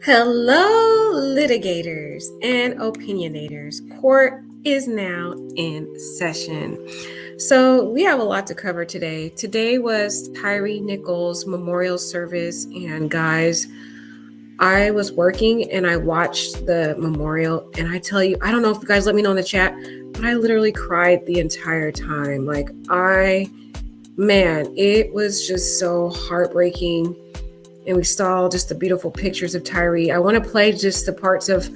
Hello, litigators and opinionators. Court is now in session. So, we have a lot to cover today. Today was Tyree Nichols' memorial service, and guys, I was working and I watched the memorial, and I tell you, I don't know if you guys let me know in the chat, but I literally cried the entire time. It was just so heartbreaking. And we saw just the beautiful pictures of Tyree. I want to play just the parts of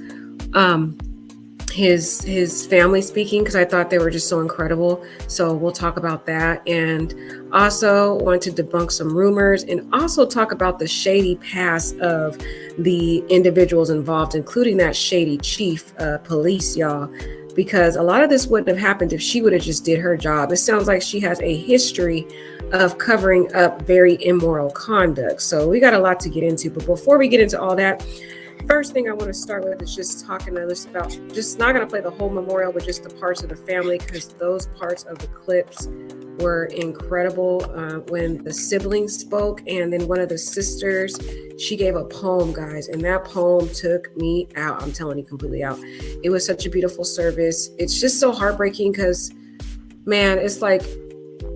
his family speaking because I thought they were just so incredible. So we'll talk about that, and also want to debunk some rumors and also talk about the shady past of the individuals involved, including that shady chief police, y'all. Because a lot of this wouldn't have happened if she would have just did her job. It sounds like she has a history of covering up very immoral conduct. So we got a lot to get into. But before we get into all that, first thing I want to start with is just talking to us about, just not going to play the whole memorial, but just the parts of the family, because those parts of the clips were incredible. When the siblings spoke, and then one of the sisters, she gave a poem, guys, and that poem took me out. I'm telling you, completely out. It was such a beautiful service. It's just so heartbreaking because, man, it's like,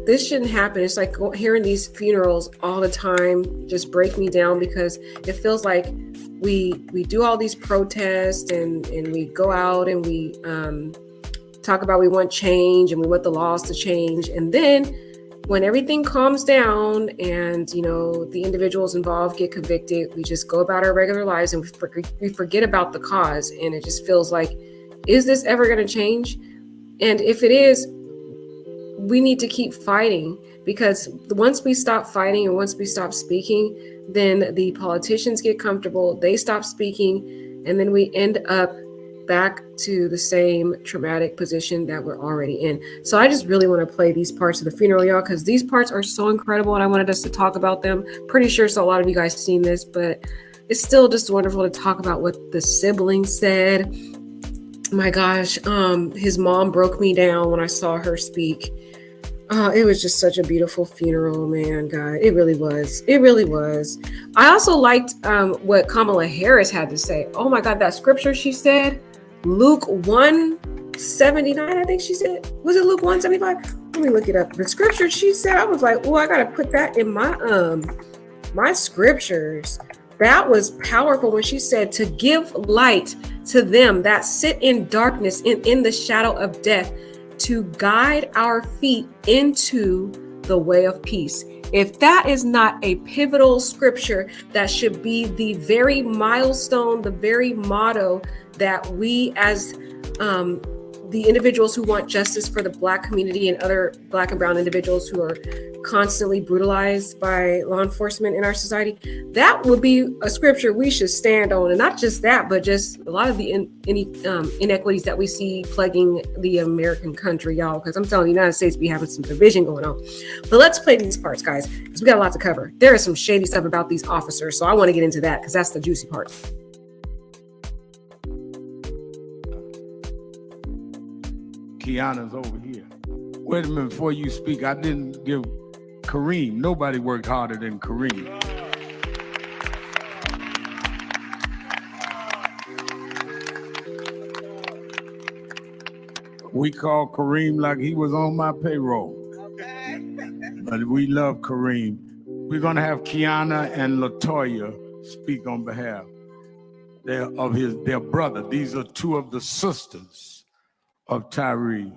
this shouldn't happen. It's like hearing these funerals all the time just break me down, because it feels like we do all these protests and we go out and we talk about we want change and we want the laws to change. And then when everything calms down and, the individuals involved get convicted, we just go about our regular lives and we forget about the cause. And it just feels like, is this ever going to change? And if it is, we need to keep fighting, because once we stop fighting and once we stop speaking, then the politicians get comfortable, they stop speaking, and then we end up back to the same traumatic position that we're already in. So I just really want to play these parts of the funeral, y'all, because these parts are so incredible and I wanted us to talk about them. Pretty sure so a lot of you guys seen this, but it's still just wonderful to talk about what the siblings said. My gosh, his mom broke me down when I saw her speak. It was just such a beautiful funeral, man, God. It really was. It really was. I also liked what Kamala Harris had to say. Oh my God, that scripture she said, Luke 1:79, I think she said. Was it Luke 1:75? Let me look it up. The scripture she said, I was like, oh, I gotta put that in my scriptures. That was powerful when she said to give light to them that sit in darkness and in the shadow of death, to guide our feet into the way of peace. If that is not a pivotal scripture, that should be the very milestone, the very motto that we as the individuals who want justice for the Black community and other Black and brown individuals who are constantly brutalized by law enforcement in our society, that would be a scripture we should stand on. And not just that, but just a lot of the inequities that we see plaguing the American country, y'all, because I'm telling you, the United States be having some division going on. But let's play these parts, guys, because we got a lot to cover. There is some shady stuff about these officers, so I want to get into that because that's the juicy part. Kiana's over here. Wait a minute, before you speak, I didn't give Kareem. Nobody worked harder than Kareem. We call Kareem like he was on my payroll. Okay. But we love Kareem. We're gonna have Kiana and LaToya speak on behalf of their brother. These are two of the sisters of Tyree.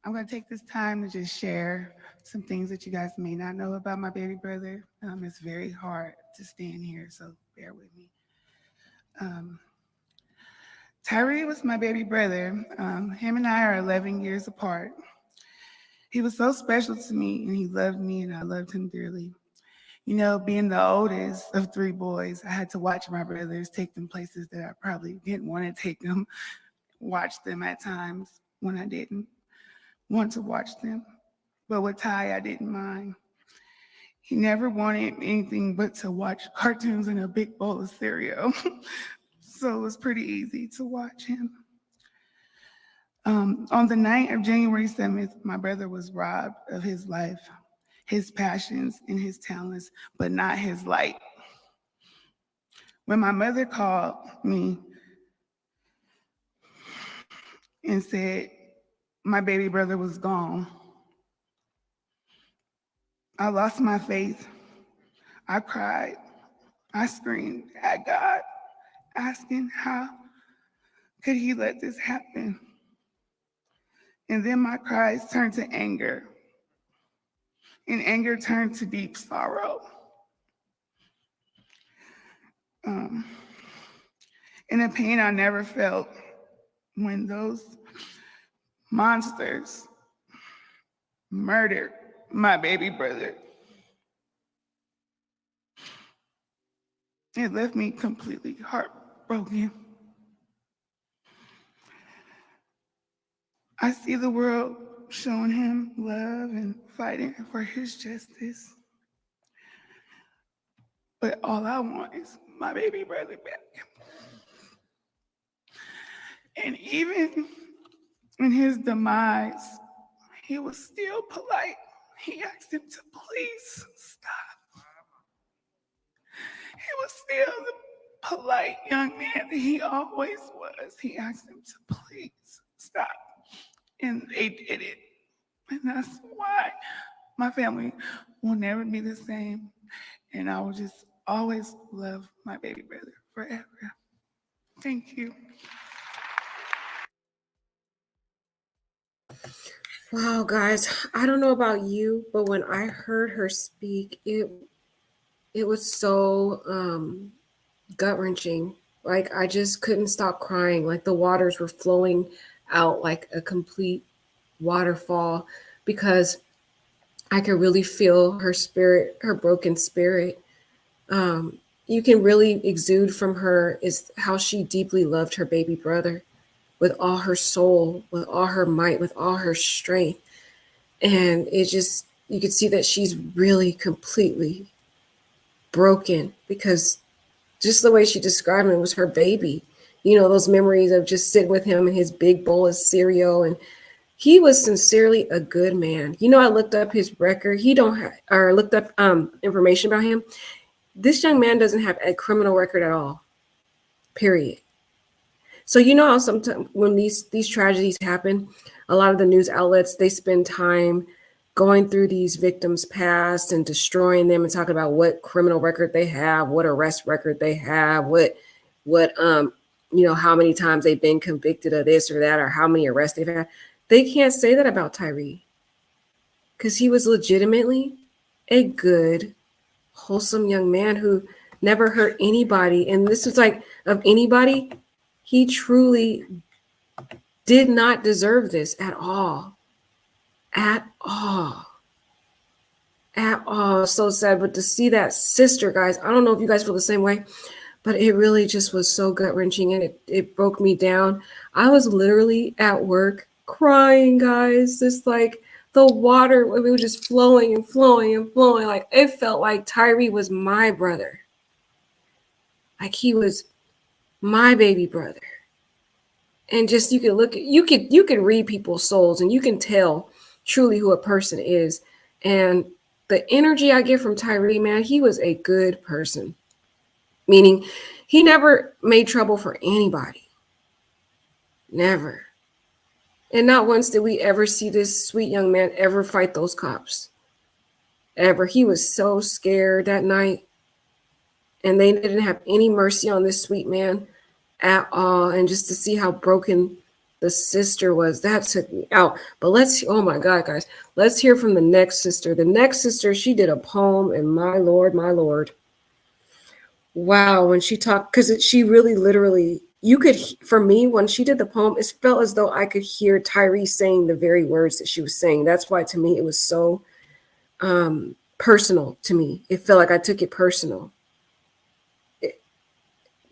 I'm going to take this time to just share some things that you guys may not know about my baby brother. It's very hard to stand here, so bear with me. Tyree was my baby brother. Him and I are 11 years apart. He was so special to me, and he loved me, and I loved him dearly. Being the oldest of three boys, I had to watch my brothers take them places that I probably didn't want to take them, watch them at times when I didn't want to watch them. But with Ty, I didn't mind. He never wanted anything but to watch cartoons and a big bowl of cereal. So it was pretty easy to watch him. On the night of January 7th, my brother was robbed of his life, his passions, and his talents, but not his light. When my mother called me and said my baby brother was gone, I lost my faith. I cried. I screamed at God, asking how could he let this happen? And then my cries turned to anger, and anger turned to deep sorrow. And a pain I never felt when those monsters murdered my baby brother. It left me completely heartbroken. I see the world showing him love and fighting for his justice. But all I want is my baby brother back. And even in his demise, he was still polite. He asked him to please stop. He was still the polite young man that he always was. He asked him to please stop. And they did it. And that's why my family will never be the same. And I will just always love my baby brother forever. Thank you. Wow, guys, I don't know about you, but when I heard her speak, it was so gut-wrenching. Like I just couldn't stop crying. Like the waters were flowing out like a complete waterfall because I could really feel her spirit, her broken spirit. You can really exude from her is how she deeply loved her baby brother with all her soul, with all her might, with all her strength. And it just, you could see that she's really completely broken because just the way she described him was her baby. You know, those memories of just sitting with him and his big bowl of cereal. And he was sincerely a good man. You know, I looked up his record. He don't have, or looked up information about him. This young man doesn't have a criminal record at all, period. So you know how sometimes when these tragedies happen, a lot of the news outlets, they spend time going through these victims' past and destroying them and talking about what criminal record they have, what arrest record they have, what you know, how many times they've been convicted of this or that, or how many arrests they've had. They can't say that about Tyree because he was legitimately a good, wholesome young man who never hurt anybody. And this was like, of anybody, he truly did not deserve this at all. At all. At all. So sad. But to see that sister, guys, I don't know if you guys feel the same way, but it really just was so gut-wrenching and it broke me down. I was literally at work crying, guys. Just like the water, it was just flowing and flowing and flowing. Like it felt like Tyree was my brother. Like he was my baby brother. And just you could look at you could read people's souls and you can tell truly who a person is. And the energy I get from Tyree, man, he was a good person. Meaning he never made trouble for anybody. Never. And not once did we ever see this sweet young man ever fight those cops. Ever. He was so scared that night. And they didn't have any mercy on this sweet man at all. And just to see how broken the sister was, that took me out. But oh my God, guys, let's hear from the next sister. The next sister, she did a poem, and my Lord. Wow, when she talked, because she really literally, you could, for me, when she did the poem, it felt as though I could hear Tyree saying the very words that she was saying. That's why, to me, it was so personal to me. It felt like I took it personal.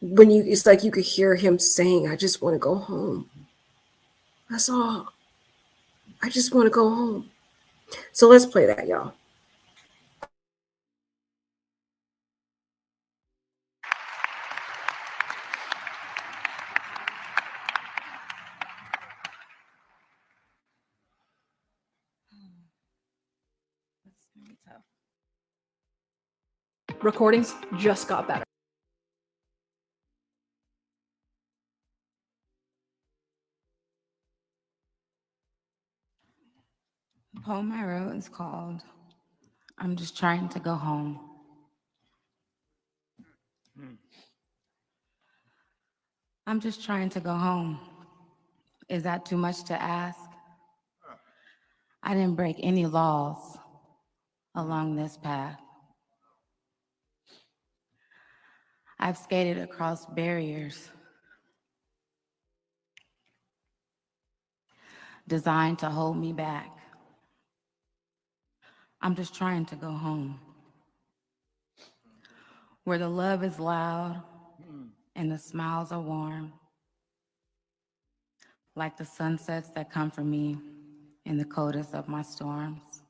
It's like you could hear him saying, I just want to go home. That's all. I just want to go home. So let's play that, y'all. recordings just got better. The poem I wrote is called I'm Just Trying to Go Home. I'm just trying to go home. Is that too much to ask? I didn't break any laws along this path. I've skated across barriers designed to hold me back. I'm just trying to go home, where the love is loud and the smiles are warm, like the sunsets that come for me in the coldest of my storms.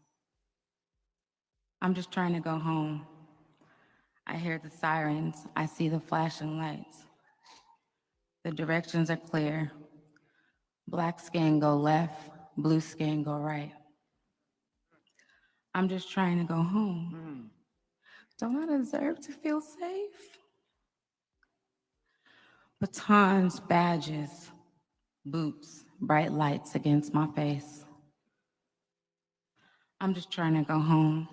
I'm just trying to go home. I hear the sirens, I see the flashing lights. The directions are clear. Black skin go left, blue skin go right. I'm just trying to go home. Don't I deserve to feel safe? Batons, badges, boots, bright lights against my face. I'm just trying to go home.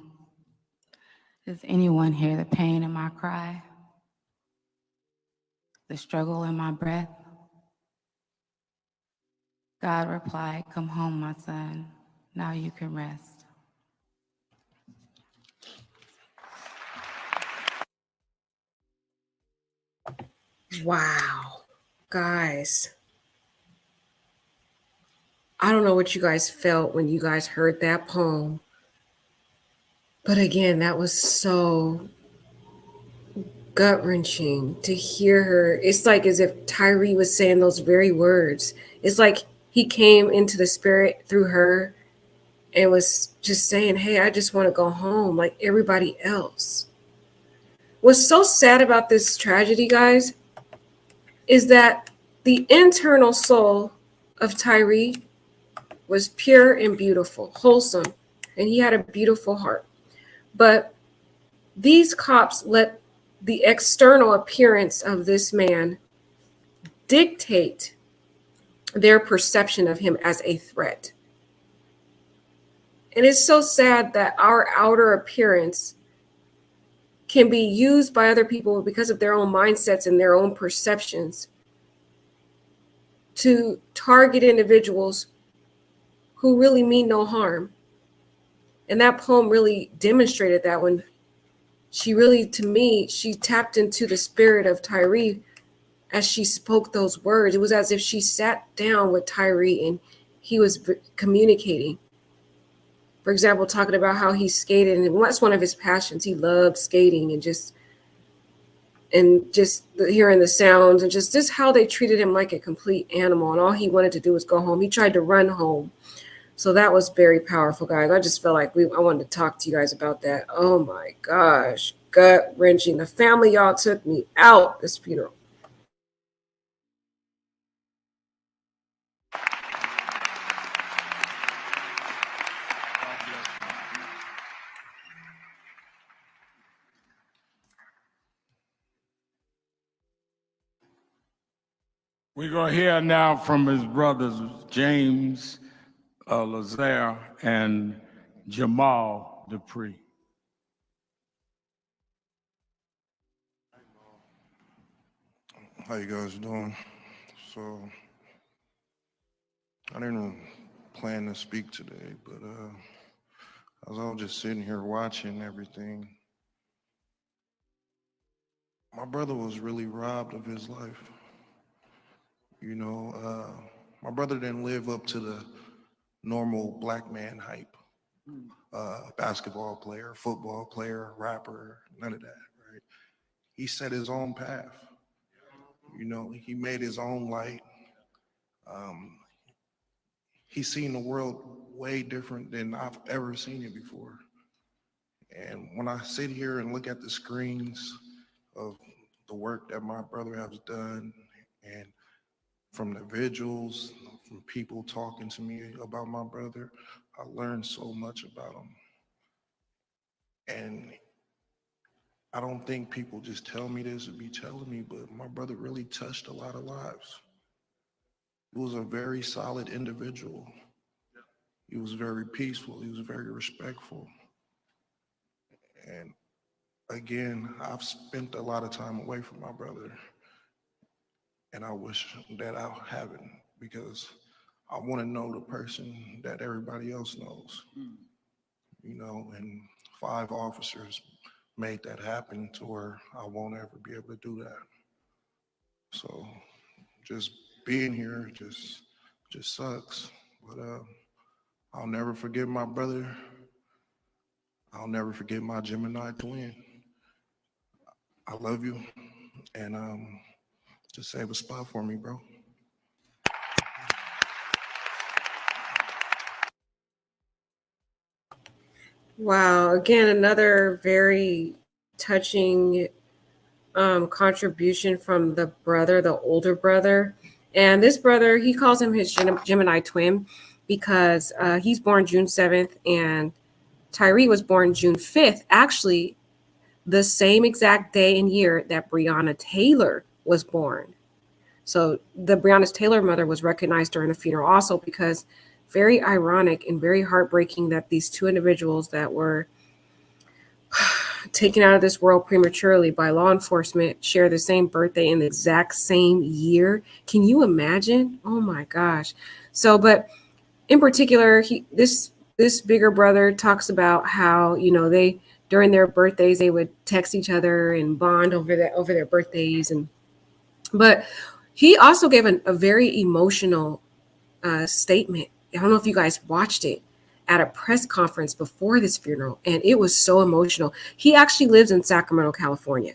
Does anyone hear the pain in my cry? The struggle in my breath? God replied, come home, my son. Now you can rest. Wow. Guys, I don't know what you guys felt when you guys heard that poem. But again, that was so gut-wrenching to hear her. It's like as if Tyree was saying those very words. It's like he came into the spirit through her and was just saying, hey, I just want to go home like everybody else. What's so sad about this tragedy, guys, is that the internal soul of Tyree was pure and beautiful, wholesome, and he had a beautiful heart. But these cops let the external appearance of this man dictate their perception of him as a threat. And it's so sad that our outer appearance can be used by other people because of their own mindsets and their own perceptions to target individuals who really mean no harm. And that poem really demonstrated that when she really, to me, she tapped into the spirit of Tyree as she spoke those words. It was as if she sat down with Tyree and he was communicating. For example, talking about how he skated, and that's one of his passions. He loved skating and just hearing the sounds and just how they treated him like a complete animal. And all he wanted to do was go home. He tried to run home. So that was very powerful, guys. I just felt like I wanted to talk to you guys about that. Oh my gosh, gut wrenching. The family, y'all took me out this funeral. We're going to hear now from his brothers, James Llers and Jamal Dupree. How you guys doing? So, I didn't plan to speak today, but as I was just sitting here watching everything, my brother was really robbed of his life. You know, my brother didn't live up to the normal black man hype. Basketball player, football player, rapper, none of that, right? He set his own path. You know, he made his own light. He's seen the world way different than I've ever seen it before. And when I sit here and look at the screens of the work that my brother has done, and from the vigils, from people talking to me about my brother, I learned so much about him. And I don't think people just tell me this or be telling me, but my brother really touched a lot of lives. He was a very solid individual. He was very peaceful. He was very respectful. And again, I've spent a lot of time away from my brother, and I wish that I haven't, because I want to know the person that everybody else knows, and 5 officers made that happen to where I won't ever be able to do that. So just being here just sucks. But I'll never forget my brother. I'll never forget my Gemini twin. I love you, and just save a spot for me, bro. Wow. Again, another very touching contribution from the brother, the older brother. And this brother, he calls him his Gemini twin because he's born June 7th and Tyree was born June 5th, actually the same exact day and year that Breonna Taylor was born. So the Breonna Taylor mother was recognized during the funeral also, because very ironic and very heartbreaking that these two individuals that were taken out of this world prematurely by law enforcement share the same birthday in the exact same year. Can you imagine? Oh my gosh. So, but in particular, this bigger brother talks about how, they during their birthdays they would text each other and bond over their birthdays, but he also gave a very emotional statement. I don't know if you guys watched it, at a press conference before this funeral, and it was so emotional. He actually lives in Sacramento, California.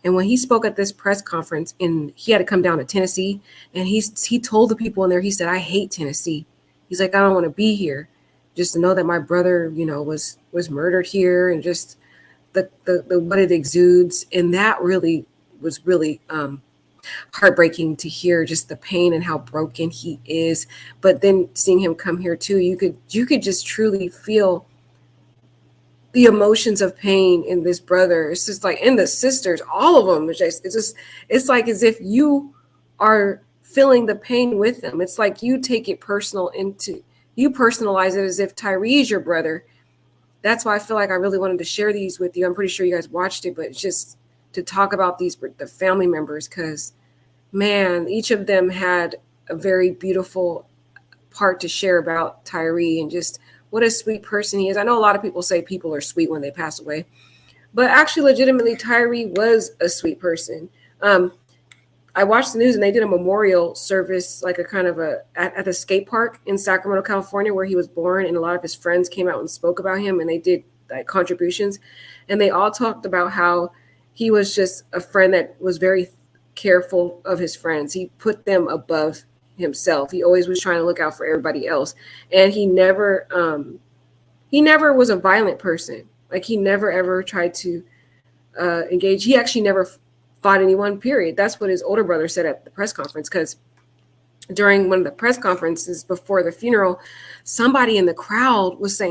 And when he spoke at this press conference, and he had to come down to Tennessee, and he told the people in there, he said, "I hate Tennessee." He's like, "I don't want to be here. Just to know that my brother, was murdered here, and just the what it exudes." And that really was heartbreaking to hear, just the pain and how broken he is. But then seeing him come here too, you could just truly feel the emotions of pain in this brother. It's just like, in the sisters, all of them. It's like as if you are feeling the pain with them. It's like you take it personal, you personalize it as if Tyree is your brother. That's why I feel like I really wanted to share these with you. I'm pretty sure you guys watched it, but it's just to talk about the family members, because man, each of them had a very beautiful part to share about Tyree, and just what a sweet person he is. I know a lot of people say people are sweet when they pass away, but actually legitimately Tyree was a sweet person. I watched the news and they did a memorial service, like a kind of at the skate park in Sacramento, California, where he was born, and a lot of his friends came out and spoke about him, and they did like contributions, and they all talked about how he was just a friend that was very careful of his friends. He put them above himself. He always was trying to look out for everybody else, and he never was a violent person. Like, he never ever tried to engage. He actually never fought anyone, period. That's what his older brother said at the press conference, because during one of the press conferences before the funeral, somebody in the crowd was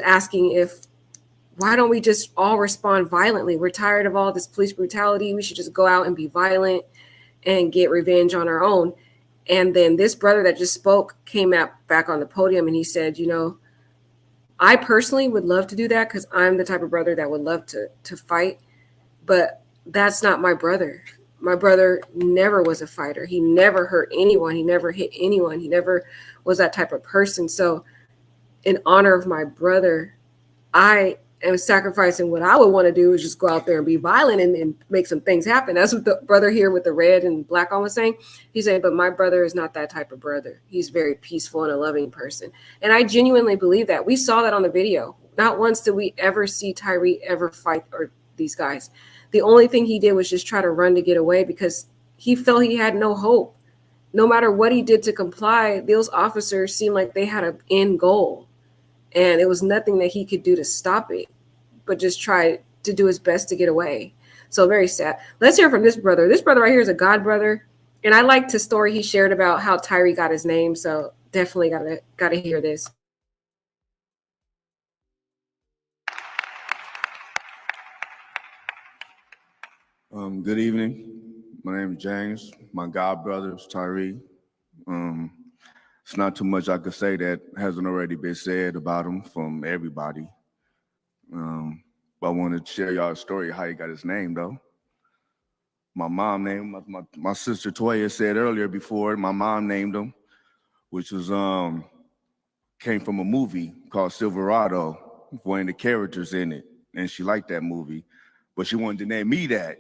asking why don't we just all respond violently? We're tired of all this police brutality. We should just go out and be violent and get revenge on our own. And then this brother that just spoke came back on the podium, and he said, I personally would love to do that, because I'm the type of brother that would love to fight, but that's not my brother. My brother never was a fighter. He never hurt anyone. He never hit anyone. He never was that type of person. So in honor of my brother, I am sacrificing what I would want to do, is just go out there and be violent and make some things happen. That's what the brother here with the red and black on was saying. He's saying, but my brother is not that type of brother. He's very peaceful and a loving person. And I genuinely believe that. We saw that on the video. Not once did we ever see Tyree ever fight or these guys. The only thing he did was just try to run to get away, because he felt he had no hope. No matter what he did to comply, those officers seemed like they had an end goal. And it was nothing that he could do to stop it, but just try to do his best to get away. So very sad. Let's hear from this brother. This brother right here is a God brother. And I liked the story he shared about how Tyree got his name. So definitely gotta hear this. Good evening. My name is James. My god brother is Tyree. It's not too much I could say that hasn't already been said about him from everybody. But I wanted to share y'all a story of how he got his name, though. My mom named him, my sister Toya said earlier before, my mom named him, which was came from a movie called Silverado, one of the characters in it, and she liked that movie, but she wanted to name me that.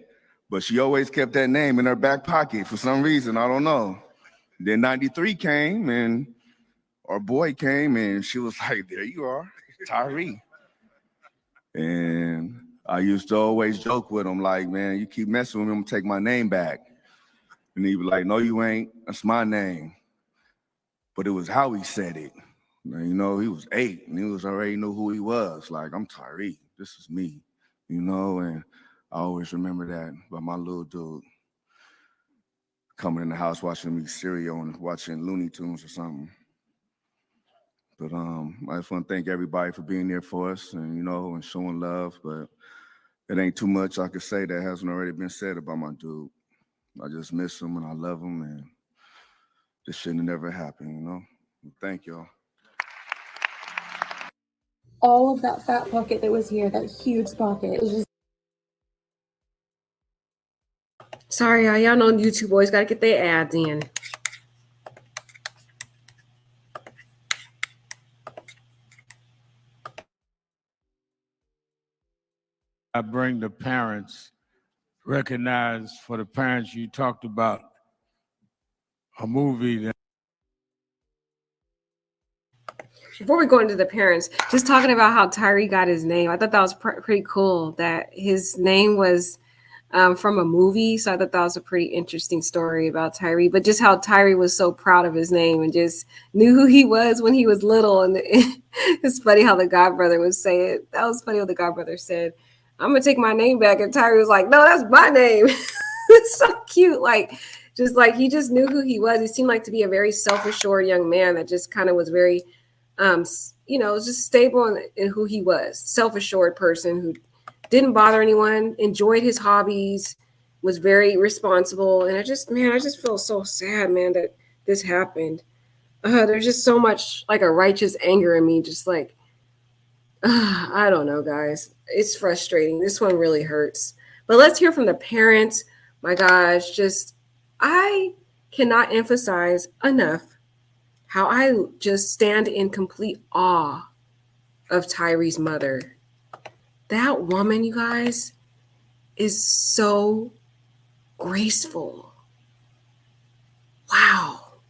But she always kept that name in her back pocket for some reason, I don't know. Then 93 came and our boy came and she was like, there you are, Tyree. And I used to always joke with him like, man, you keep messing with me, I'm gonna take my name back. And he'd be like, no, you ain't, that's my name. But it was how he said it. You know, he was 8 and he was already knew who he was. Like, I'm Tyree, this is me, you know, and I always remember that about my little dude coming in the house watching me cereal and watching Looney Tunes or something. But I just want to thank everybody for being there for us and, you know, and showing love. But it ain't too much I could say that hasn't already been said about my dude. I just miss him and I love him and this shouldn't have never happened, you know? Thank y'all. All of that fat pocket that was here, that huge pocket, it was just Sorry, y'all know YouTube boys got to get their ads in. I bring the parents, recognize for the parents you talked about a movie that Before we go into the parents, just talking about how Tyree got his name, I thought that was pretty cool that his name was from a movie. So I thought that was a pretty interesting story about Tyree, but just how Tyree was so proud of his name and just knew who he was when he was little. And it's funny how the godbrother would say it. That was funny what the godbrother said. I'm going to take my name back. And Tyree was like, no, that's my name. It's so cute. Like, just like he just knew who he was. He seemed like to be a very self-assured young man that just kind of was very, you know, just stable in who he was. Self-assured person who didn't bother anyone, enjoyed his hobbies, was very responsible. And I just feel so sad, man, that this happened. There's just so much like a righteous anger in me. Just like, I don't know, guys. It's frustrating. This one really hurts. But let's hear from the parents. My gosh, just I cannot emphasize enough how I just stand in complete awe of Tyree's mother. That woman, you guys, is so graceful. Wow.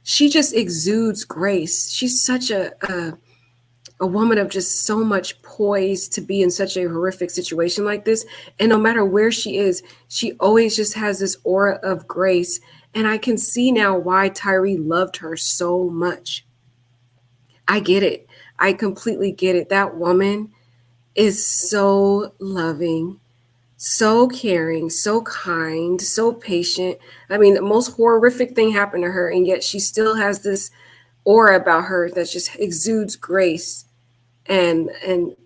She just exudes grace. She's such a woman of just so much poise to be in such a horrific situation like this. And no matter where she is, she always just has this aura of grace. And I can see now why Tyree loved her so much. I get it. I completely get it. That woman is so loving, so caring, so kind, so patient. I mean, the most horrific thing happened to her, and yet she still has this aura about her that just exudes grace and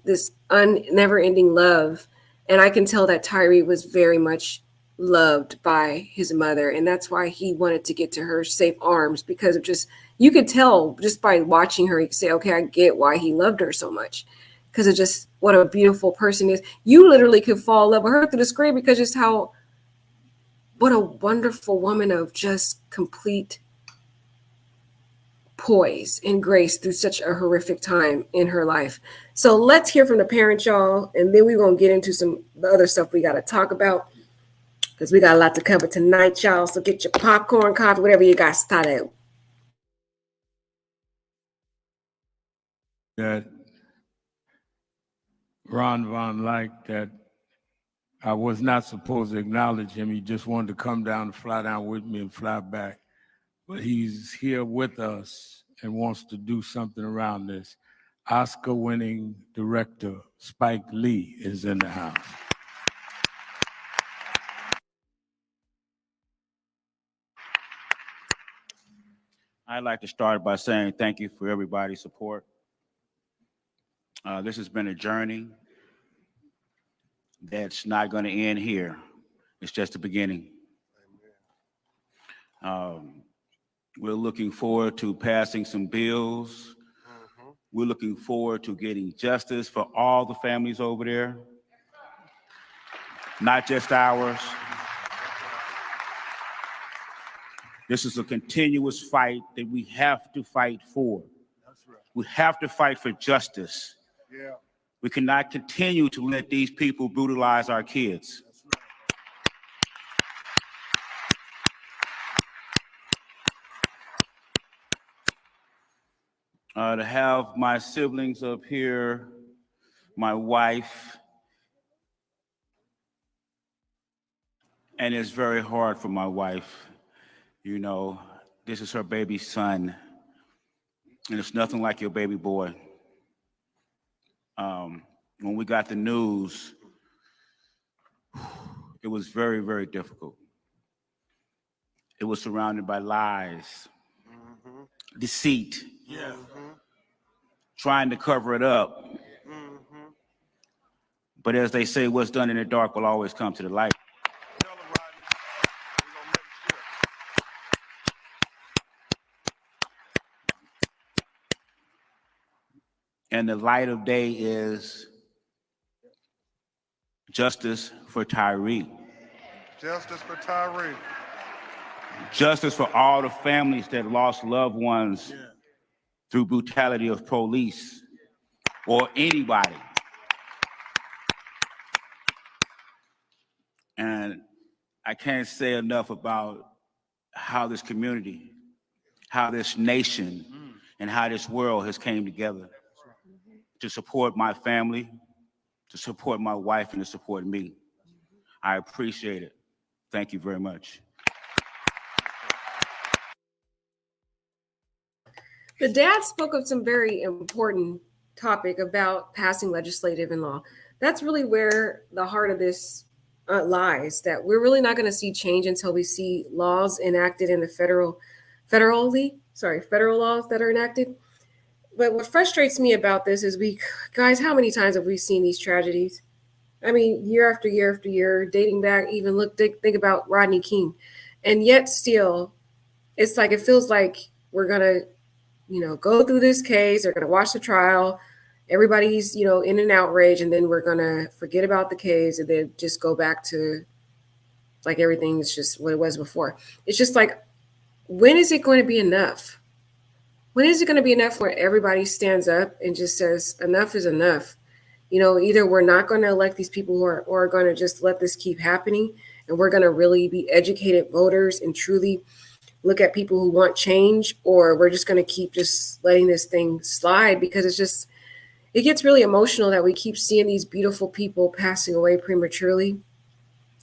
this never-ending love. And I can tell that Tyree was very much loved by his mother, and that's why he wanted to get to her safe arms, because of just, you could tell just by watching her, you could say, okay, I get why he loved her so much, because of just what a beautiful person is. You literally could fall in love with her through the screen because just how, what a wonderful woman of just complete poise and grace through such a horrific time in her life. So let's hear from the parents, y'all, and then we're going to get into some the other stuff we got to talk about, because we got a lot to cover tonight, y'all. So get your popcorn, coffee, whatever you got started. that Ron Von Lyke, that I was not supposed to acknowledge him. He just wanted to come down and fly down with me and fly back. But he's here with us and wants to do something around this. Oscar-winning director Spike Lee is in the house. I'd like to start by saying thank you for everybody's support. This has been a journey that's not going to end here. It's just the beginning. We're looking forward to passing some bills. We're looking forward to getting justice for all the families over there, not just ours. This is a continuous fight that we have to fight for. We have to fight for justice. We cannot continue to let these people brutalize our kids. To have my siblings up here, my wife, and it's very hard for my wife. You know, this is her baby son, and it's nothing like your baby boy. When we got the news, it was very, very difficult. It was surrounded by lies, deceit, trying to cover it up. But as they say, what's done in the dark will always come to the light. And the light of day is justice for Tyree. Justice for Tyree. Justice for all the families that lost loved ones through brutality of police or anybody. And I can't say enough about how this community, how this nation, and how this world has came together to support my family, to support my wife, and to support me. I appreciate it. Thank you very much. The dad spoke of some very important topic about passing legislative and law. That's really where the heart of this lies, that we're really not going to see change until we see laws enacted in the federal laws that are enacted. But what frustrates me about this is guys, how many times have we seen these tragedies? I mean, year after year after year, dating back, even think about Rodney King. And yet still, it's like, it feels like we're going to, go through this case. They're going to watch the trial. Everybody's, in an outrage. And then we're going to forget about the case and then just go back to like everything's just what it was before. It's just like, when is it going to be enough? When is it going to be enough where everybody stands up and just says, enough is enough? Either we're not going to elect these people who are going to just let this keep happening, and we're going to really be educated voters and truly look at people who want change, or we're just going to keep just letting this thing slide, because it gets really emotional that we keep seeing these beautiful people passing away prematurely.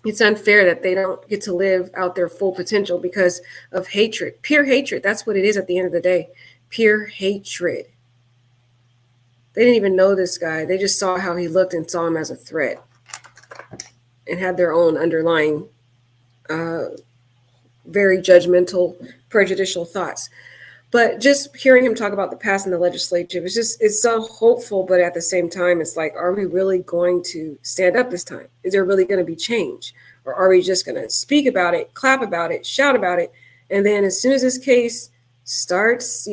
It's unfair that they don't get to live out their full potential because of hatred, pure hatred. That's what it is at the end of the day, pure hatred. They didn't even know this guy. They just saw how he looked and saw him as a threat and had their own underlying, very judgmental, prejudicial thoughts. But just hearing him talk about the past and the legislature, it's so hopeful. But at the same time, it's like, are we really going to stand up this time? Is there really going to be change? Or are we just going to speak about it, clap about it, shout about it? And then as soon as this case starts,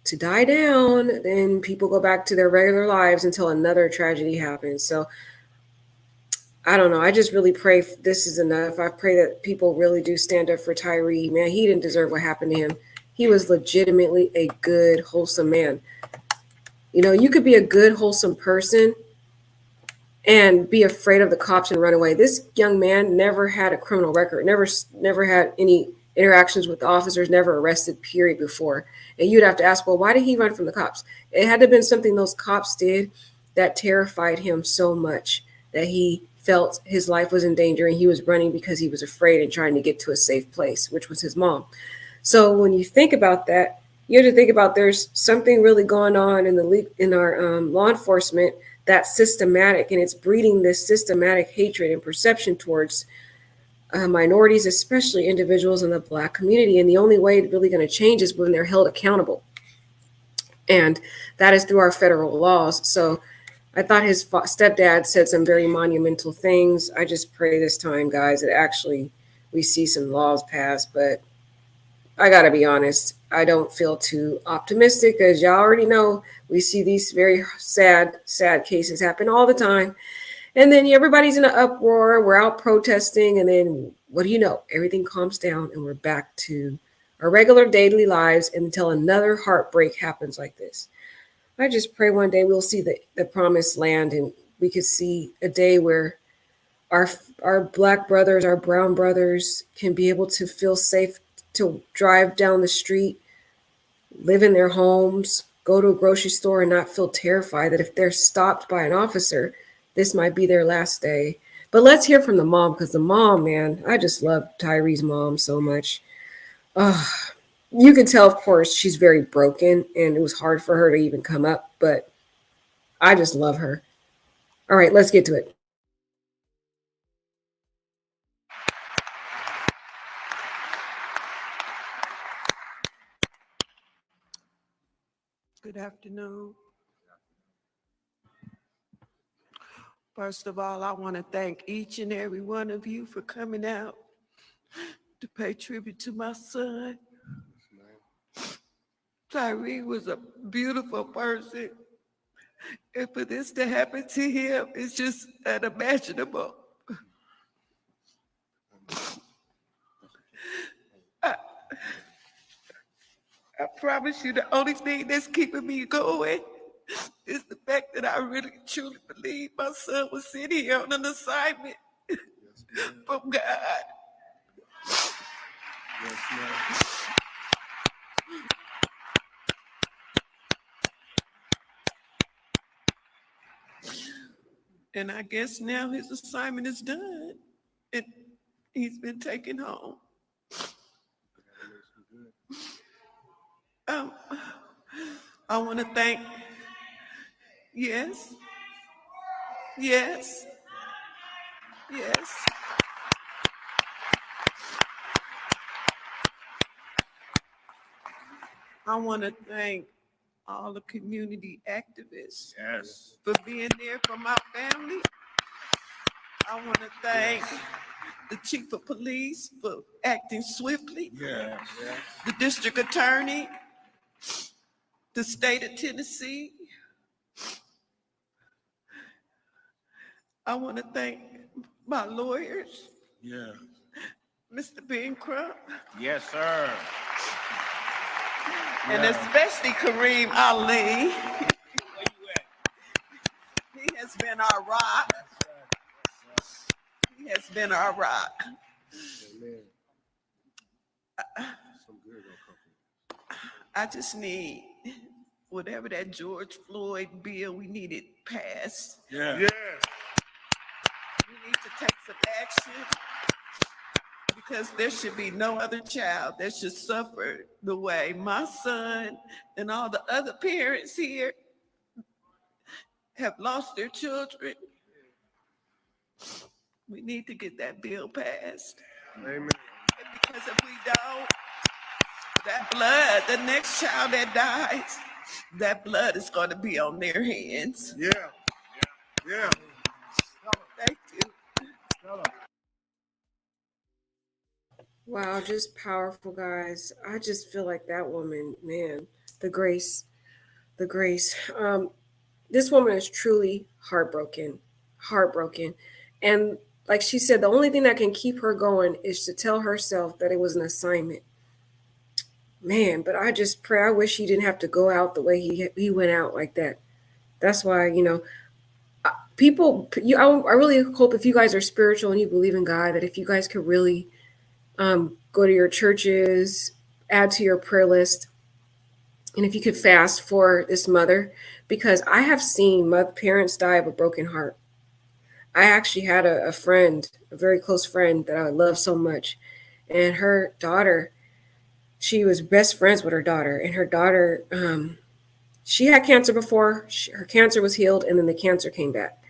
to die down, then people go back to their regular lives until another tragedy happens. So I don't know. I just really pray this is enough. I pray that people really do stand up for Tyree. Man, he didn't deserve what happened to him. He was legitimately a good, wholesome man. You could be a good, wholesome person and be afraid of the cops and run away. This young man never had a criminal record, never had any interactions with officers, never arrested, period, before. And you'd have to ask, well, why did he run from the cops? It had to have been something those cops did that terrified him so much that he felt his life was in danger and he was running because he was afraid and trying to get to a safe place, which was his mom. So when you think about that, you have to think about there's something really going on in our law enforcement that's systematic, and it's breeding this systematic hatred and perception towards minorities, especially individuals in the Black community. And the only way it's really going to change is when they're held accountable. And that is through our federal laws. So I thought his stepdad said some very monumental things. I just pray this time, guys, that actually we see some laws passed. But I got to be honest, I don't feel too optimistic because y'all already know we see these very sad cases happen all the time. And then everybody's in an uproar. We're out protesting. And then what do you know? Everything calms down and we're back to our regular daily lives until another heartbreak happens like this. I just pray one day we'll see the promised land and we could see a day where our black brothers, our brown brothers can be able to feel safe to drive down the street, live in their homes, go to a grocery store and not feel terrified that if they're stopped by an officer, this might be their last day. But let's hear from the mom, because the mom, man, I just love Tyree's mom so much. You can tell, of course, she's very broken and it was hard for her to even come up, but I just love her. All right, let's get to it. Good afternoon. First of all, I want to thank each and every one of you for coming out to pay tribute to my son. Tyree was a beautiful person, and for this to happen to him is just unimaginable. I promise you the only thing that's keeping me going is the fact that I really truly believe my son was sitting here on an assignment from God. Yes, ma'am. And I guess now his assignment is done and he's been taken home. I want to thank, yes. I want to thank all the community activists for being there for my family. I want to thank the chief of police for acting swiftly. The district attorney, the state of Tennessee. I want to thank my lawyers. Mr. Ben Crump. Yes, sir. And especially Kareem Ali. He has been our rock. He has been our rock. I just need whatever that George Floyd bill we needed passed. We need to take some action because there should be no other child that should suffer the way my son and all the other parents here have lost their children. We need to get that bill passed. Amen. Because if we don't, that blood, the next child that dies, that blood is going to be on their hands. Thank you. Wow, just powerful, guys. I just feel like that woman, man, the grace. This woman is truly heartbroken. And like she said, the only thing that can keep her going is to tell herself that it was an assignment. Man, but I just pray, I wish he didn't have to go out the way he went out like that. That's why, people, I really hope if you guys are spiritual and you believe in God, that if you guys could really go to your churches, add to your prayer list, and if you could fast for this mother, because I have seen parents die of a broken heart. I actually had a friend, a very close friend that I love so much, and her daughter, she was best friends with her daughter, and her daughter, she had cancer before. Her cancer was healed, and then the cancer came back,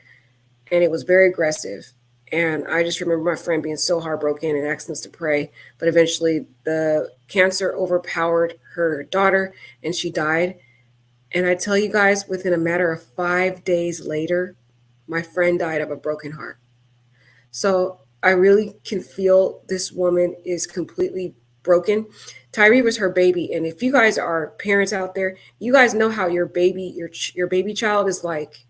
and it was very aggressive. And I just remember my friend being so heartbroken and asking us to pray. But eventually the cancer overpowered her daughter and she died. And I tell you guys, within a matter of 5 days later, my friend died of a broken heart. So I really can feel this woman is completely broken. Tyree was her baby, and if you guys are parents out there, you guys know how your baby, your baby child is like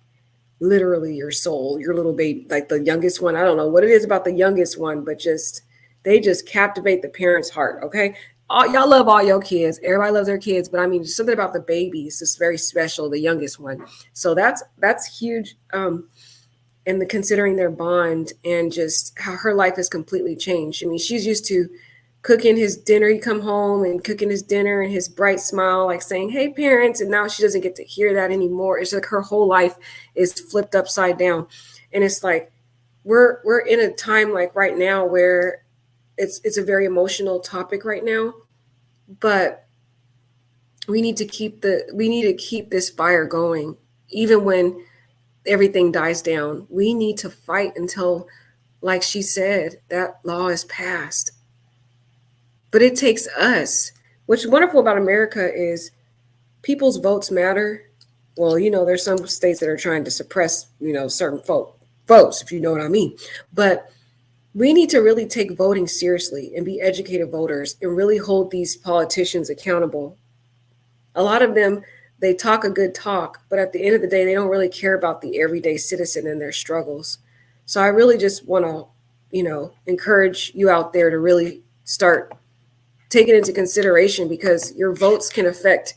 literally your soul, your little baby, like the youngest one. I don't know what it is about the youngest one, but just they just captivate the parent's heart. Okay, y'all love all your kids. Everybody loves their kids, but I mean, something about the baby is just very special. The youngest one, so that's huge. And the considering their bond and just how her life has completely changed. I mean, she's used to cooking his dinner. He'd come home and cooking his dinner and his bright smile, like saying, "Hey, parents." And now she doesn't get to hear that anymore. It's like her whole life is flipped upside down. And it's like we're in a time like right now where it's a very emotional topic right now. But we need to keep this fire going, even when everything dies down. We need to fight until, like she said, that law is passed. But it takes us. What's wonderful about America is people's votes matter. Well, there's some states that are trying to suppress, certain votes, if you know what I mean. But we need to really take voting seriously and be educated voters and really hold these politicians accountable. A lot of them, they talk a good talk, but at the end of the day, they don't really care about the everyday citizen and their struggles. So I really just want to, encourage you out there to really start taking into consideration, because your votes can affect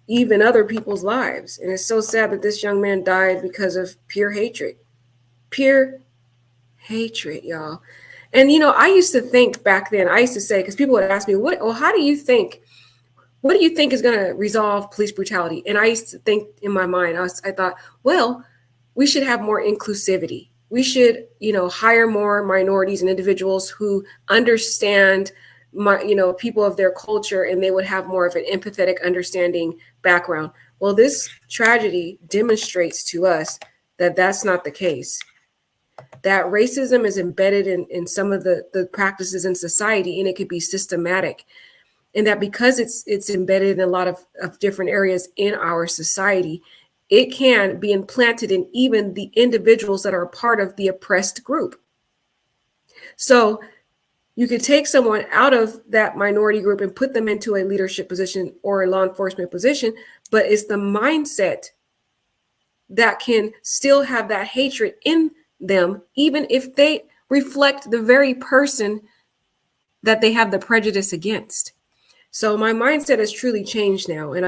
even other people's lives. And it's so sad that this young man died because of pure hatred. Pure hatred, y'all. And, I used to think back then, I used to say, because people would ask me, how do you think? What do you think is going to resolve police brutality? And I used to think in my mind, I thought, well, we should have more inclusivity. We should, hire more minorities and individuals who understand people of their culture, and they would have more of an empathetic, understanding background. Well, this tragedy demonstrates to us that that's not the case. That racism is embedded in some of the practices in society, and it could be systematic. And that because it's embedded in a lot of different areas in our society, it can be implanted in even the individuals that are a part of the oppressed group. So you could take someone out of that minority group and put them into a leadership position or a law enforcement position, but it's the mindset that can still have that hatred in them, even if they reflect the very person that they have the prejudice against. So my mindset has truly changed now. And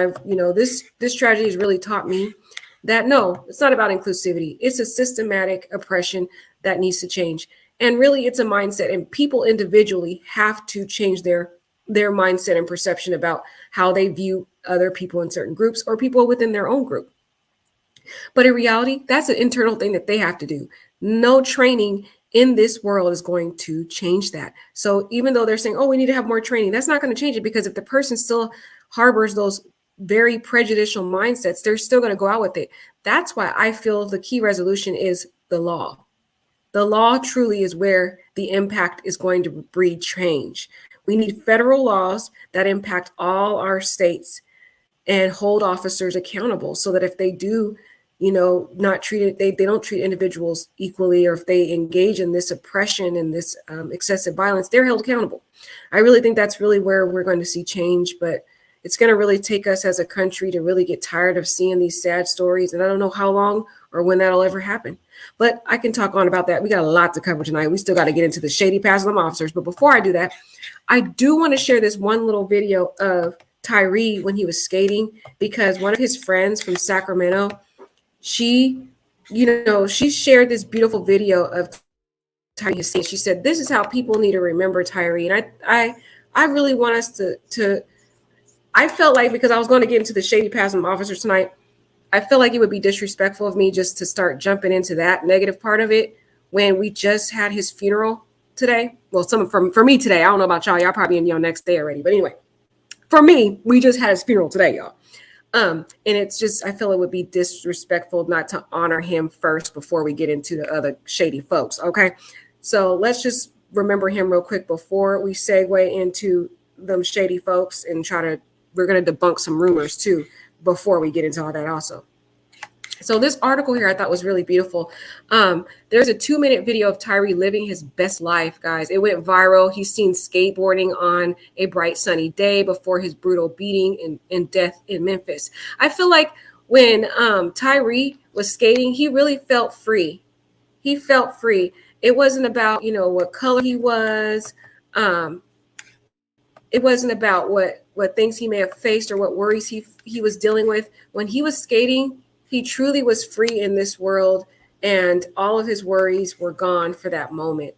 this tragedy has really taught me that no, it's not about inclusivity. It's a systematic oppression that needs to change. And really it's a mindset, and people individually have to change their mindset and perception about how they view other people in certain groups or people within their own group. But in reality, that's an internal thing that they have to do. No training in this world is going to change that. So even though they're saying, oh, we need to have more training, that's not going to change it, because if the person still harbors those very prejudicial mindsets, they're still going to go out with it. That's why I feel the key resolution is the law. The law truly is where the impact is going to breed change. We need federal laws that impact all our states and hold officers accountable, so that if they do not treat it, they don't treat individuals equally, or if they engage in this oppression and this excessive violence, they're held accountable. I really think that's really where we're going to see change, but it's going to really take us as a country to really get tired of seeing these sad stories. And I don't know how long or when that'll ever happen, but I can talk on about that. We got a lot to cover tonight. We still got to get into the shady past of them officers. But before I do that, I do want to share this one little video of Tyree when he was skating, because one of his friends from Sacramento, she shared this beautiful video of Tyree. She said, this is how people need to remember Tyree. And I really want us to I felt like, because I was going to get into the shady past of officers tonight, I feel like it would be disrespectful of me just to start jumping into that negative part of it when we just had his funeral today. Well, for me today, I don't know about y'all. Y'all probably in your next day already. But anyway, for me, we just had his funeral today, y'all. And it's just, I feel it would be disrespectful not to honor him first before we get into the other shady folks. Okay. So let's just remember him real quick before we segue into them shady folks and we're going to debunk some rumors too. before we get into all that also. So this article here I thought was really beautiful. There's a 2-minute video of Tyree living his best life, guys. It went viral. He's seen skateboarding on a bright sunny day before his brutal beating and death in Memphis. I feel like when Tyree was skating, he really felt free. He felt free. It wasn't about, you know, what color he was. It wasn't about what things he may have faced or what worries he was dealing with. When he was skating, he truly was free in this world, and all of his worries were gone for that moment.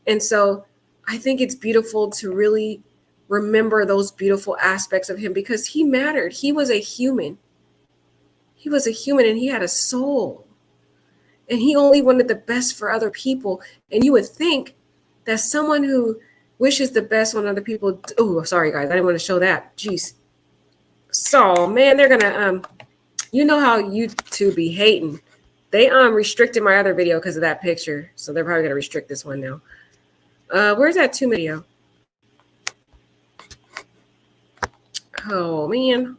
And so I think it's beautiful to really remember those beautiful aspects of him, because he mattered. He was a human. He was a human, and he had a soul. And he only wanted the best for other people. And you would think that someone who wishes the best on other people. Oh, sorry, guys. I didn't want to show that. Jeez. So, man, they're going to, you know how YouTube be hating. They restricted my other video because of that picture. So they're probably going to restrict this one now. Where's that 2 video? Oh, man.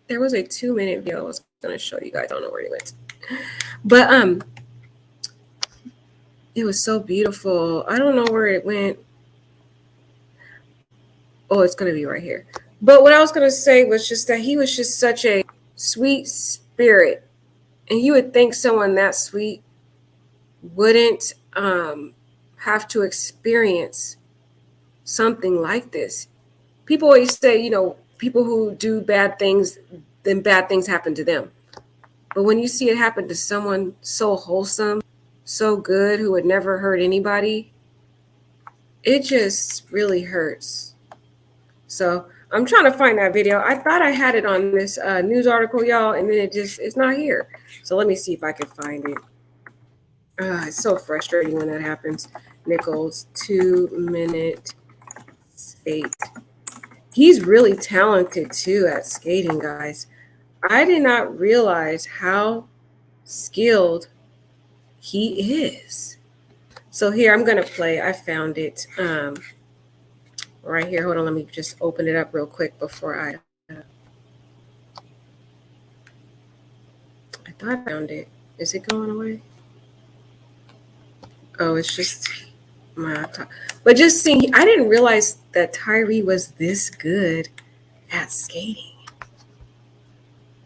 There was a 2-minute video I was going to show you guys. I don't know where it went. But it was so beautiful. I don't know where it went. Oh, it's going to be right here. But what I was going to say was just that he was just such a sweet spirit. And you would think someone that sweet wouldn't have to experience something like this. People always say, you know, people who do bad things, then bad things happen to them. But when you see it happen to someone so wholesome, so good, who would never hurt anybody, it just really hurts. So I'm trying to find that video. I thought I had it on this news article, y'all, and then it's not here. So let me see if I can find it. It's so frustrating when that happens. Nichols, 2-minute skate. He's really talented too at skating, guys. I did not realize how skilled he is. So here, I'm going to play. I found it right here. Hold on. Let me just open it up real quick before I thought I found it. Is it going away? Oh, it's just my laptop. But just seeing, I didn't realize that Tyree was this good at skating.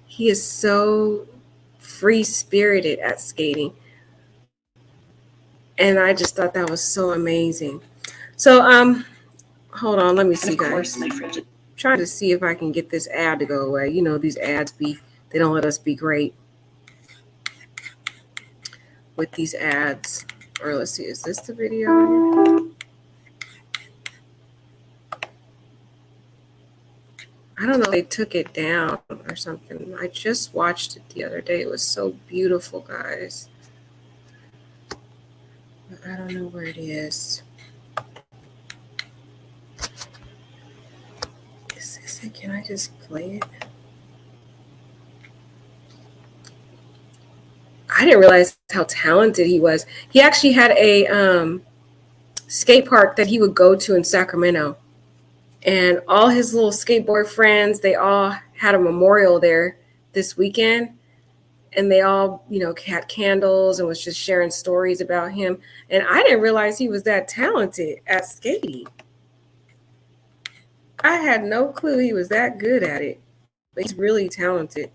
He is so free-spirited at skating. And I just thought that was so amazing. So, hold on, let me see, guys. I'm trying to see if I can get this ad to go away. You know, these ads they don't let us be great with these ads. Or let's see, is this the video? I don't know if they took it down or something. I just watched it the other day. It was so beautiful, guys. But I don't know where it is. Is this it? Can I just play it? I didn't realize how talented he was. He actually had a skate park that he would go to in Sacramento. And all his little skateboard friends, they all had a memorial there this weekend. And they all, you know, had candles and was just sharing stories about him. And I didn't realize he was that talented at skating. I had no clue he was that good at it. But he's really talented.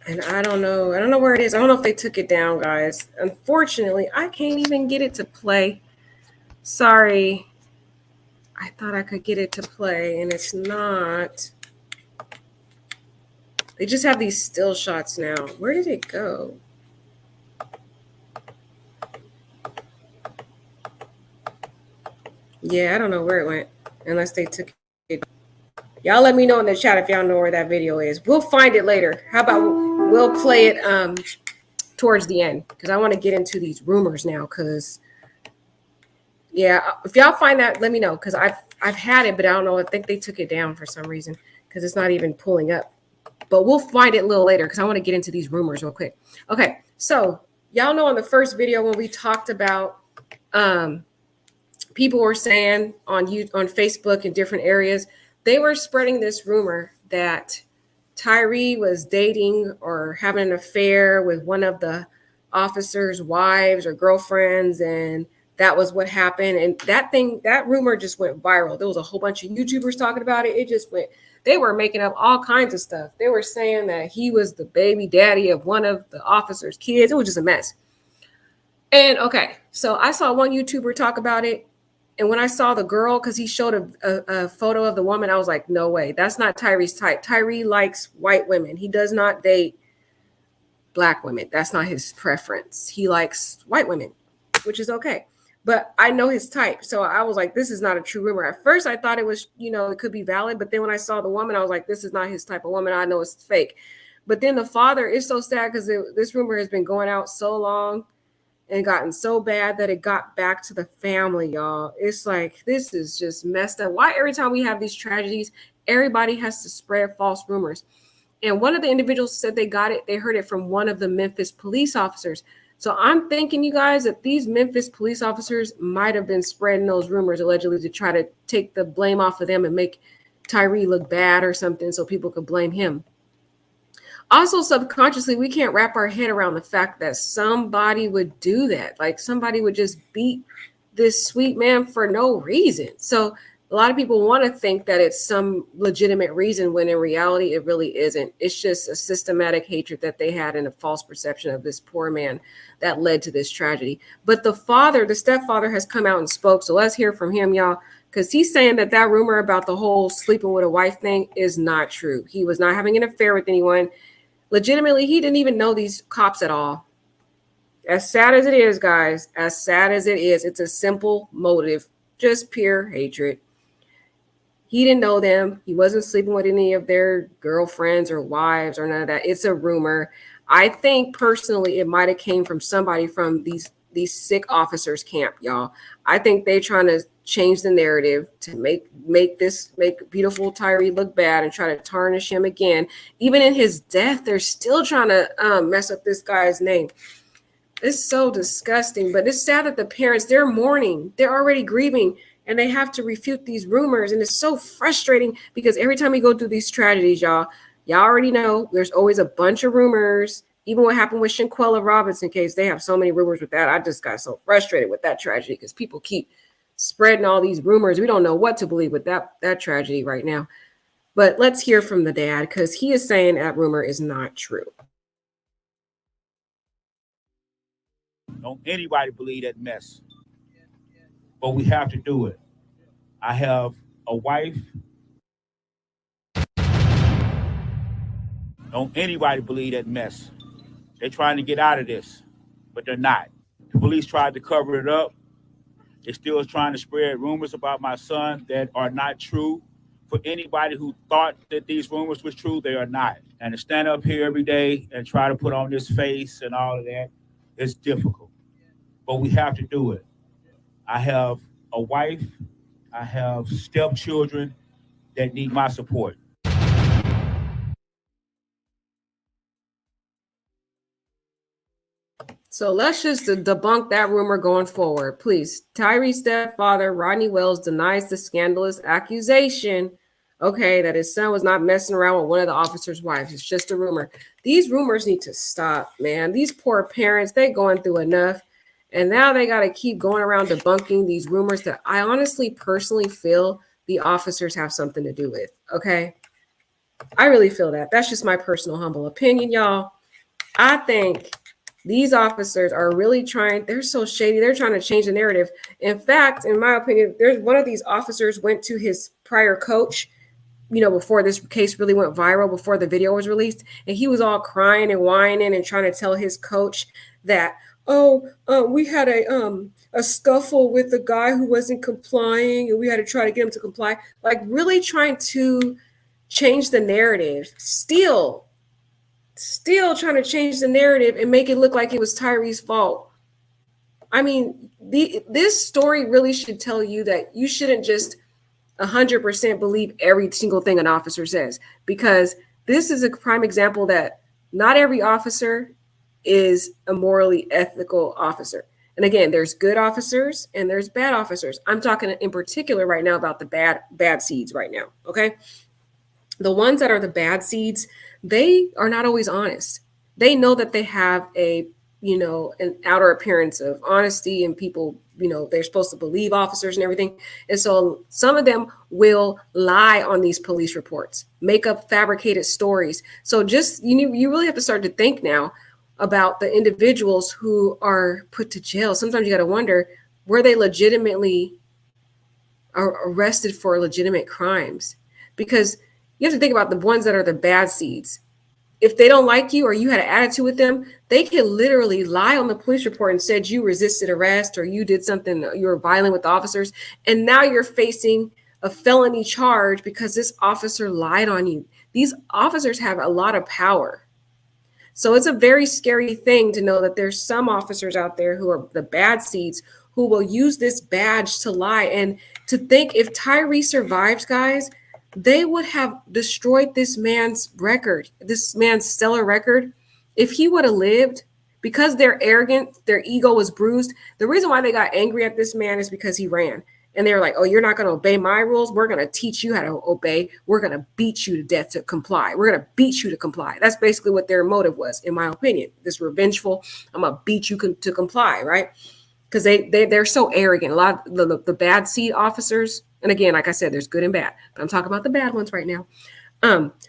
And I don't know where it is. I don't know if they took it down, guys. Unfortunately, I can't even get it to play. Sorry. I thought I could get it to play, and it's not. They just have these still shots now. Where did it go? Yeah, I don't know where it went, unless they took it. Y'all let me know in the chat if y'all know where that video is. We'll find it later. How about we'll play it towards the end, because I want to get into these rumors now. Because yeah, if y'all find that, let me know, because I've had it, but I don't know. I think they took it down for some reason because it's not even pulling up. But we'll find it a little later because I want to get into these rumors real quick. Okay, so y'all know in the first video when we talked about people were saying on Facebook in different areas, they were spreading this rumor that Tyree was dating or having an affair with one of the officers' wives or girlfriends, and that was what happened. And that rumor just went viral. There was a whole bunch of YouTubers talking about it. It just went, they were making up all kinds of stuff. They were saying that he was the baby daddy of one of the officers' kids. It was just a mess. And okay, so I saw one YouTuber talk about it. And when I saw the girl, because he showed a photo of the woman, I was like, no way, that's not Tyree's type. Tyree likes white women. He does not date black women. That's not his preference. He likes white women, which is okay. But I know his type. So I was like, this is not a true rumor. At first, I thought it was, it could be valid. But then when I saw the woman, I was like, this is not his type of woman. I know it's fake. But then the father is so sad because this rumor has been going out so long and gotten so bad that it got back to the family, y'all. It's like, this is just messed up. Why every time we have these tragedies, everybody has to spread false rumors? And one of the individuals said they heard it from one of the Memphis police officers. So I'm thinking, you guys, that these Memphis police officers might have been spreading those rumors allegedly to try to take the blame off of them and make Tyree look bad or something so people could blame him. Also, subconsciously, we can't wrap our head around the fact that somebody would do that. Like somebody would just beat this sweet man for no reason. So a lot of people want to think that it's some legitimate reason when in reality, it really isn't. It's just a systematic hatred that they had and a false perception of this poor man that led to this tragedy. But the stepfather has come out and spoke. So let's hear from him, y'all, because he's saying that rumor about the whole sleeping with a wife thing is not true. He was not having an affair with anyone. Legitimately, he didn't even know these cops at all. As sad as it is, guys, as sad as it is, it's a simple motive, just pure hatred. He didn't know them. He wasn't sleeping with any of their girlfriends or wives or none of that. It's a rumor. I think personally, it might have came from somebody from these sick officers' camp, y'all. I think they're trying to change the narrative to make beautiful Tyree look bad and try to tarnish him again. Even in his death, they're still trying to mess up this guy's name. It's so disgusting, but it's sad that the parents, they're mourning. They're already grieving, and they have to refute these rumors. And it's so frustrating because every time we go through these tragedies, y'all already know there's always a bunch of rumors. Even what happened with Shanquella Robinson case, they have so many rumors with that. I just got so frustrated with that tragedy because people keep spreading all these rumors. We don't know what to believe with that tragedy right now. But let's hear from the dad because he is saying that rumor is not true. Don't anybody believe that mess. But we have to do it. I have a wife. Don't anybody believe that mess. They're trying to get out of this, but they're not. The police tried to cover it up. They're still trying to spread rumors about my son that are not true. For anybody who thought that these rumors was true, they are not. And to stand up here every day and try to put on this face and all of that, it's difficult. But we have to do it. I have a wife. I have stepchildren that need my support. So let's just debunk that rumor going forward. Please. Tyree's stepfather, Rodney Wells, denies the scandalous accusation, that his son was not messing around with one of the officer's wives. It's just a rumor. These rumors need to stop, man. These poor parents, they're going through enough. And now they got to keep going around debunking these rumors that I honestly, personally feel the officers have something to do with, okay? I really feel that. That's just my personal humble opinion, y'all. I think these officers are really they're so shady. They're trying to change the narrative. In fact, in my opinion, there's one of these officers went to his prior coach, before this case really went viral, before the video was released. And he was all crying and whining and trying to tell his coach that, we had a scuffle with a guy who wasn't complying and we had to try to get him to comply. Like really trying to change the narrative. Still trying to change the narrative and make it look like it was Tyree's fault. I mean, this story really should tell you that you shouldn't just 100% believe every single thing an officer says, because this is a prime example that not every officer is a morally ethical officer. And again, there's good officers and there's bad officers. I'm talking in particular right now about the bad seeds right now. Okay. The ones that are the bad seeds, they are not always honest. They know that they have an outer appearance of honesty, and people, they're supposed to believe officers and everything. And so some of them will lie on these police reports, make up fabricated stories. So just, you really have to start to think now about the individuals who are put to jail. Sometimes you got to wonder, were they legitimately arrested for legitimate crimes? Because you have to think about the ones that are the bad seeds. If they don't like you or you had an attitude with them, they can literally lie on the police report and said you resisted arrest or you did something, you were violent with the officers. And now you're facing a felony charge because this officer lied on you. These officers have a lot of power. So it's a very scary thing to know that there's some officers out there who are the bad seeds who will use this badge to lie. And to think if Tyree survived, guys, they would have destroyed this man's record, this man's stellar record. If he would have lived, because they're arrogant, their ego was bruised. The reason why they got angry at this man is because he ran. And they were like, oh, you're not going to obey my rules. We're going to teach you how to obey. We're going to beat you to death to comply. We're going to beat you to comply. That's basically what their motive was, in my opinion. This revengeful, I'm going to beat you to comply, right? Because they're so arrogant. A lot of the bad seed officers, and again, like I said, there's good and bad, but I'm talking about the bad ones right now.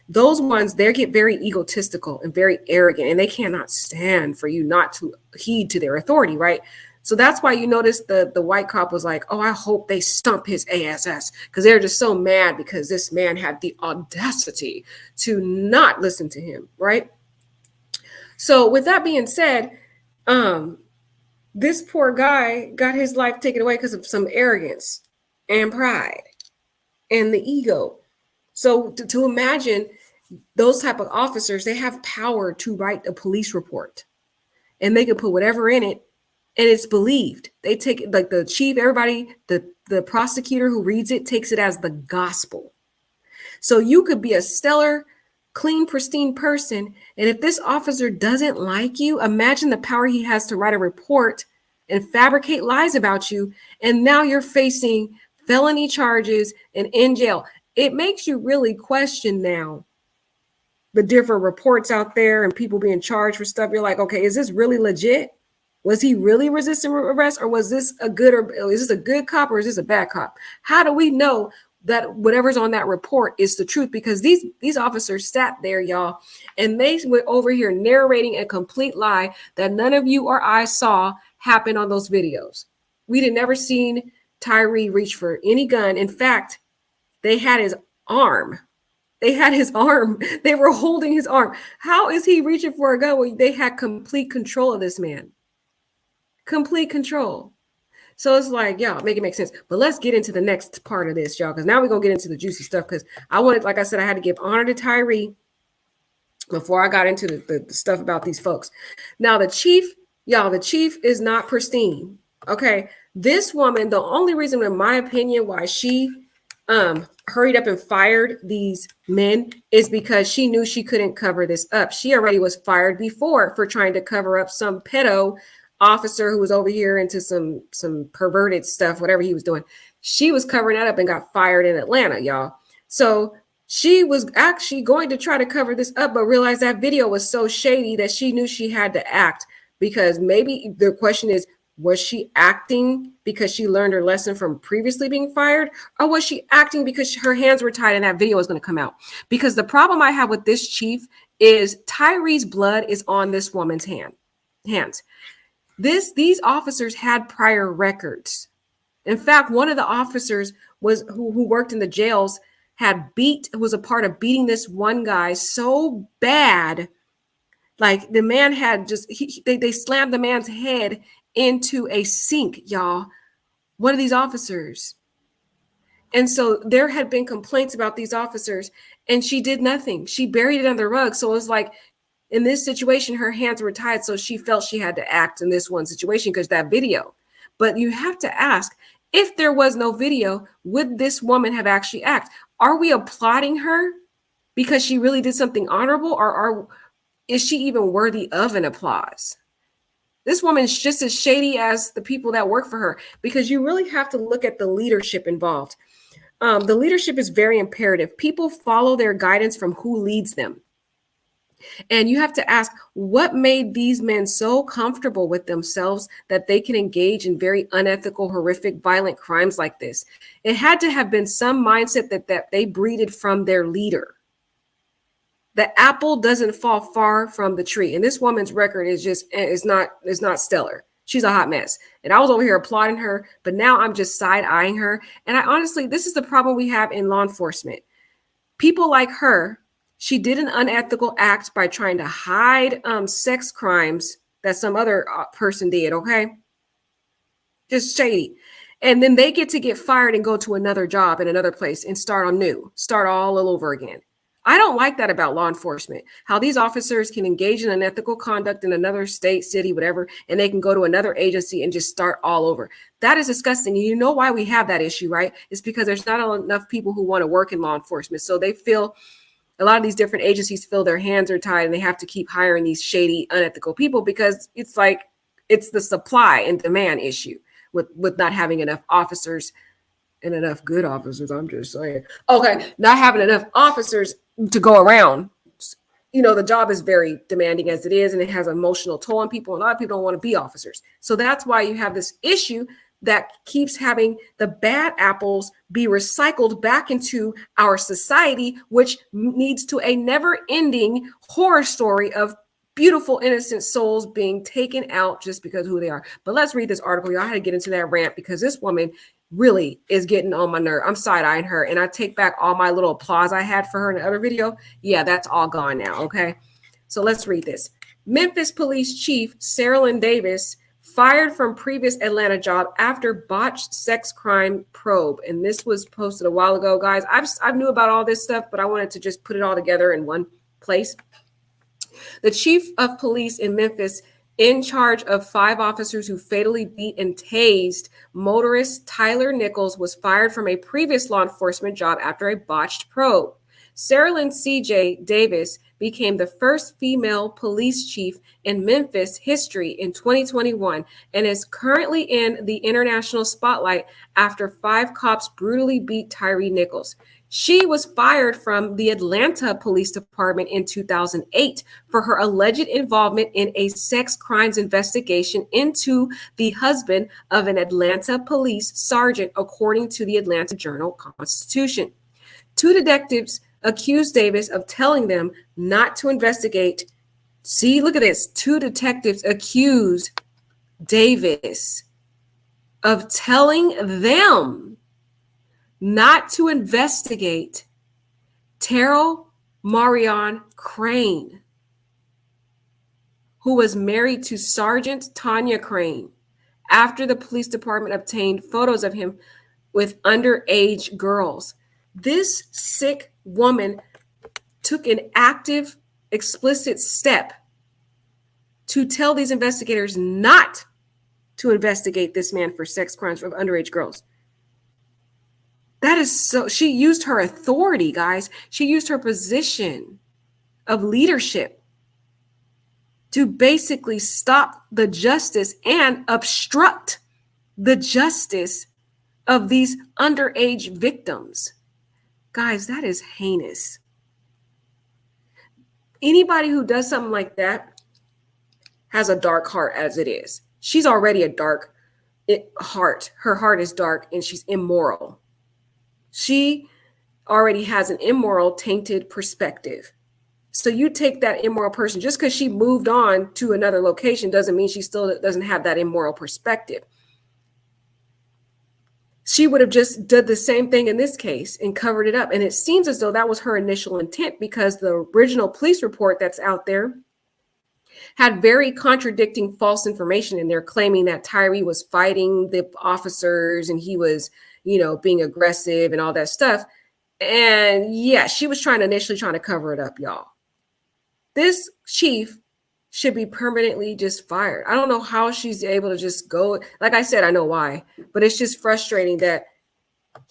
Those ones, they get very egotistical and very arrogant, and they cannot stand for you not to heed to their authority, right? So that's why you notice the white cop was like, oh, I hope they stump his ass, because they're just so mad because this man had the audacity to not listen to him, right? So with that being said, this poor guy got his life taken away because of some arrogance and pride and the ego. So to imagine those type of officers, they have power to write a police report and they can put whatever in it and it's believed. They take it like the chief, everybody, the prosecutor who reads it takes it as the gospel. So you could be a stellar, clean, pristine person. And if this officer doesn't like you, imagine the power he has to write a report and fabricate lies about you. And now you're facing felony charges and in jail. It makes you really question now the different reports out there and people being charged for stuff. You're like, okay, is this really legit? Was he really resisting arrest, or was this a good, or is this a good cop, or is this a bad cop? How do we know that whatever's on that report is the truth? Because these officers sat there, y'all, and they went over here narrating a complete lie that none of you or I saw happen on those videos. We'd have never seen Tyree reach for any gun. In fact, they had his arm. They had his arm. They were holding his arm. How is he reaching for a gun when they had complete control of this man? Complete control. So it's like, y'all, make it make sense. But let's get into the next part of this, y'all, because now we're going to get into the juicy stuff, because I wanted, like I said, I had to give honor to Tyree before I got into the stuff about these folks. Now, the chief, y'all, the chief is not pristine. Okay. This woman, the only reason, in my opinion, why she hurried up and fired these men is because she knew she couldn't cover this up. She already was fired before for trying to cover up some pedo officer who was over here into some perverted stuff, whatever he was doing. She was covering that up and got fired in Atlanta, y'all. So she was actually going to try to cover this up, but realized that video was so shady that she knew she had to act, because maybe the question is, was she acting because she learned her lesson from previously being fired, or was she acting because her hands were tied and that video was going to come out? Because the problem I have with this chief is Tyree's blood is on this woman's hands. These officers had prior records. In fact, one of the officers who worked in the jails was a part of beating this one guy so bad, like the man had they slammed the man's head into a sink, y'all. One of these officers. And so there had been complaints about these officers, and she did nothing. She buried it under the rug. So it was like, in this situation, her hands were tied, so she felt she had to act in this one situation because that video. But you have to ask, if there was no video, would this woman have actually acted? Are we applauding her because she really did something honorable, or is she even worthy of an applause? This woman's just as shady as the people that work for her, because you really have to look at the leadership involved. The leadership is very imperative. People follow their guidance from who leads them. And you have to ask, what made these men so comfortable with themselves that they can engage in very unethical, horrific, violent crimes like this? It had to have been some mindset that they breeded from their leader. The apple doesn't fall far from the tree. And this woman's record is not stellar. She's a hot mess. And I was over here applauding her, but now I'm just side-eyeing her. And I honestly, this is the problem we have in law enforcement. People like her, she did an unethical act by trying to hide sex crimes that some other person did, okay? Just shady. And then they get fired and go to another job in another place and start all over again. I don't like that about law enforcement, how these officers can engage in unethical conduct in another state, city, whatever, and they can go to another agency and just start all over. That is disgusting. You know why we have that issue, right? It's because there's not enough people who want to work in law enforcement. So they feel, a lot of these different agencies feel their hands are tied and they have to keep hiring these shady, unethical people, because it's like, it's the supply and demand issue with not having enough officers and enough good officers. I'm just saying, okay, not having enough officers to go around. You know, the job is very demanding as it is, and it has an emotional toll on people. A lot of people don't want to be officers. So that's why you have this issue that keeps having the bad apples be recycled back into our society, which leads to a never-ending horror story of beautiful, innocent souls being taken out just because of who they are. But let's read this article. Y'all had to get into that rant because this woman really is getting on my nerve. I'm side-eyeing her, and I take back all my little applause I had for her in the other video. Yeah, that's all gone now, okay? So let's read this. Memphis Police Chief Saralyn Davis fired from previous Atlanta job after botched sex crime probe. And this was posted a while ago, guys. I knew about all this stuff, but I wanted to just put it all together in one place. The chief of police in Memphis, in charge of 5 officers who fatally beat and tased motorist Tyler Nichols, was fired from a previous law enforcement job after a botched probe. Saralyn C.J. Davis became the first female police chief in Memphis history in 2021 and is currently in the international spotlight after 5 cops brutally beat Tyree Nichols. She was fired from the Atlanta Police Department in 2008 for her alleged involvement in a sex crimes investigation into the husband of an Atlanta police sergeant, according to the Atlanta Journal-Constitution. 2 detectives accused Davis of telling them not to investigate. See, look at this. 2 detectives accused Davis of telling them not to investigate Terrell Marion Crane, who was married to Sergeant Tanya Crane, after the police department obtained photos of him with underage girls. This sick woman took an active, explicit step to tell these investigators not to investigate this man for sex crimes of underage girls. That is so, she used her authority, guys. She used her position of leadership to basically stop the justice and obstruct the justice of these underage victims. Guys, that is heinous. Anybody who does something like that has a dark heart as it is. She's already a dark heart. Her heart is dark and she's immoral. She already has an immoral, tainted perspective. So you take that immoral person, just because she moved on to another location doesn't mean she still doesn't have that immoral perspective. She would have just done the same thing in this case and covered it up. And it seems as though that was her initial intent, because the original police report that's out there had very contradicting false information in there, claiming that Tyree was fighting the officers and he was, you know, being aggressive and all that stuff. And yeah, she was initially trying to cover it up, y'all. This chief should be permanently just fired. I don't know how she's able to just go. Like I said, I know why, but it's just frustrating that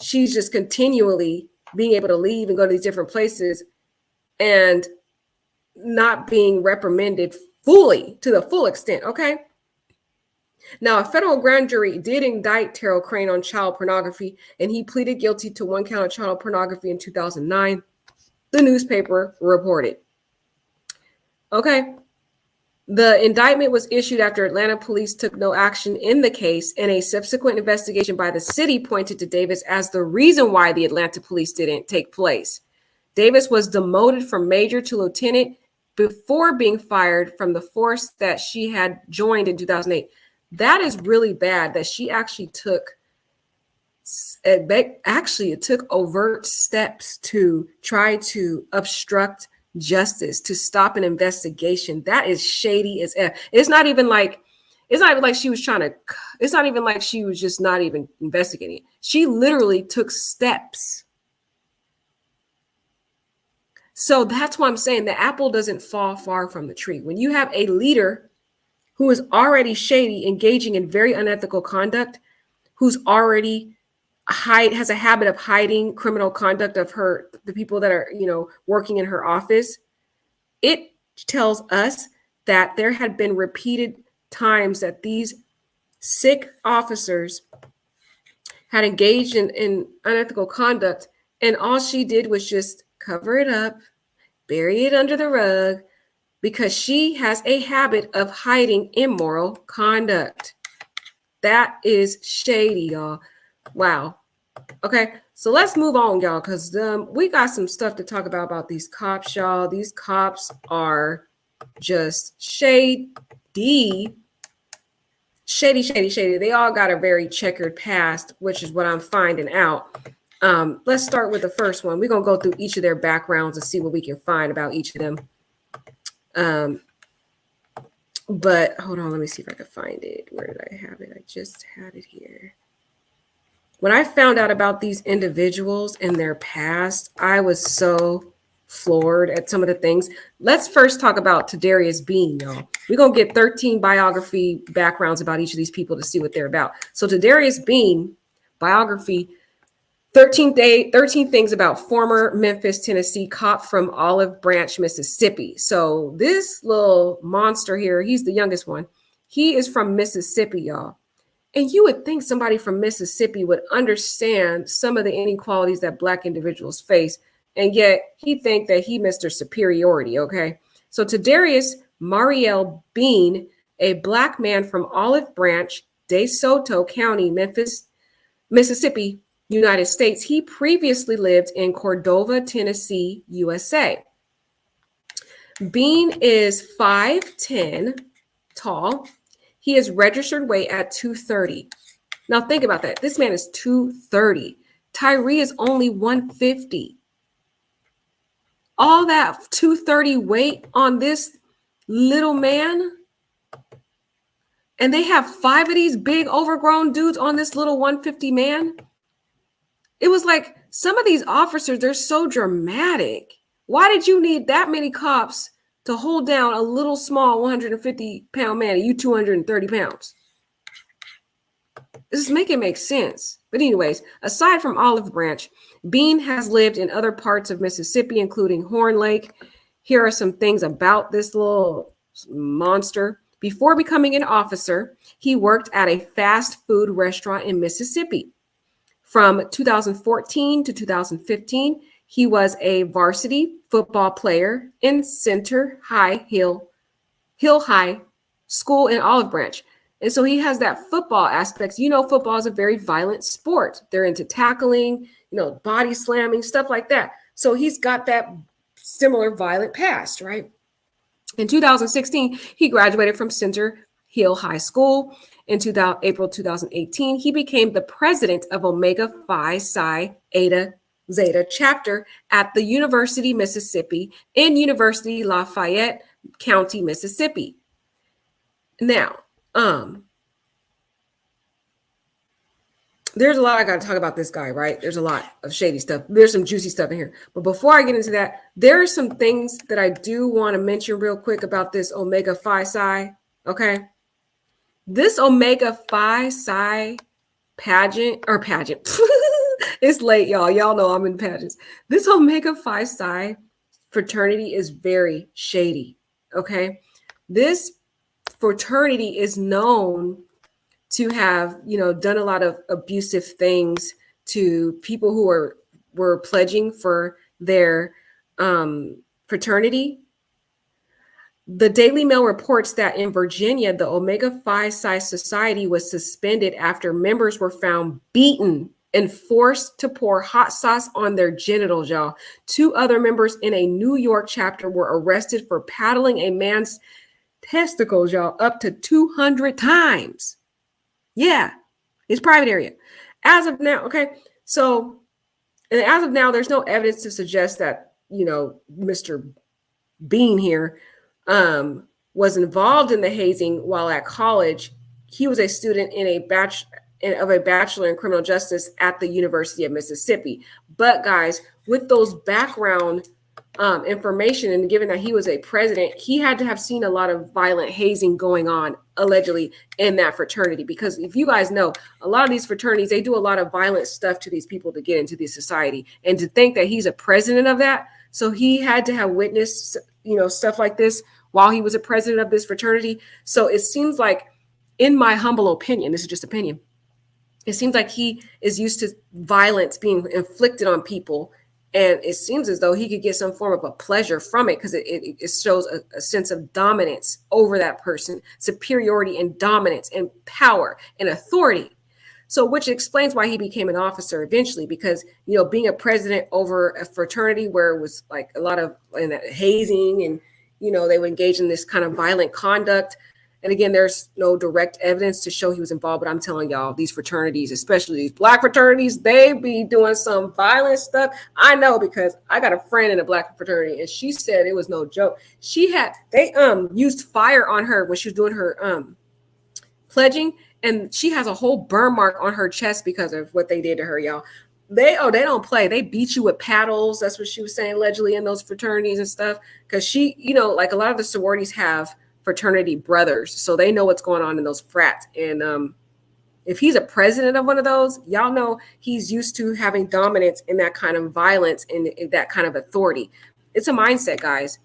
she's just continually being able to leave and go to these different places and not being reprimanded fully to the full extent. Okay. Now, a federal grand jury did indict Terrell Crane on child pornography, and he pleaded guilty to 1 count of child pornography in 2009. The newspaper reported. Okay. The indictment was issued after Atlanta police took no action in the case, and a subsequent investigation by the city pointed to Davis as the reason why the Atlanta police didn't take place. Davis was demoted from major to lieutenant before being fired from the force that she had joined in 2008. That is really bad that she actually took overt steps to try to obstruct justice, to stop an investigation. That is shady as F. It's not even like she was just not even investigating. She literally took steps. So that's why I'm saying the apple doesn't fall far from the tree. When you have a leader who is already shady, engaging in very unethical conduct, who's already has a habit of hiding criminal conduct of the people that are, working in her office, it tells us that there had been repeated times that these sick officers had engaged in unethical conduct, and all she did was just cover it up, bury it under the rug, because she has a habit of hiding immoral conduct. That is shady, y'all. Wow. Okay, so let's move on, y'all, because we got some stuff to talk about these cops, y'all. These cops are just shady. They all got a very checkered past, which is what I'm finding out. Let's start with the first one. We're going to go through each of their backgrounds and see what we can find about each of them. But hold on, let me see if I can find it. Where did I have it? I just had it here. When I found out about these individuals and their past, I was so floored at some of the things. Let's first talk about Tadarius Bean, y'all. We're going to get 13 biography backgrounds about each of these people to see what they're about. So Tadarius Bean, biography, 13 things about former Memphis, Tennessee cop from Olive Branch, Mississippi. So this little monster here, he's the youngest one. He is from Mississippi, y'all. And you would think somebody from Mississippi would understand some of the inequalities that Black individuals face. And yet he think that he Mr. Superiority, okay? So Tadarius Mariel Bean, a Black man from Olive Branch, DeSoto County, Memphis, Mississippi, United States. He previously lived in Cordova, Tennessee, USA. Bean is 5'10", tall. He is registered weight at 230. Now think about that. This man is 230. Tyree is only 150. All that 230 weight on this little man. And they have 5 of these big overgrown dudes on this little 150 man. It was like some of these officers, they're so dramatic. Why did you need that many cops to hold down a little small 150-pound man and you 230 pounds? This is making make sense. But anyways, aside from Olive Branch, Bean has lived in other parts of Mississippi, including Horn Lake. Here are some things about this little monster. Before becoming an officer, he worked at a fast food restaurant in Mississippi. From 2014 to 2015, he was a varsity football player in Center Hill High School in Olive Branch. And so he has that football aspect. You know, football is a very violent sport. They're into tackling, body slamming, stuff like that. So he's got that similar violent past, right? In 2016, he graduated from Center Hill High School. In April 2018, he became the president of Omega Phi Psi Eta Zeta chapter at the University, Mississippi, in University Lafayette County, Mississippi. Now, there's a lot I got to talk about this guy, right? There's a lot of shady stuff. There's some juicy stuff in here. But before I get into that, there are some things that I do want to mention real quick about this Omega Phi Psi, okay? This Omega Phi Psi pageant, it's late, y'all. Y'all know I'm in pageants. This Omega Phi Psi fraternity is very shady, okay? This fraternity is known to have, done a lot of abusive things to people who were pledging for their fraternity. The Daily Mail reports that in Virginia, the Omega Phi Psi Society was suspended after members were found beaten and forced to pour hot sauce on their genitals, y'all. 2 other members in a New York chapter were arrested for paddling a man's testicles, y'all, up to 200 times. Yeah, it's private area. As of now, okay, so as of now, there's no evidence to suggest that, Mr. Bean here was involved in the hazing while at college. He was a student in a bachelor in criminal justice at the University of Mississippi. But guys, with those background information, and given that he was a president, he had to have seen a lot of violent hazing going on allegedly in that fraternity. Because if you guys know, a lot of these fraternities, they do a lot of violent stuff to these people to get into the society. And to think that he's a president of that, so he had to have witnessed, stuff like this while he was a president of this fraternity. So it seems like, in my humble opinion, this is just opinion, it seems like he is used to violence being inflicted on people. And it seems as though he could get some form of a pleasure from it, because it shows a sense of dominance over that person, superiority and dominance and power and authority. So which explains why he became an officer eventually, because, being a president over a fraternity where it was like a lot of hazing and, they would engage in this kind of violent conduct. And again, there's no direct evidence to show he was involved, but I'm telling y'all, these fraternities, especially these Black fraternities, they be doing some violent stuff. I know, because I got a friend in a Black fraternity, and she said it was no joke. They used fire on her when she was doing her pledging, and she has a whole burn mark on her chest because of what they did to her, y'all. They don't play. They beat you with paddles. That's what she was saying, allegedly, in those fraternities and stuff. Because she, like a lot of the sororities have fraternity brothers, so they know what's going on in those frats. And if he's a president of one of those, y'all know he's used to having dominance in that kind of violence and in that kind of authority. It's a mindset, guys.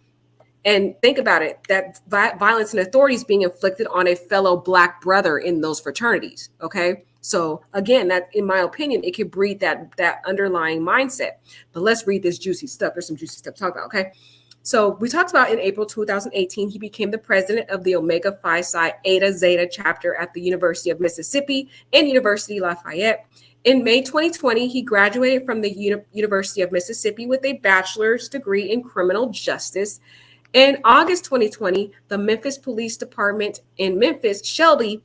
And think about it, that violence and authority is being inflicted on a fellow Black brother in those fraternities. Okay, so again, that, in my opinion, it could breed that underlying mindset. But let's read this juicy stuff. There's some juicy stuff to talk about. Okay. So we talked about in April 2018, he became the president of the Omega Phi Psi Eta Zeta chapter at the University of Mississippi and University Lafayette. In May 2020, he graduated from the University of Mississippi with a bachelor's degree in criminal justice. In August 2020, the Memphis Police Department in Memphis, Shelby,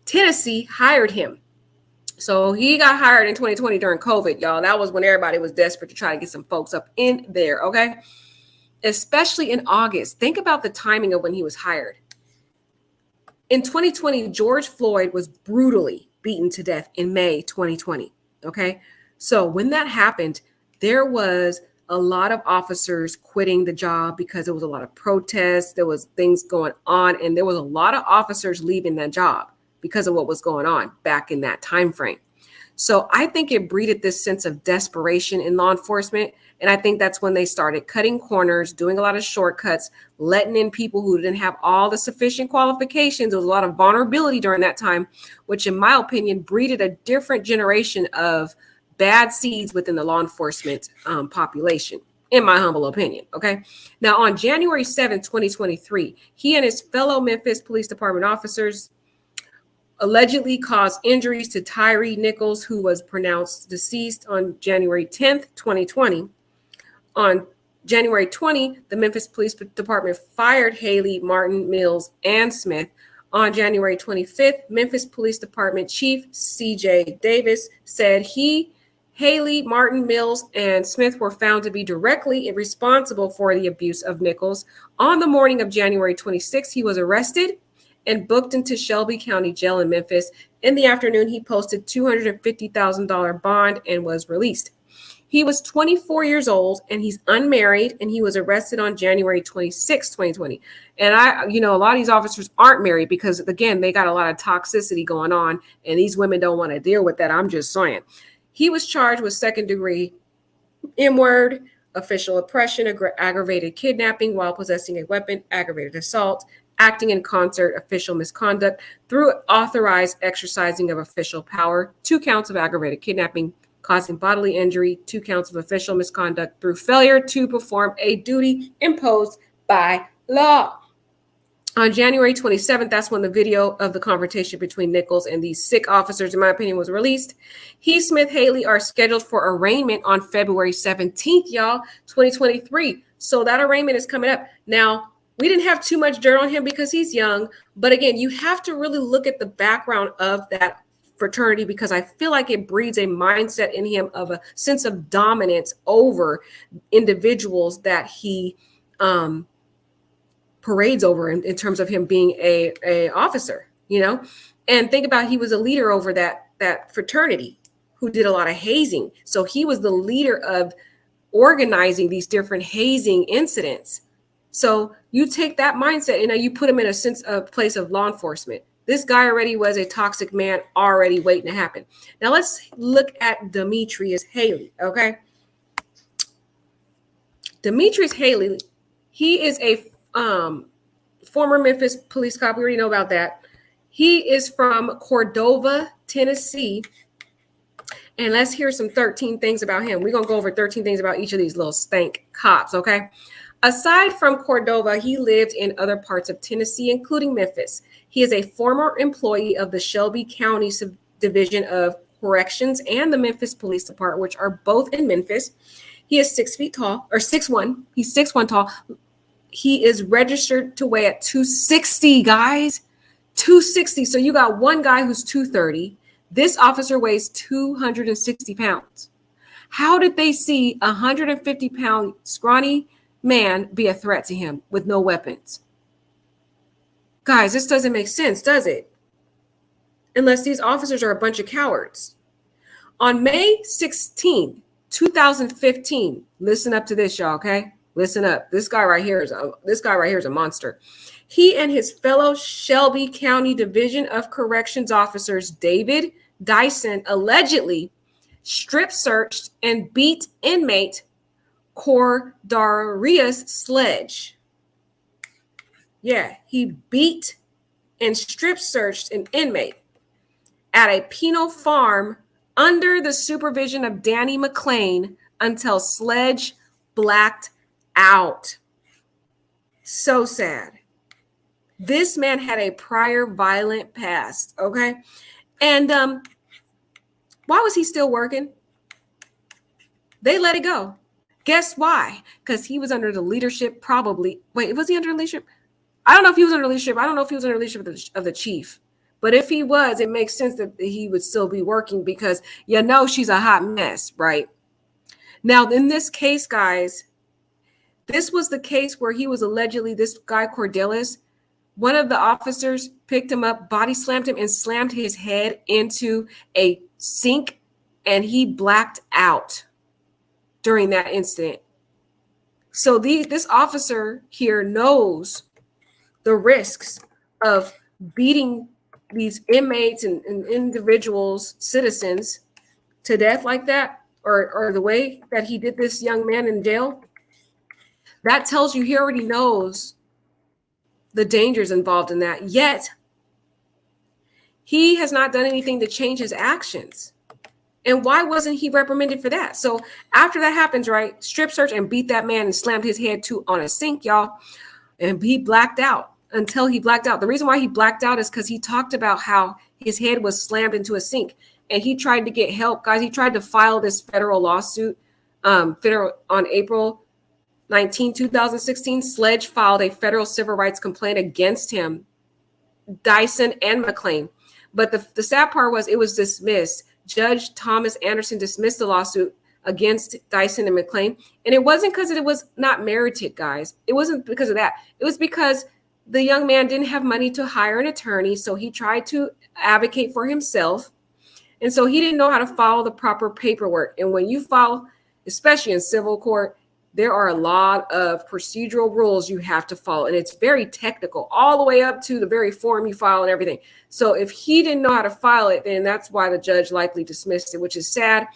Tennessee, hired him. So he got hired in 2020 during COVID, y'all. That was when everybody was desperate to try to get some folks up in there, okay? Especially in August. Think about the timing of when he was hired. In 2020, George Floyd was brutally beaten to death in May 2020, okay? So when that happened, there was a lot of officers quitting the job because there was a lot of protests, there was things going on, and there was a lot of officers leaving that job because of what was going on back in that time frame. So I think it breeded this sense of desperation in law enforcement. And I think that's when they started cutting corners, doing a lot of shortcuts, letting in people who didn't have all the sufficient qualifications. There was a lot of vulnerability during that time, which in my opinion breeded a different generation of bad seeds within the law enforcement population, in my humble opinion. Okay. Now, on January 7th, 2023, he and his fellow Memphis Police Department officers allegedly caused injuries to Tyre Nichols, who was pronounced deceased on January 10th, 2020. On January 20, the Memphis Police Department fired Haley, Martin, Mills, and Smith. On January 25th, Memphis Police Department Chief C.J. Davis said Haley, Martin, Mills, and Smith were found to be directly responsible for the abuse of Nichols. On the morning of January 26th, he was arrested and booked into Shelby County Jail in Memphis. In the afternoon, he posted $250,000 bond and was released. He was 24 years old and he's unmarried, and he was arrested on January 26, 2020. And a lot of these officers aren't married because, again, they got a lot of toxicity going on and these women don't want to deal with that. I'm just saying. He was charged with second-degree official oppression, aggravated kidnapping while possessing a weapon, aggravated assault, acting in concert, official misconduct through authorized exercising of official power, 2 counts of aggravated kidnapping, causing bodily injury, 2 counts of official misconduct through failure to perform a duty imposed by law. On January 27th, that's when the video of the confrontation between Nichols and these sick officers, in my opinion, was released. He, Smith, Haley are scheduled for arraignment on February 17th, y'all, 2023. So that arraignment is coming up. Now, we didn't have too much dirt on him because he's young. But again, you have to really look at the background of that fraternity, because I feel like it breeds a mindset in him of a sense of dominance over individuals that he parades over in terms of him being a officer, you know. And think about, he was a leader over that fraternity who did a lot of hazing. So he was the leader of organizing these different hazing incidents. So you take that mindset and you put him in a place of law enforcement. This guy already was a toxic man already waiting to happen. Now let's look at Demetrius Haley, okay? Demetrius Haley, he is a former Memphis police cop. We already know about that. He is from Cordova, Tennessee. And let's hear some 13 things about him. We're going to go over 13 things about each of these little stank cops, okay? Aside from Cordova, he lived in other parts of Tennessee, including Memphis. He is a former employee of the Shelby County Division of Corrections and the Memphis Police Department, which are both in Memphis. He is 6 feet tall, or 6'1". He's 6'1" tall. He is registered to weigh at 260, guys. 260. So you got one guy who's 230. This officer weighs 260 pounds. How did they see a 150-pound scrawny man be a threat to him with no weapons? Guys, this doesn't make sense, does it? Unless these officers are a bunch of cowards. On May 16, 2015, listen up to this, y'all, okay? Listen up. This guy right here is a monster. He and his fellow Shelby County Division of Corrections officers, David Dyson, allegedly strip searched and beat inmate Cordarius Sledge. Yeah, he beat and strip searched an inmate at a penal farm under the supervision of Danny McLean until Sledge blacked out. So sad. This man had a prior violent past, okay? And why was he still working? They let it go. Guess why? Because he was under the leadership, probably. Wait, was he under leadership? I don't know if he was under leadership. I don't know if he was under leadership of the chief. But if he was, it makes sense that he would still be working, because you know she's a hot mess, right? Now, in this case, guys, this was the case where he was allegedly, this guy Cordelis, one of the officers picked him up, body slammed him, and slammed his head into a sink, and he blacked out during that incident. So this officer here knows the risks of beating these inmates and individuals, citizens, to death like that, or the way that he did this young man in jail. That tells you he already knows the dangers involved in that. Yet, he has not done anything to change his actions. And why wasn't he reprimanded for that? So after that happens, right, strip search and beat that man and slammed his head on a sink, y'all, and he blacked out until he blacked out. The reason why he blacked out is because he talked about how his head was slammed into a sink, and he tried to get help, guys. He tried to file this federal lawsuit on April 19, 2016. Sledge filed a federal civil rights complaint against him, Dyson and McLean. But the sad part was it was dismissed. Judge Thomas Anderson dismissed the lawsuit against Dyson and McLean. And it wasn't because it was not merited, guys. It wasn't because of that. It was because the young man didn't have money to hire an attorney. So he tried to advocate for himself. And so he didn't know how to follow the proper paperwork. And when you file, especially in civil court, there are a lot of procedural rules you have to follow. And it's very technical, all the way up to the very form you file and everything. So if he didn't know how to file it, then that's why the judge likely dismissed it, which is sad.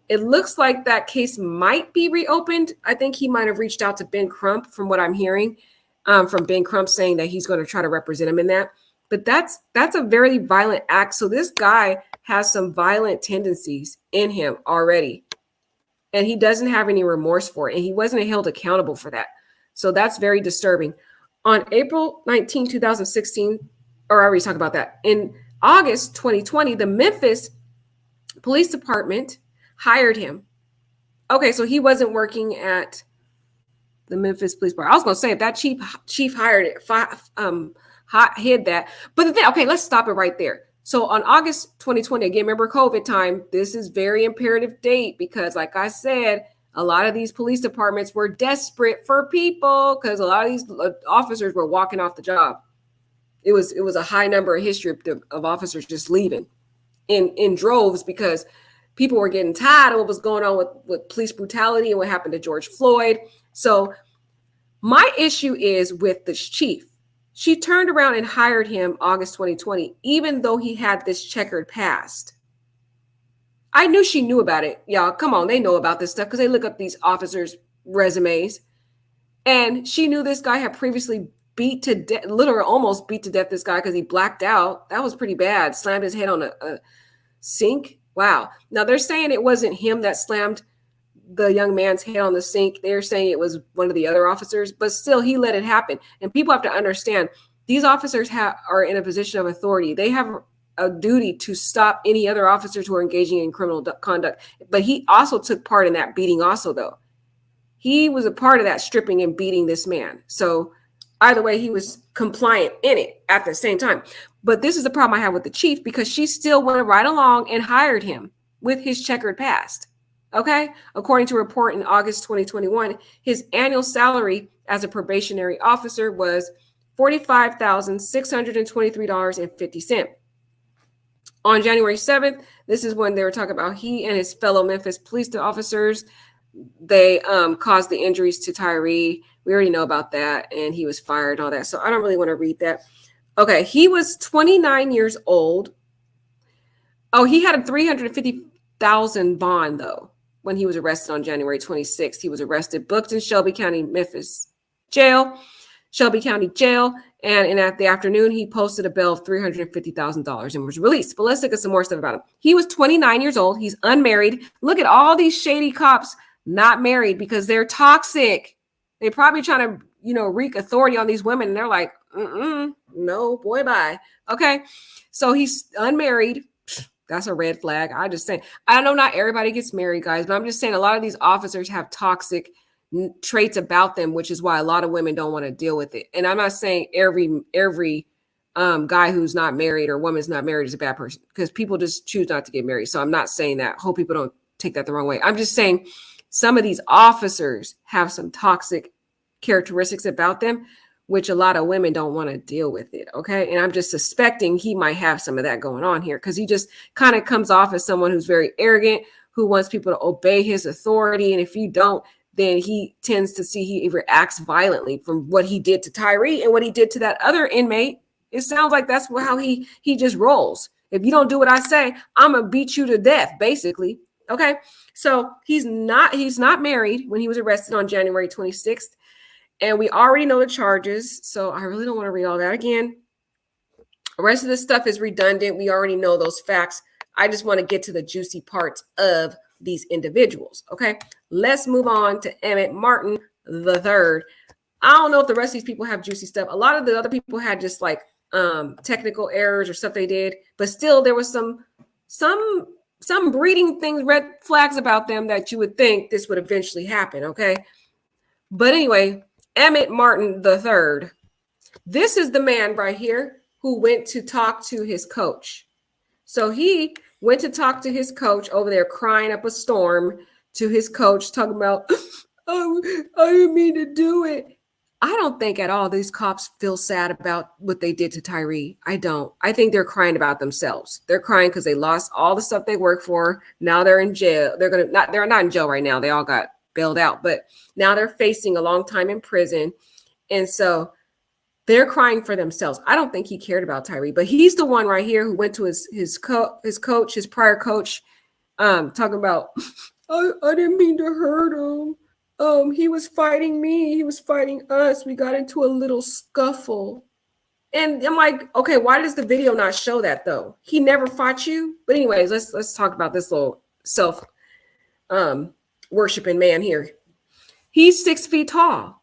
It looks like that case might be reopened. I think he might have reached out to Ben Crump from what I'm hearing. from Ben Crump saying that he's going to try to represent him in that. But that's a very violent act. So this guy has some violent tendencies in him already. And he doesn't have any remorse for it. And he wasn't held accountable for that. So that's very disturbing. On April 19, 2016, or I already talked about that. In August 2020, the Memphis Police Department hired him. Okay, so he wasn't working at the Memphis Police Department. I was going to say if that chief hired it, hid that. But the thing, okay, let's stop it right there. So on August 2020, again, remember COVID time, this is very imperative date because like I said, a lot of these police departments were desperate for people because a lot of these officers were walking off the job. It was a high number of history of officers just leaving in droves because people were getting tired of what was going on with police brutality and what happened to George Floyd. So my issue is with this chief. She turned around and hired him August 2020, even though he had this checkered past. I knew she knew about it. Y'all, come on, they know about this stuff because they look up these officers' resumes. And she knew this guy had previously beat to death, literally almost beat to death this guy because he blacked out. That was pretty bad. Slammed his head on a sink. Wow. Now they're saying it wasn't him that slammed the young man's head on the sink. They're saying it was one of the other officers, but still he let it happen. And people have to understand these officers are in a position of authority. They have a duty to stop any other officers who are engaging in criminal conduct. But he also took part in that beating also, though. He was a part of that stripping and beating this man. So either way, he was compliant in it at the same time. But this is the problem I have with the chief because she still went right along and hired him with his checkered past. Okay. According to a report in August 2021, his annual salary as a probationary officer was $45,623.50. On January 7th, this is when they were talking about he and his fellow Memphis police officers, they caused the injuries to Tyree. We already know about that. And he was fired and all that. So I don't really want to read that. Okay. He was 29 years old. Oh, he had a $350,000 bond though. When he was arrested on January 26th, he was arrested, booked in Shelby County, Memphis jail, Shelby County jail. And at the afternoon, he posted a bail of $350,000 and was released. But let's look at some more stuff about him. He was 29 years old. He's unmarried. Look at all these shady cops not married because they're toxic. They're probably trying to, wreak authority on these women. And they're like, no, boy, bye. Okay. So he's unmarried. That's a red flag. I just saying, I know not everybody gets married, guys, but I'm just saying a lot of these officers have toxic traits about them, which is why a lot of women don't want to deal with it. And I'm not saying every guy who's not married or woman's not married is a bad person because people just choose not to get married. So I'm not saying that. Hope people don't take that the wrong way. I'm just saying some of these officers have some toxic characteristics about them, which a lot of women don't want to deal with it. Okay. And I'm just suspecting he might have some of that going on here because he just kind of comes off as someone who's very arrogant, who wants people to obey his authority. And if you don't, then he tends to see he reacts violently from what he did to Tyree and what he did to that other inmate. It sounds like that's how he just rolls. If you don't do what I say, I'm going to beat you to death, basically. Okay. So he's not married when he was arrested on January 26th. And we already know the charges, so I really don't want to read all that again. The rest of this stuff is redundant. We already know those facts. I just want to get to the juicy parts of these individuals, okay? Let's move on to Emit Martin III. I don't know if the rest of these people have juicy stuff. A lot of the other people had just like technical errors or stuff they did, but still there was some breeding things, red flags about them that you would think this would eventually happen, okay? But anyway, Emit Martin III. This is the man right here who went to talk to his coach. So he went to talk to his coach over there, crying up a storm to his coach, talking about, oh, I didn't mean to do it. I don't think at all these cops feel sad about what they did to Tyree. I don't. I think they're crying about themselves. They're crying because they lost all the stuff they worked for. Now they're in jail. They're not in jail right now. They all got bailed out, but now they're facing a long time in prison. And so they're crying for themselves. I don't think he cared about Tyree, but he's the one right here who went to his coach, his prior coach, talking about, I didn't mean to hurt him. He was fighting me. He was fighting us. We got into a little scuffle. And I'm like, okay, why does the video not show that though? He never fought you. But anyways, let's talk about this little self worshiping man here. He's 6 feet tall.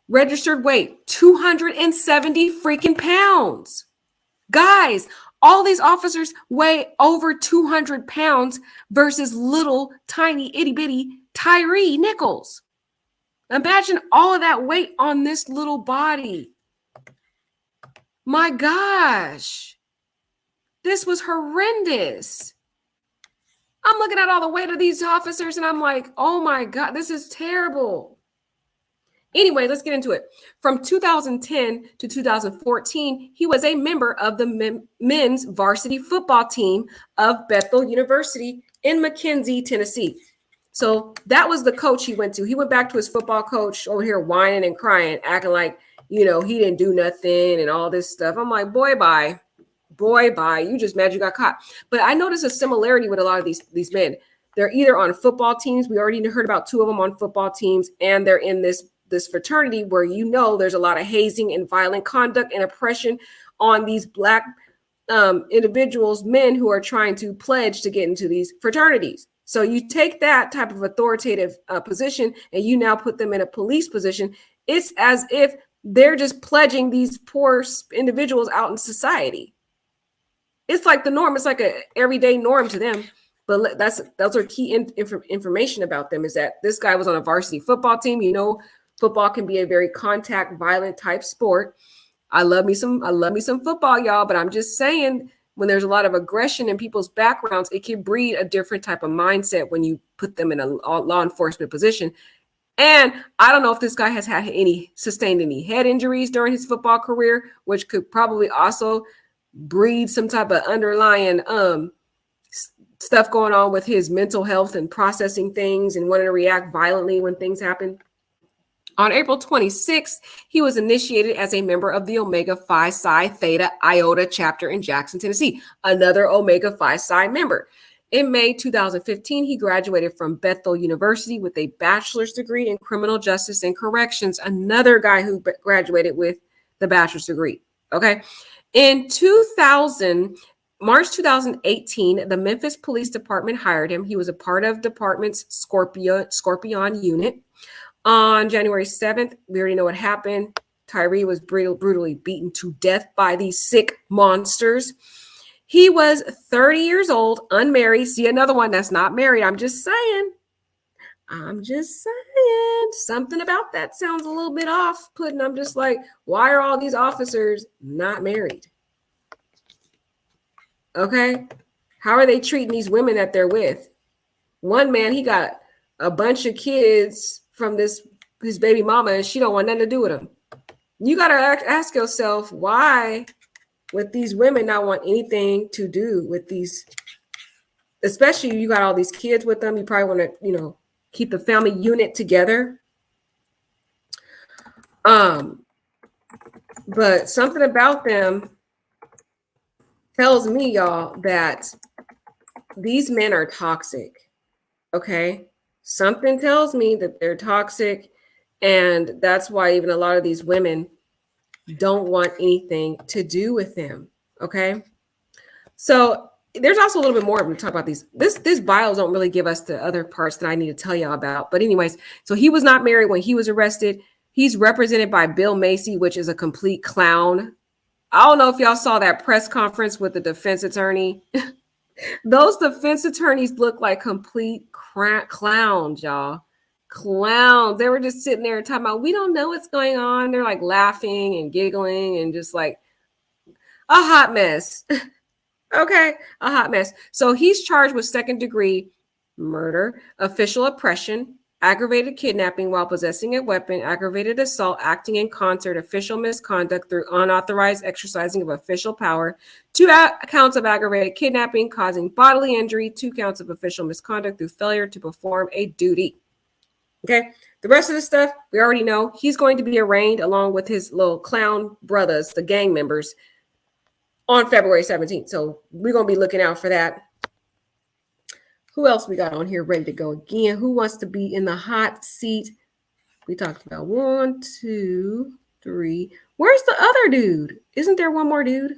Registered weight 270 freaking pounds. Guys, all these officers weigh over 200 pounds versus little tiny itty bitty Tyree Nichols. Imagine all of that weight on this little body. My gosh, this was horrendous. I'm looking at all the weight of these officers and I'm like, oh my God, this is terrible. Anyway, let's get into it. From 2010 to 2014, he was a member of the men's varsity football team of Bethel University in McKenzie, Tennessee. So that was the coach he went to. He went back to his football coach over here whining and crying, acting like, he didn't do nothing and all this stuff. I'm like, boy, bye. You just mad you got caught. But I noticed a similarity with a lot of these men. They're either on football teams. We already heard about 2 of them on football teams, and they're in this fraternity where there's a lot of hazing and violent conduct and oppression on these Black individuals, men who are trying to pledge to get into these fraternities. So you take that type of authoritative position and you now put them in a police position. It's as if they're just pledging these poor individuals out in society. It's like the norm. It's like a everyday norm to them. But those are key information about them, is that this guy was on a varsity football team. Football can be a very contact, violent type sport. I love me some football, y'all. But I'm just saying, when there's a lot of aggression in people's backgrounds, it can breed a different type of mindset when you put them in a law enforcement position. And I don't know if this guy has sustained any head injuries during his football career, which could probably also breed some type of underlying stuff going on with his mental health and processing things and wanting to react violently when things happen. On April 26th, he was initiated as a member of the Omega Phi Psi Theta Iota chapter in Jackson, Tennessee, another Omega Phi Psi member. In May 2015, he graduated from Bethel University with a bachelor's degree in criminal justice and corrections, another guy who graduated with the bachelor's degree. Okay. In March 2018, the Memphis Police Department hired him. He was a part of department's Scorpion unit. On January 7th, we already know what happened. Tyree was brutally beaten to death by these sick monsters. He was 30 years old, unmarried. See, another one that's not married. I'm just saying. Something about that sounds a little bit off-putting. I'm just like, why are all these officers not married? Okay. How are they treating these women that they're with? One man, he got a bunch of kids from his baby mama, and she don't want nothing to do with him. You got to ask yourself, why would these women not want anything to do with these, especially you got all these kids with them. You probably want to, keep the family unit together. But something about them tells me, y'all, that these men are toxic. Okay. Something tells me that they're toxic. And that's why even a lot of these women don't want anything to do with them. Okay. So there's also a little bit more to talk about these. This bios don't really give us the other parts that I need to tell y'all about. But anyways, so he was not married when he was arrested. He's represented by Bill Macy, which is a complete clown. I don't know if y'all saw that press conference with the defense attorney. Those defense attorneys look like complete clowns, y'all. Clowns. They were just sitting there talking about, we don't know what's going on. They're like laughing and giggling and just like a hot mess. Okay, a hot mess. So he's charged with second-degree murder, official oppression, aggravated kidnapping while possessing a weapon, aggravated assault, acting in concert, official misconduct through unauthorized exercising of official power, 2 counts of aggravated kidnapping causing bodily injury, 2 counts of official misconduct through failure to perform a duty. Okay, the rest of the stuff we already know. He's going to be arraigned along with his little clown brothers, the gang members, on February 17th. So we're going to be looking out for that. Who else we got on here ready to go again? Who wants to be in the hot seat We talked about 1, 2, 3. Where's the other dude? Isn't there one more dude?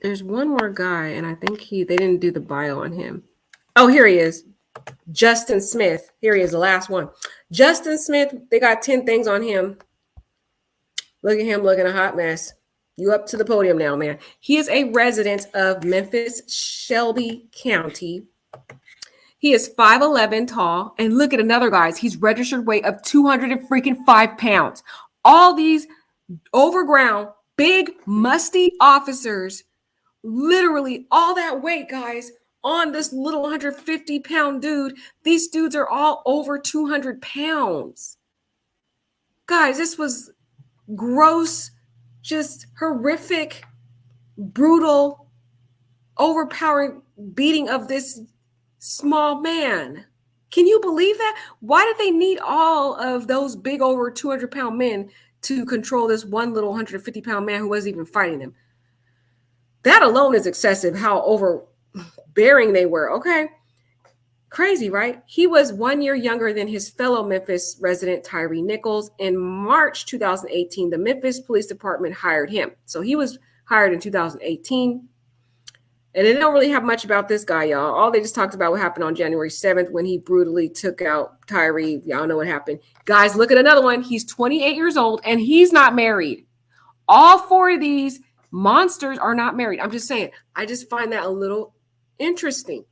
There's one more guy, and I think they didn't do the bio on him. Oh, here he is. Justin Smith. Here he is, the last one. Justin Smith, they got 10 things on him. Look at him looking a hot mess. You up to the podium now, man. He is a resident of Memphis, Shelby County. He is 5'11" tall. And look at another guy's. He's registered weight of 205 pounds. All these overground, big, musty officers, literally all that weight, guys, on this little 150-pound dude. These dudes are all over 200 pounds. Guys, this was gross, just horrific, brutal, overpowering beating of this small man. Can you believe that? Why did they need all of those big over 200-pound men to control this one little 150-pound man who wasn't even fighting them? That alone is excessive, how overbearing they were. Okay. Crazy, right? He was 1 year younger than his fellow Memphis resident, Tyree Nichols. In March 2018, the Memphis Police Department hired him. So he was hired in 2018. And they don't really have much about this guy, y'all. All they just talked about what happened on January 7th when he brutally took out Tyree. Y'all know what happened. Guys, look at another one. He's 28 years old and he's not married. All 4 of these monsters are not married. I'm just saying. I just find that a little interesting.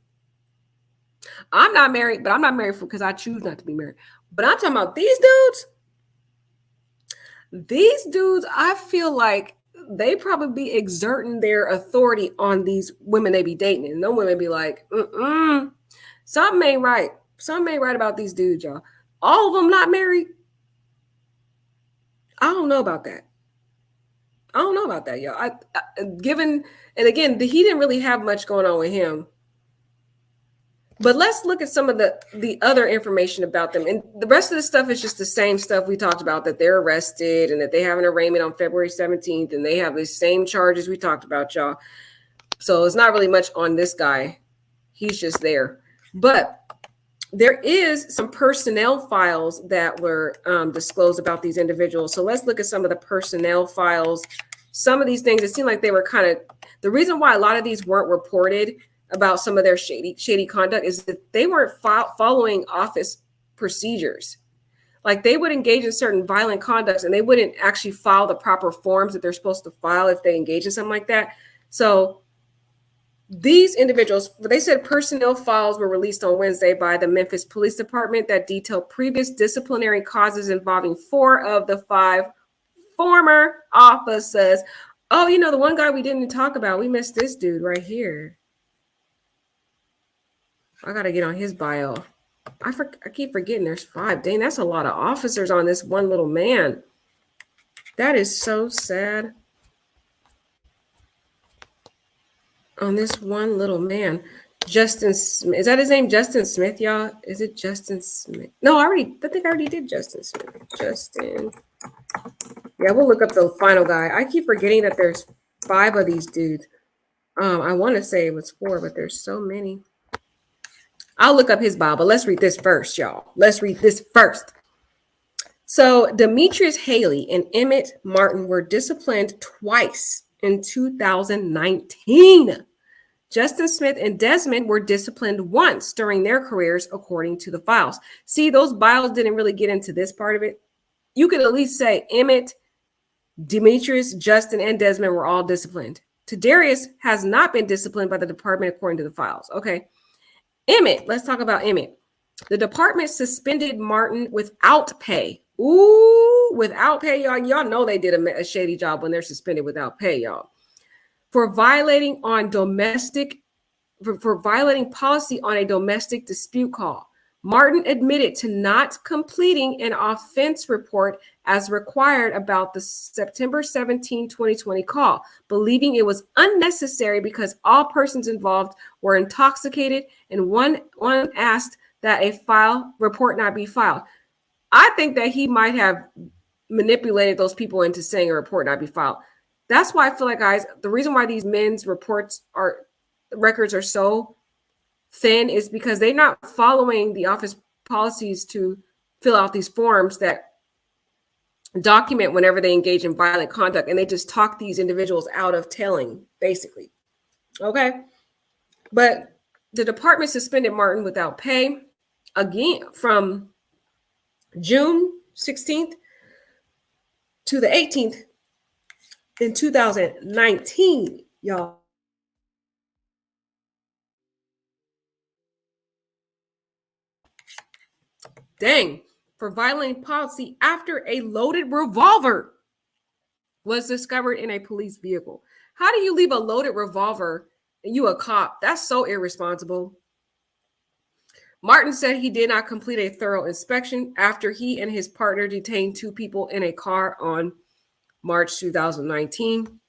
I'm not married, but I'm not married because I choose not to be married. But I'm talking about these dudes. These dudes, I feel like they probably be exerting their authority on these women they be dating. And no women be like, something ain't right. Something ain't right about these dudes, y'all. All of them not married. I don't know about that. I don't know about that, y'all. He didn't really have much going on with him. But let's look at some of the other information about them. And the rest of the stuff is just the same stuff we talked about, that they're arrested and that they have an arraignment on February 17th. And they have the same charges we talked about, y'all. So it's not really much on this guy. He's just there. But there is some personnel files that were disclosed about these individuals. So let's look at some of the personnel files. Some of these things, it seemed like they were kind of, the reason why a lot of these weren't reported about some of their shady conduct is that they weren't following office procedures. Like they would engage in certain violent conducts and they wouldn't actually file the proper forms that they're supposed to file if they engage in something like that. So these individuals, they said personnel files were released on Wednesday by the Memphis Police Department that detailed previous disciplinary causes involving 4 of the 5 former officers. Oh, you know, the one guy we didn't talk about, we missed this dude right here. I got to get on his bio. I keep forgetting there's 5. Dang, that's a lot of officers on this one little man. That is so sad. On this one little man. Justin Smith. Is that his name? Justin Smith, y'all? Is it Justin Smith? No, I think I already did Justin Smith. Justin. Yeah, we'll look up the final guy. I keep forgetting that there's 5 of these dudes. I want to say it was 4, but there's so many. I'll look up his bio, but let's read this first, y'all. Let's read this first. So Demetrius Haley and Emit Martin were disciplined twice in 2019. Justin Smith and Desmond were disciplined once during their careers, according to the files. See, those bios didn't really get into this part of it. You could at least say Emit, Demetrius, Justin, and Desmond were all disciplined. Tadarius has not been disciplined by the department, according to the files. Okay. Emit, let's talk about Emit. The department suspended Martin without pay. Ooh, without pay, y'all. Y'all know they did a shady job when they're suspended without pay, y'all. For violating policy on a domestic dispute call. Martin admitted to not completing an offense report as required about the September 17, 2020 call, believing it was unnecessary because all persons involved were intoxicated and one asked that a report not be filed. I think that he might have manipulated those people into saying a report not be filed. That's why I feel like, guys, the reason why these men's records are so thin is because they're not following the office policies to fill out these forms that document whenever they engage in violent conduct, and they just talk these individuals out of telling, basically. Okay. But the department suspended Martin without pay again from June 16th to the 18th in 2019, y'all. Dang, for violating policy after a loaded revolver was discovered in a police vehicle. How do you leave a loaded revolver and you a cop? That's so irresponsible. Martin said he did not complete a thorough inspection after he and his partner detained 2 people in a car on March 2019.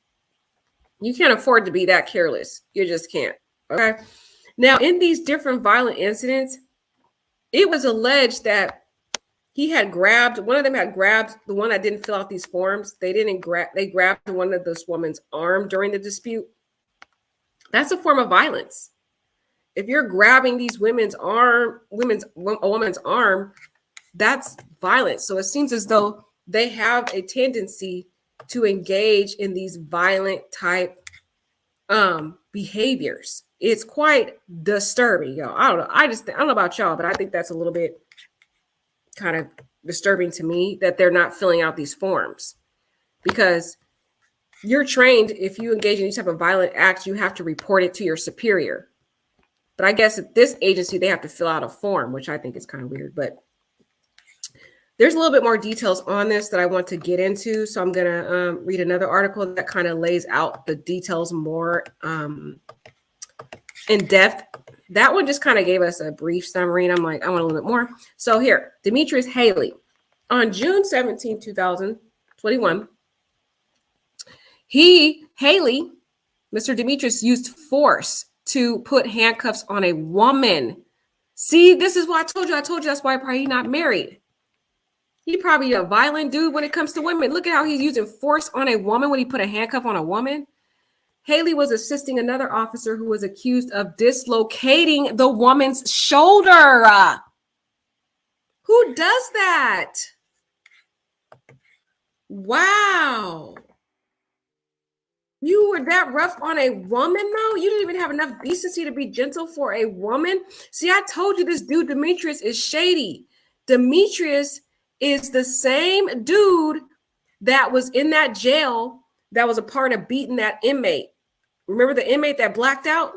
You can't afford to be that careless. You just can't. Okay. Now, in these different violent incidents, it was alleged that he had grabbed, one of them had grabbed the one that didn't fill out these forms. They grabbed one of this woman's arm during the dispute. That's a form of violence. If you're grabbing these women's arm, a woman's arm, that's violence. So it seems as though they have a tendency to engage in these violent type behaviors. It's quite disturbing, y'all. I don't know. I don't know about y'all, but I think that's a little bit kind of disturbing to me that they're not filling out these forms, because you're trained, if you engage in any type of violent act, you have to report it to your superior. But I guess at this agency, they have to fill out a form, which I think is kind of weird. But there's a little bit more details on this that I want to get into. So I'm going to read another article that kind of lays out the details more in depth. That one just kind of gave us a brief summary, and I'm like, I want a little bit more. So here, Demetrius Haley. On June 17, 2021, Mr. Demetrius, used force to put handcuffs on a woman. See, this is why I told you that's why probably not married. He probably a violent dude when it comes to women. Look at how he's using force on a woman when he put a handcuff on a woman. Haley was assisting another officer who was accused of dislocating the woman's shoulder. Who does that? Wow. You were that rough on a woman, though? You didn't even have enough decency to be gentle for a woman? See, I told you this dude, Demetrius, is shady. Demetrius is the same dude that was in that jail that was a part of beating that inmate. Remember the inmate that blacked out?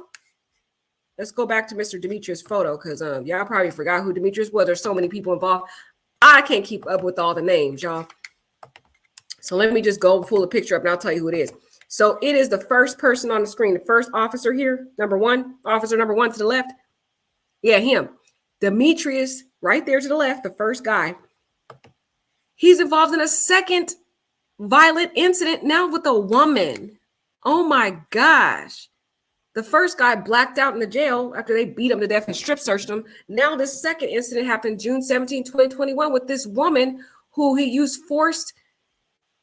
Let's go back to Mr. Demetrius' photo, because y'all probably forgot who Demetrius was. There's so many people involved. I can't keep up with all the names, y'all. So let me just go pull the picture up and I'll tell you who it is. So it is the first person on the screen, the first officer here, officer number one to the left. Yeah, him. Demetrius, right there to the left, the first guy. He's involved in a second violent incident now with a woman. Oh my gosh. The first guy blacked out in the jail after they beat him to death and strip searched him. Now this second incident happened June 17, 2021 with this woman who he used forced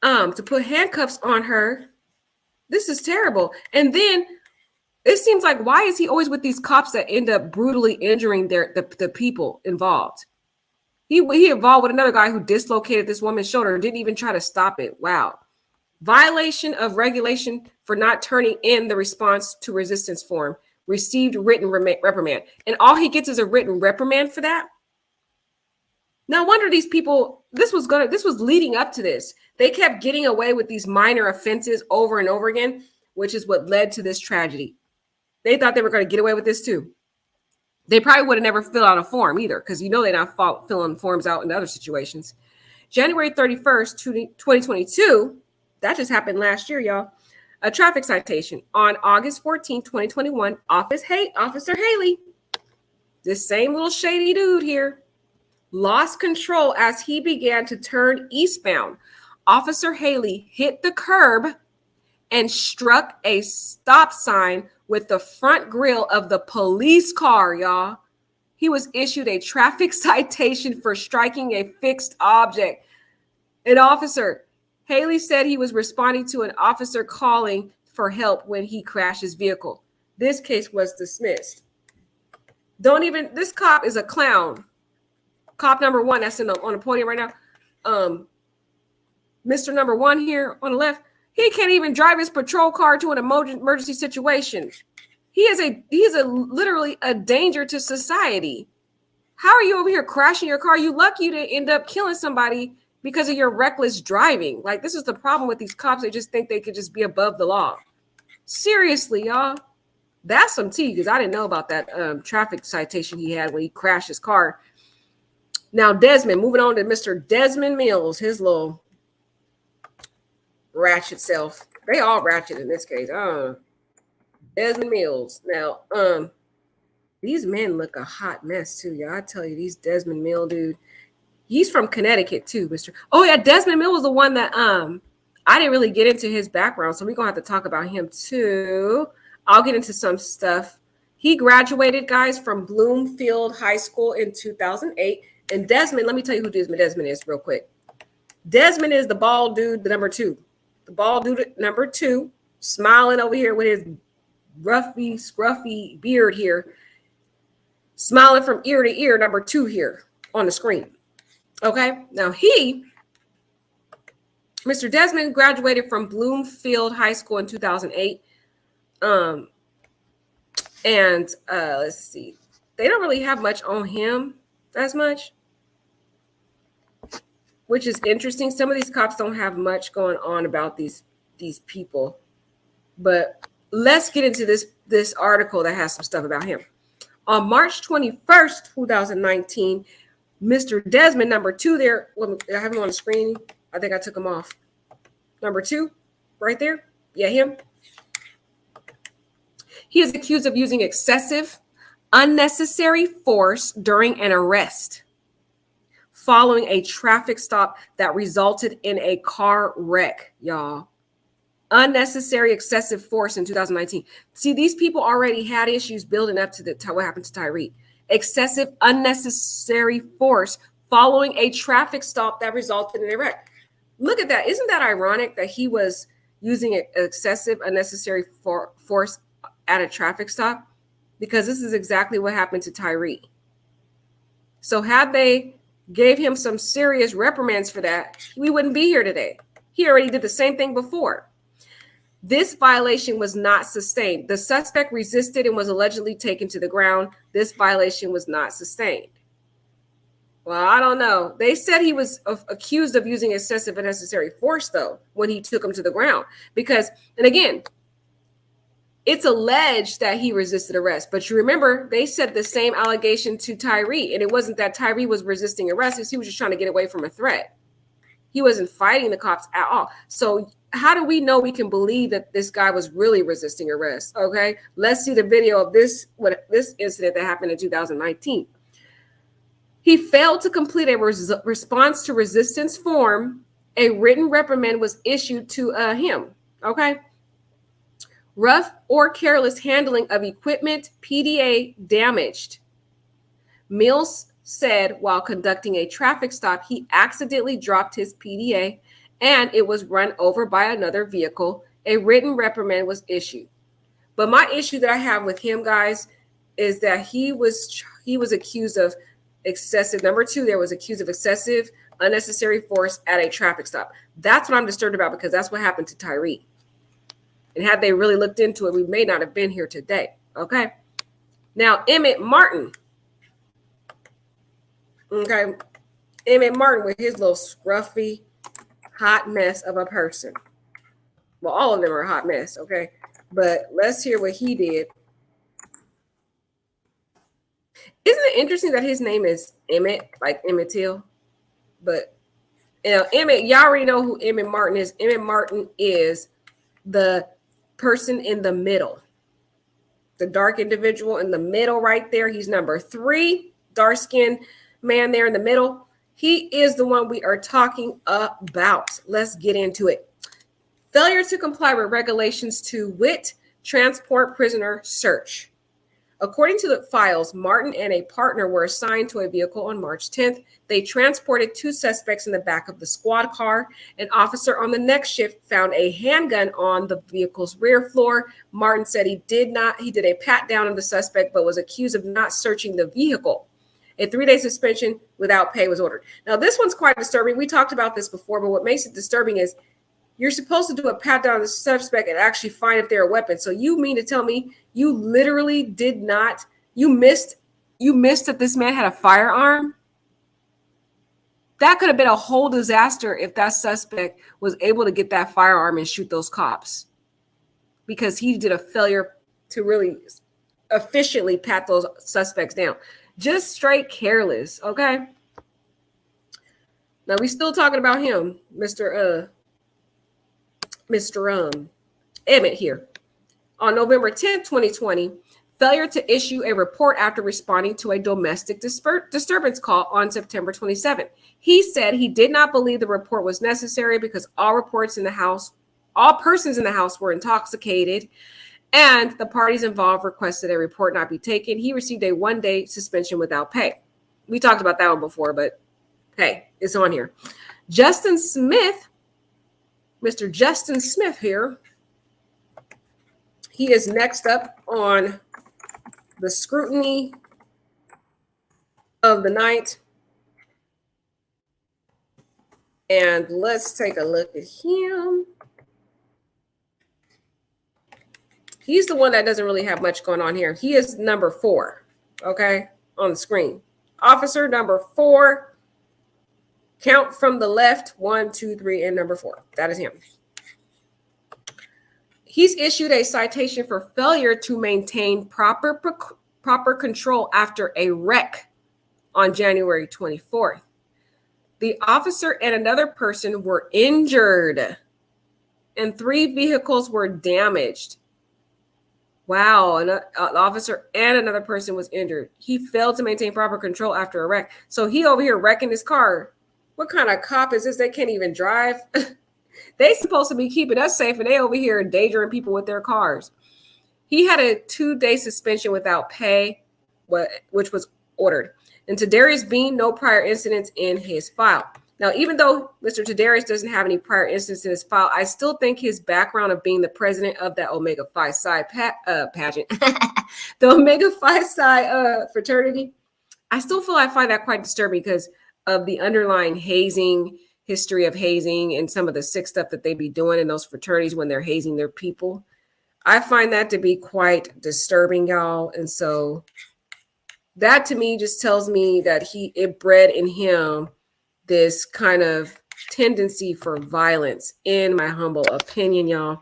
to put handcuffs on her. This is terrible. And then it seems like, why is he always with these cops that end up brutally injuring the people involved? He involved with another guy who dislocated this woman's shoulder and didn't even try to stop it. Wow. Violation of regulation for not turning in the response to resistance form. Received written reprimand. And all he gets is a written reprimand for that? No wonder these people, this was leading up to this. They kept getting away with these minor offenses over and over again, which is what led to this tragedy. They thought they were going to get away with this too. They probably would have never filled out a form either, because they're not filling forms out in other situations. January 31st, 2022, that just happened last year, y'all. A traffic citation. On August 14, 2021, Officer Haley, this same little shady dude here, lost control as he began to turn eastbound. Officer Haley hit the curb and struck a stop sign with the front grille of the police car, y'all. He was issued a traffic citation for striking a fixed object. An officer, Haley said he was responding to an officer calling for help when he crashed his vehicle. This case was dismissed. Don't even, this cop is a clown. Cop number one that's on the podium right now. Mr. Number one here on the left, he can't even drive his patrol car to an emergency situation. He is literally a danger to society. How are you over here crashing your car? You lucky you didn't end up killing somebody because of your reckless driving. Like, this is the problem with these cops. They just think they could just be above the law. Seriously, y'all. That's some tea, because I didn't know about that traffic citation he had when he crashed his car. Now, Desmond, moving on to Mr. Desmond Mills, his little ratchet self. They all ratchet in this case. Desmond Mills. Now, these men look a hot mess too, y'all. I tell you, these Desmond Mill dude. He's from Connecticut too, Mr. Oh yeah, Desmond Mill was the one that I didn't really get into his background, so we're gonna have to talk about him too. I'll get into some stuff. He graduated, guys, from Bloomfield High School in 2008. And Desmond, let me tell you who Desmond is real quick. Desmond is the bald dude, the number two. The bald dude, number two, smiling over here with his roughy, scruffy beard here. Smiling from ear to ear, number two here on the screen. Okay, now Mr. Desmond graduated from Bloomfield High School in 2008. Let's see. They don't really have much on him as much, which is interesting. Some of these cops don't have much going on about these people. But let's get into this article that has some stuff about him. On March 21st, 2019, Mr. Desmond, number two there, I have him on the screen. I think I took him off. Number two, right there. Yeah, him. He is accused of using excessive, unnecessary force during an arrest following a traffic stop that resulted in a car wreck, y'all. Unnecessary, excessive force in 2019. See, these people already had issues building up to what happened to Tyree. Excessive, unnecessary force following a traffic stop that resulted in a wreck. Look at that. Isn't that ironic that he was using excessive, unnecessary force at a traffic stop? Because this is exactly what happened to Tyree. So had they gave him some serious reprimands for that, we wouldn't be here today. He already did the same thing before. This violation was not sustained. The suspect resisted and was allegedly taken to the ground. This violation was not sustained. Well, I don't know. They said he was accused of using excessive and unnecessary force, though, when he took him to the ground. Because, and again, it's alleged that he resisted arrest. But you remember, they said the same allegation to Tyree. And it wasn't that Tyree was resisting arrest. He was just trying to get away from a threat. He wasn't fighting the cops at all. So how do we know we can believe that this guy was really resisting arrest? Okay, let's see the video of this incident that happened in 2019. He failed to complete a response to resistance form. A written reprimand was issued to him. Okay. Rough or careless handling of equipment, PDA damaged. Mills said while conducting a traffic stop, he accidentally dropped his PDA and it was run over by another vehicle. A written reprimand was issued. But my issue that I have with him, guys, is that he was accused of excessive. Number two, there was accused of excessive, unnecessary force at a traffic stop. That's what I'm disturbed about, because that's what happened to Tyree. And had they really looked into it, we may not have been here today. Okay. Now, Emit Martin. Okay. Emit Martin with his little scruffy, hot mess of a person. Well, all of them are a hot mess. Okay. But let's hear what he did. Isn't it interesting that his name is Emit, like Emmett Till? But, you know, Emit, y'all already know who Emit Martin is. Emit Martin is the person in the middle, the dark individual in the middle right there. He's number 3, dark-skinned man there in the middle. He is the one we are talking about. Let's get into it. Failure to comply with regulations to wit, transport prisoner search. According to the files, Martin and a partner were assigned to a vehicle on March 10th. They transported 2 suspects in the back of the squad car. An officer on the next shift found a handgun on the vehicle's rear floor. Martin said he did a pat down of the suspect, but was accused of not searching the vehicle. A 3-day suspension without pay was ordered. Now, this one's quite disturbing. We talked about this before, but what makes it disturbing is you're supposed to do a pat down of the suspect and actually find if they're a weapon. So you mean to tell me you literally did not, you missed that this man had a firearm? That could have been a whole disaster if that suspect was able to get that firearm and shoot those cops, because he did a failure to really efficiently pat those suspects down. Just straight careless, okay? Now we still talking about him, Mr. Emit here. On November 10th, 2020, failure to issue a report after responding to a domestic disturbance call on September 27th. He said he did not believe the report was necessary because all persons in the house were intoxicated, and the parties involved requested a report not be taken. He received a 1-day suspension without pay. We talked about that one before, but hey, it's on here. Justin Smith, Mr. Justin Smith here, he is next up on the scrutiny of the night. And let's take a look at him. He's the one that doesn't really have much going on here. He is number 4, okay, on the screen. Officer number 4. Count from the left, 1, 2, 3, and number 4. That is him. He's issued a citation for failure to maintain proper control after a wreck on January 24th. The officer and another person were injured, and 3 vehicles were damaged. Wow, an officer and another person was injured. He failed to maintain proper control after a wreck. So he over here wrecking his car. What kind of cop is this? They can't even drive. They supposed to be keeping us safe, and they over here endangering people with their cars. He had a 2-day suspension without pay, which was ordered. And Tyree's Bean, no prior incidents in his file. Now, even though Mr. Tyree's doesn't have any prior incidents in his file, I still think his background of being the president of that Omega Phi Psi pageant, the Omega Phi Psi fraternity, I still feel I find that quite disturbing because of the underlying history of hazing and some of the sick stuff that they be doing in those fraternities when they're hazing their people. I find that to be quite disturbing, y'all. And so that to me just tells me that it bred in him this kind of tendency for violence, in my humble opinion, y'all.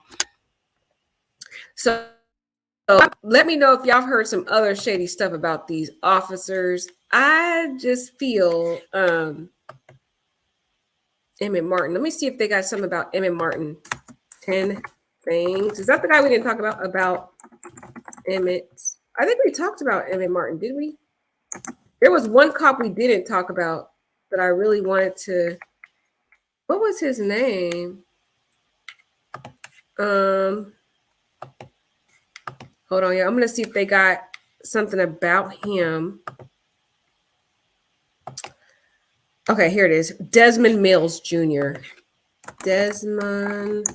So let me know if y'all heard some other shady stuff about these officers. I just feel Emit Martin. Let me see if they got something about Emit Martin. 10 things. Is that the guy we didn't talk about Emit? I think we talked about Emit Martin, did we? There was one cop we didn't talk about that I really wanted to. What was his name? Hold on, yeah. I'm gonna see if they got something about him. Okay, here it is. Desmond Mills Jr. Desmond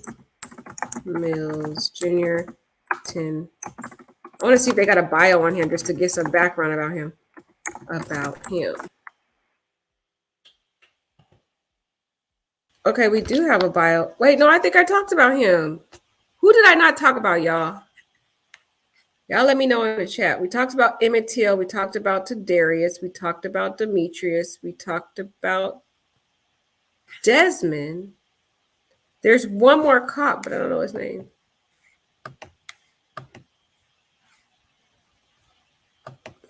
Mills Jr. 10. I want to see if they got a bio on him just to get some background about him. Okay, we do have a bio. Wait, no, I think I talked about him. Who did I not talk about, y'all? Y'all let me know in the chat. We talked about Emmett Till. We talked about Tadarius. We talked about Demetrius. We talked about Desmond. There's one more cop, but I don't know his name.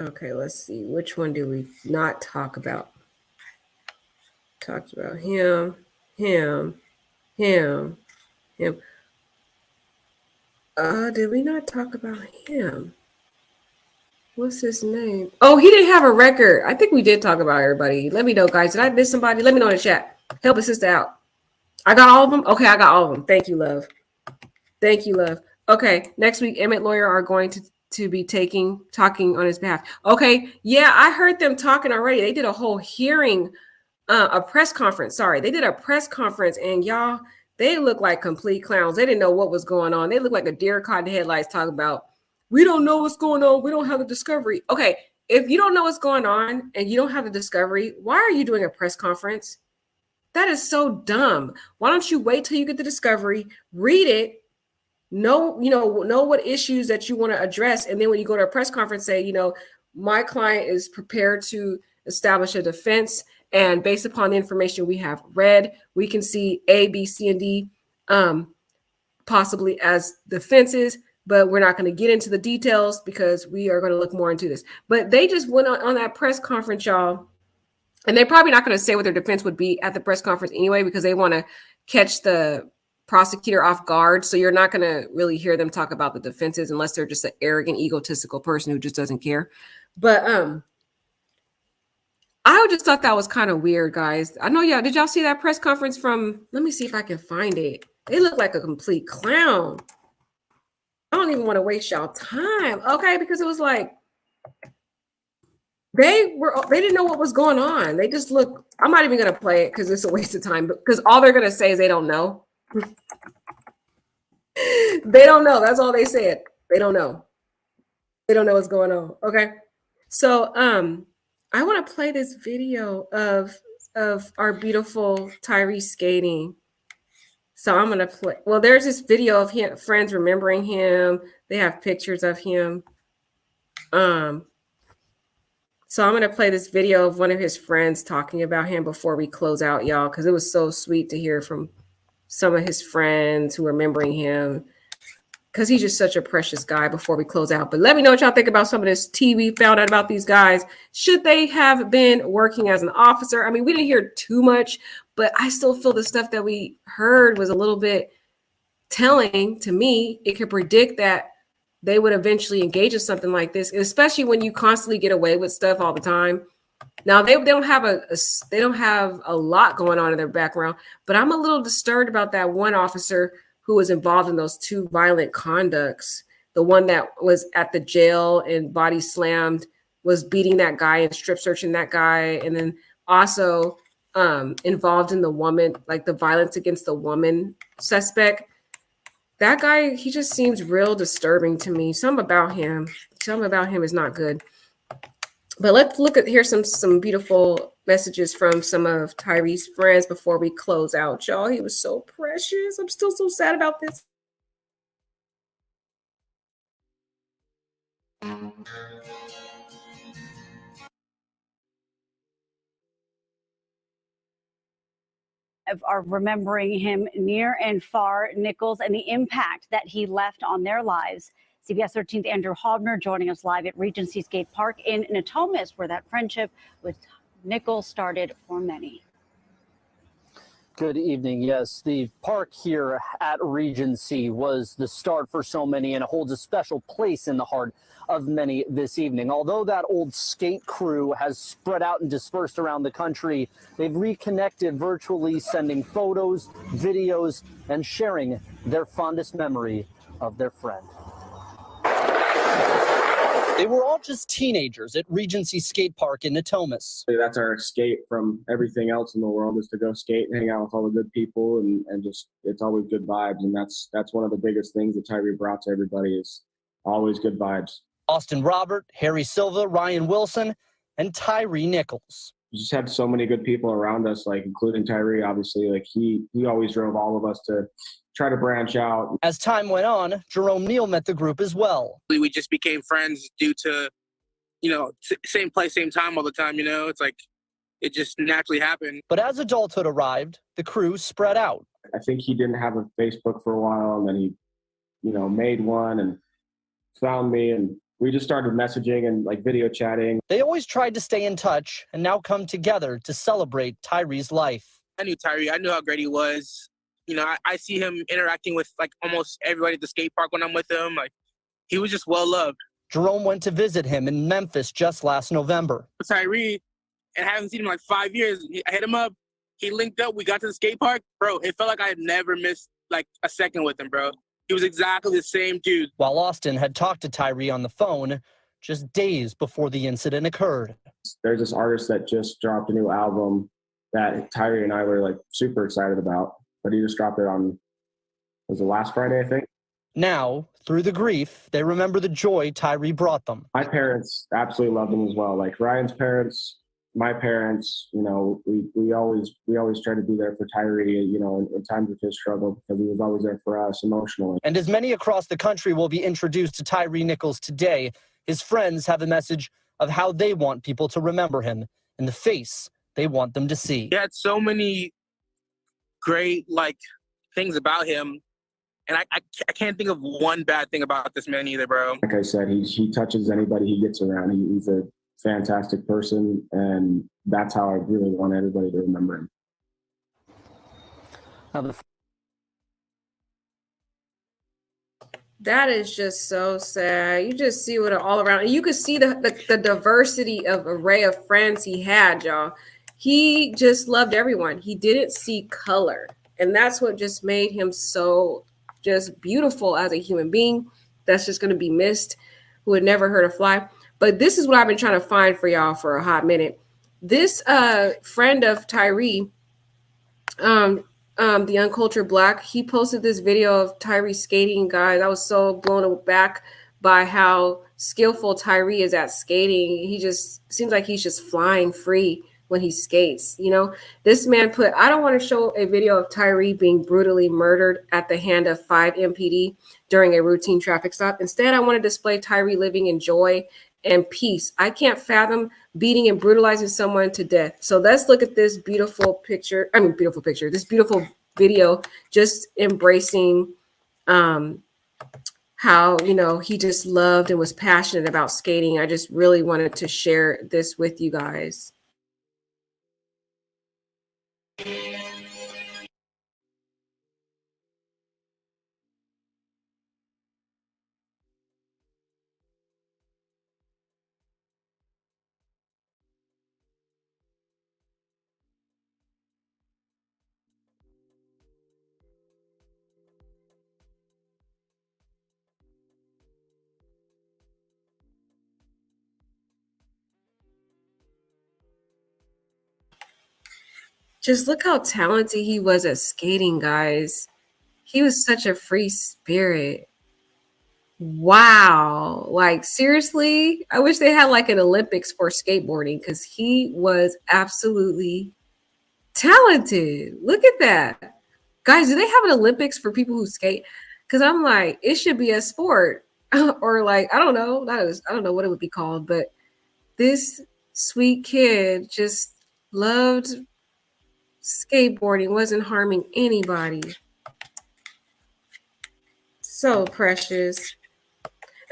Okay, let's see. Which one do we not talk about? Talked about him. Did we not talk about him? What's his name? Oh, he didn't have a record. I think we did talk about everybody. Let me know, guys. Did I miss somebody? Let me know in the chat. Help a sister out. I got all of them? Okay, I got all of them. Thank you, love. Thank you, love. Okay, next week, Emmett Lawyer are going to to be talking on his behalf. Okay, yeah, I heard them talking already. They did a whole hearing, a press conference. Sorry, they did a press conference, and y'all, they look like complete clowns. They didn't know what was going on. They look like a deer caught in the headlights talking about, we don't know what's going on. We don't have the discovery. Okay, if you don't know what's going on and you don't have the discovery, why are you doing a press conference? That is so dumb. Why don't you wait till you get the discovery, read it, know what issues that you want to address, and then when you go to a press conference, say, my client is prepared to establish a defense, and based upon the information we have read, we can see A, B, C, and D possibly as defenses, but we're not going to get into the details because we are going to look more into this. But they just went on that press conference, y'all, and they're probably not going to say what their defense would be at the press conference anyway, because they want to catch the prosecutor off guard. So you're not going to really hear them talk about the defenses unless they're just an arrogant, egotistical person who just doesn't care. But I just thought that was kind of weird, guys. I know y'all, did y'all see that press conference from, let me see if I can find it. They look like a complete clown. I don't even want to waste y'all time. Okay, because it was like, they didn't know what was going on. They just look, I'm not even going to play it because it's a waste of time, because all they're going to say is they don't know. They don't know. That's all they said. They don't know. They don't know what's going on. Okay. So I want to play this video of our beautiful Tyree skating. So I'm going to play. Well, there's this video of him, friends remembering him. They have pictures of him. So I'm going to play this video of one of his friends talking about him before we close out, y'all, because it was so sweet to hear from some of his friends who are remembering him, because he's just such a precious guy before we close out. But let me know what y'all think about some of this tea we found out about these guys. Should they have been working as an officer? I mean, we didn't hear too much, but I still feel the stuff that we heard was a little bit telling to me. It could predict that they would eventually engage in something like this, especially when you constantly get away with stuff all the time. Now they don't have a lot going on in their background, but I'm a little disturbed about that one officer who was involved in those two violent conducts. The one that was at the jail and body slammed, was beating that guy and strip searching that guy, and then also involved in the woman, like the violence against the woman suspect. That guy, he just seems real disturbing to me. Something about him is not good. But let's hear some beautiful messages from some of Tyree's friends before we close out, y'all. He was so precious. I'm still so sad about this. Are remembering him near and far, Nichols, and the impact that he left on their lives. CBS 13th Andrew Hobner joining us live at Regency Skate Park in Natomas, where that friendship with Nichols started for many. Good evening. Yes, the park here at Regency was the start for so many, and it holds a special place in the heart of many this evening. Although that old skate crew has spread out and dispersed around the country, they've reconnected virtually, sending photos, videos, and sharing their fondest memory of their friend. They were all just teenagers at Regency Skate Park in Natomas. That's our escape from everything else in the world, is to go skate and hang out with all the good people, and just, it's always good vibes. And that's one of the biggest things that Tyree brought to everybody, is always good vibes. Austin Robert, Harry Silva, Ryan Wilson, and Tyree Nichols. We just had so many good people around us, like including Tyree, obviously. Like he always drove all of us to try to branch out. As time went on, Jerome Neal met the group as well. We just became friends due to, same place, same time all the time, It's like, it just naturally happened. But as adulthood arrived, the crew spread out. I think he didn't have a Facebook for a while, and then he, made one and found me, and we just started messaging and like video chatting. They always tried to stay in touch and now come together to celebrate Tyree's life. I knew Tyree. I knew how great he was. I see him interacting with like almost everybody at the skate park when I'm with him. Like, he was just well loved. Jerome went to visit him in Memphis just last November. Tyree, and I haven't seen him in like 5 years. I hit him up. He linked up. We got to the skate park. Bro, it felt like I had never missed like a second with him, bro. He was exactly the same dude. While Austin had talked to Tyree on the phone just days before the incident occurred. There's this artist that just dropped a new album that Tyre and I were like super excited about, but he just dropped it on, was it last Friday, I think? Now, through the grief, they remember the joy Tyree brought them. My parents absolutely loved him as well. Like Ryan's parents, my parents, you know, we always try to be there for Tyree, you know, in times of his struggle, because he was always there for us emotionally. And as many across the country will be introduced to Tyree Nichols today, his friends have a message of how they want people to remember him and the face they want them to see. He had so many great, like, things about him. And I can't think of one bad thing about this man either, bro. Like I said, he touches anybody he gets around. He's a fantastic person, and that's how I really want everybody to remember him. That is just so sad. You just see what all around. And you could see the diversity of array of friends he had, y'all. He just loved everyone. He didn't see color. And that's what just made him so just beautiful as a human being. That's just going to be missed. Who would never hurt a fly. But this is what I've been trying to find for y'all for a hot minute. This friend of Tyree, the Uncultured Black, he posted this video of Tyree skating, guys. I was so blown aback by how skillful Tyree is at skating. He just seems like he's just flying free when he skates. You know, this man put, I don't want to show a video of Tyree being brutally murdered at the hand of 5 MPD during a routine traffic stop. Instead, I want to display Tyree living in joy and peace. I can't fathom beating and brutalizing someone to death. So let's look at this beautiful picture. This beautiful video, just embracing how, you know, he just loved and was passionate about skating. I just really wanted to share this with you guys. Just look how talented he was at skating, guys. He was such a free spirit. Wow. Like, seriously, I wish they had like an Olympics for skateboarding, because he was absolutely talented. Look at that. Guys, do they have an Olympics for people who skate? Because I'm like, it should be a sport. Or like, I don't know. I don't know what it would be called, but this sweet kid just loved skateboarding, wasn't harming anybody. So precious.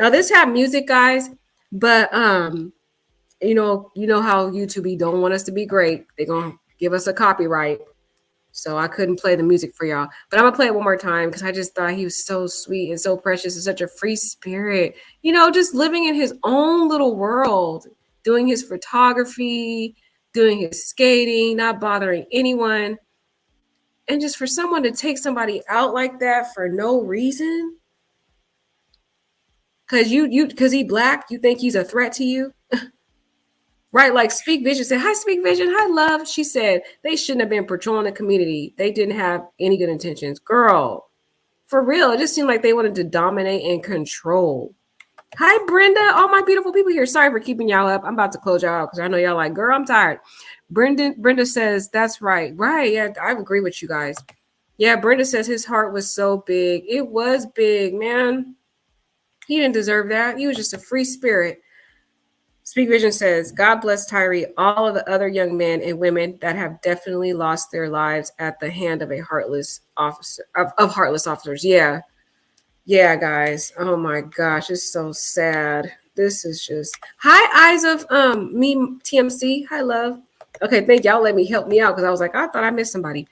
Now this had music, guys, but you know how YouTube don't want us to be great. They're gonna give us a copyright. So I couldn't play the music for y'all. But I'm gonna play it one more time because I just thought he was so sweet and so precious and such a free spirit. You know, just living in his own little world, doing his photography, doing his skating, not bothering anyone. And just for someone to take somebody out like that for no reason, because he black, you think he's a threat to you? Right? Like Speak Vision said, hi, Speak Vision, hi, love. She said they shouldn't have been patrolling the community. They didn't have any good intentions. Girl, for real, it just seemed like they wanted to dominate and control. Hi, Brenda, all my beautiful people here. Sorry for keeping y'all up. I'm about to close y'all out because I know y'all like, girl, I'm tired. Brenda says, that's right. Right, yeah, I agree with you guys. Yeah, Brenda says his heart was so big. It was big, man. He didn't deserve that. He was just a free spirit. Speak Vision says, God bless Tyree, all of the other young men and women that have definitely lost their lives at the hand of a heartless officer, of heartless officers. Yeah. Yeah, guys. Oh my gosh. It's so sad. This is just, hi, eyes of me, TMC. Hi, love. Okay, thank y'all. Let me help me out because I was like, I thought I missed somebody.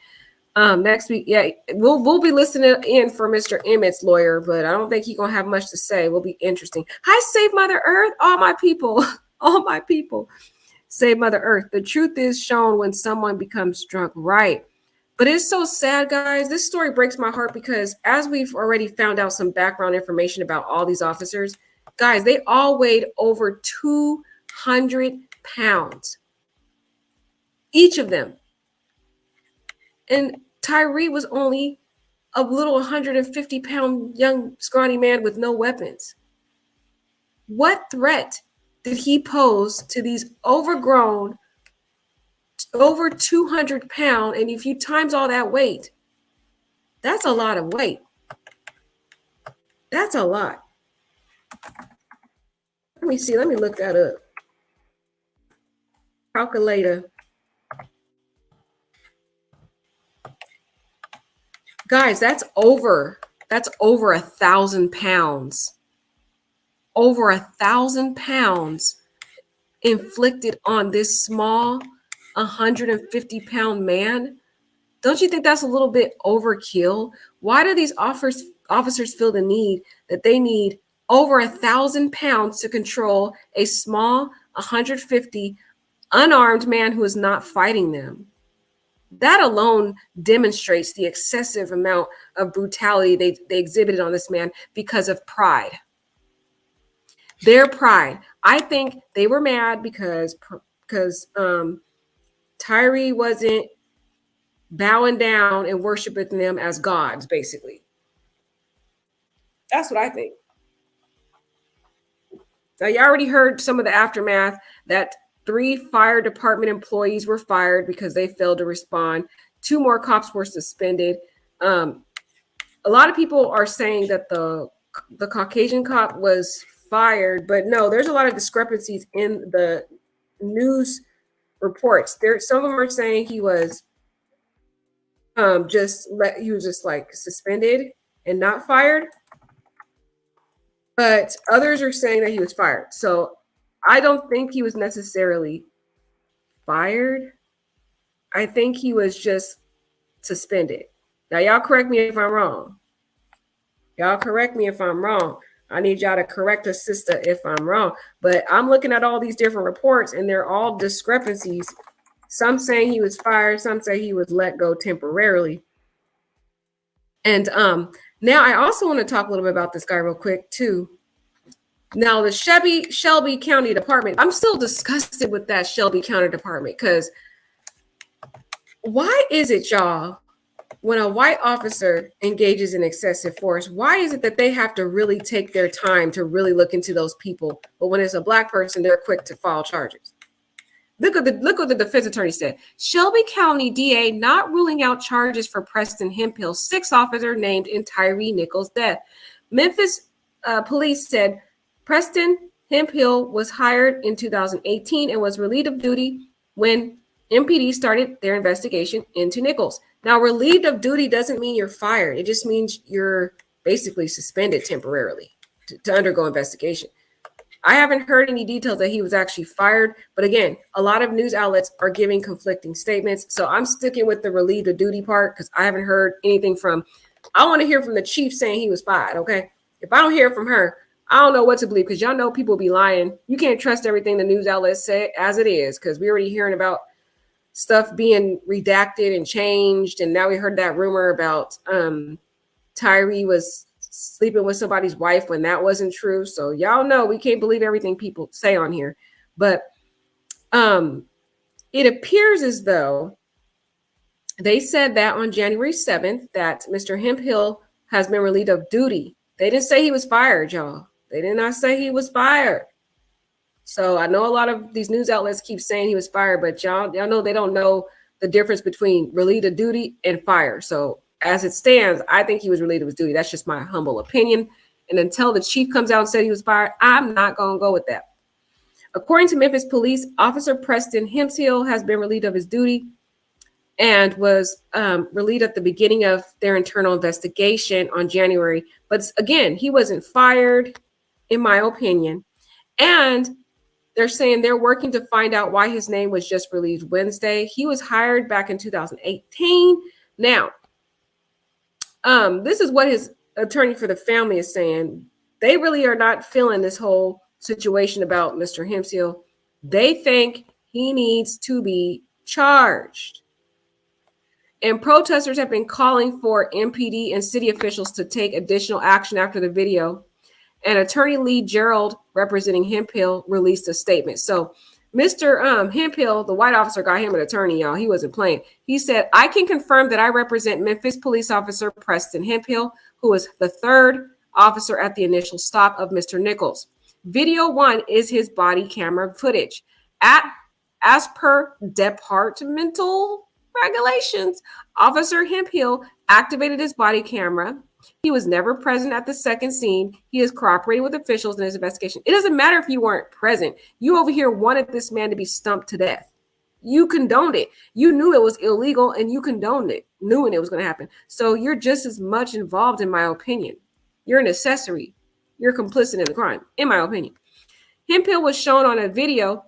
Next week, yeah, we'll be listening in for Mr. Emmett's lawyer, but I don't think he's gonna have much to say. Will be interesting. Hi, Save Mother Earth, all my people, all my people. Save Mother Earth. The truth is shown when someone becomes drunk. Right. But it's so sad, guys. This story breaks my heart because as we've already found out some background information about all these officers, guys, they all weighed over 200 pounds, each of them. And Tyree was only a little 150-pound young scrawny man with no weapons. What threat did he pose to these overgrown, over 200-pound, and if you times all that weight, that's a lot of weight. That's a lot. Let me see. Let me look that up. Calculator. Guys, that's over 1,000 pounds. Over 1,000 pounds inflicted on this small 150-pound man. Don't you think that's a little bit overkill? Why do these officers feel the need that they need over 1,000 pounds to control a small 150 unarmed man who is not fighting them? That alone demonstrates the excessive amount of brutality they exhibited on this man because of pride. Their pride. I think they were mad because Tyree wasn't bowing down and worshiping them as gods, basically. That's what I think. Now, you already heard some of the aftermath that 3 fire department employees were fired because they failed to respond. 2 more cops were suspended. A lot of people are saying that the Caucasian cop was fired, but no, there's a lot of discrepancies in the news reports. Some of them are saying he was just like suspended and not fired, but others are saying that he was fired. So I don't think he was necessarily fired. I think he was just suspended. Now, y'all correct me if I'm wrong. Y'all correct me if I'm wrong. I need y'all to correct a sister if I'm wrong. But I'm looking at all these different reports, and they're all discrepancies. Some saying he was fired. Some say he was let go temporarily. And now I also want to talk a little bit about this guy real quick, too. Now, the Shelby County Department, I'm still disgusted with that Shelby County Department because why is it, y'all, when a white officer engages in excessive force, why is it that they have to really take their time to really look into those people? But when it's a black person, they're quick to file charges. Look what the defense attorney said. Shelby County DA not ruling out charges for Preston Hemphill, 6th officer named in Tyree Nichols' death. Memphis police said Preston Hemphill was hired in 2018 and was relieved of duty when MPD started their investigation into Nichols. Now, relieved of duty doesn't mean you're fired. It just means you're basically suspended temporarily to undergo investigation. I haven't heard any details that he was actually fired. But again, a lot of news outlets are giving conflicting statements. So I'm sticking with the relieved of duty part because I haven't heard anything from, I want to hear from the chief saying he was fired, okay? If I don't hear from her, I don't know what to believe because y'all know people be lying. You can't trust everything the news outlets say as it is because we're already hearing about stuff being redacted and changed. And now we heard that rumor about Tyree was sleeping with somebody's wife when that wasn't true. So y'all know we can't believe everything people say on here. But it appears as though they said that on January 7th that Mr. Hemphill has been relieved of duty. They didn't say he was fired, y'all. They did not say he was fired. So I know a lot of these news outlets keep saying he was fired, but y'all know they don't know the difference between relieved of duty and fire. So as it stands, I think he was relieved of his duty. That's just my humble opinion. And until the chief comes out and said he was fired, I'm not going to go with that. According to Memphis police, Officer Preston Hemphill has been relieved of his duty and was relieved at the beginning of their internal investigation on January. But again, he wasn't fired, in my opinion. And they're saying they're working to find out why his name was just released Wednesday. He was hired back in 2018. Now, this is what his attorney for the family is saying. They really are not feeling this whole situation about Mr. Hemphill. They think he needs to be charged. And protesters have been calling for MPD and city officials to take additional action after the video. And attorney Lee Gerald, representing Hemphill, released a statement. So Mr. Hemphill, the white officer, got him an attorney, y'all. He wasn't playing. He said, I can confirm that I represent Memphis police officer Preston Hemphill, who was the third officer at the initial stop of Mr. Nichols. Video 1 is his body camera footage. As per departmental regulations, Officer Hemphill activated his body camera. He was never present at the second scene. He is cooperating with officials in his investigation. It doesn't matter if you weren't present. You over here wanted this man to be stumped to death. You condoned it. You knew it was illegal and you condoned it, knowing it was going to happen. So you're just as much involved, in my opinion. You're an accessory. You're complicit in the crime, in my opinion. Hemphill was shown on a video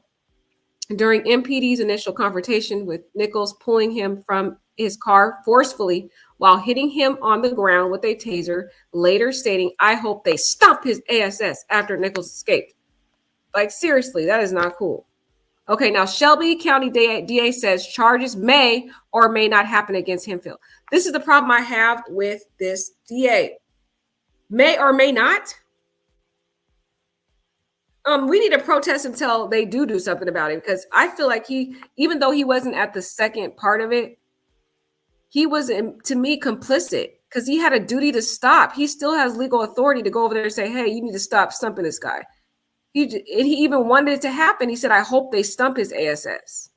during MPD's initial confrontation with Nichols, pulling him from his car forcefully while hitting him on the ground with a taser, later stating, I hope they stomp his ass after Nichols escaped. Like, seriously, that is not cool. Okay, now Shelby County DA says charges may or may not happen against Hemphill. This is the problem I have with this DA. May or may not. We need to protest until they do something about it, because I feel like even though he wasn't at the second part of it, he was, to me, complicit, because he had a duty to stop. He still has legal authority to go over there and say, hey, you need to stop stumping this guy. He even wanted it to happen. He said, I hope they stump his ASS.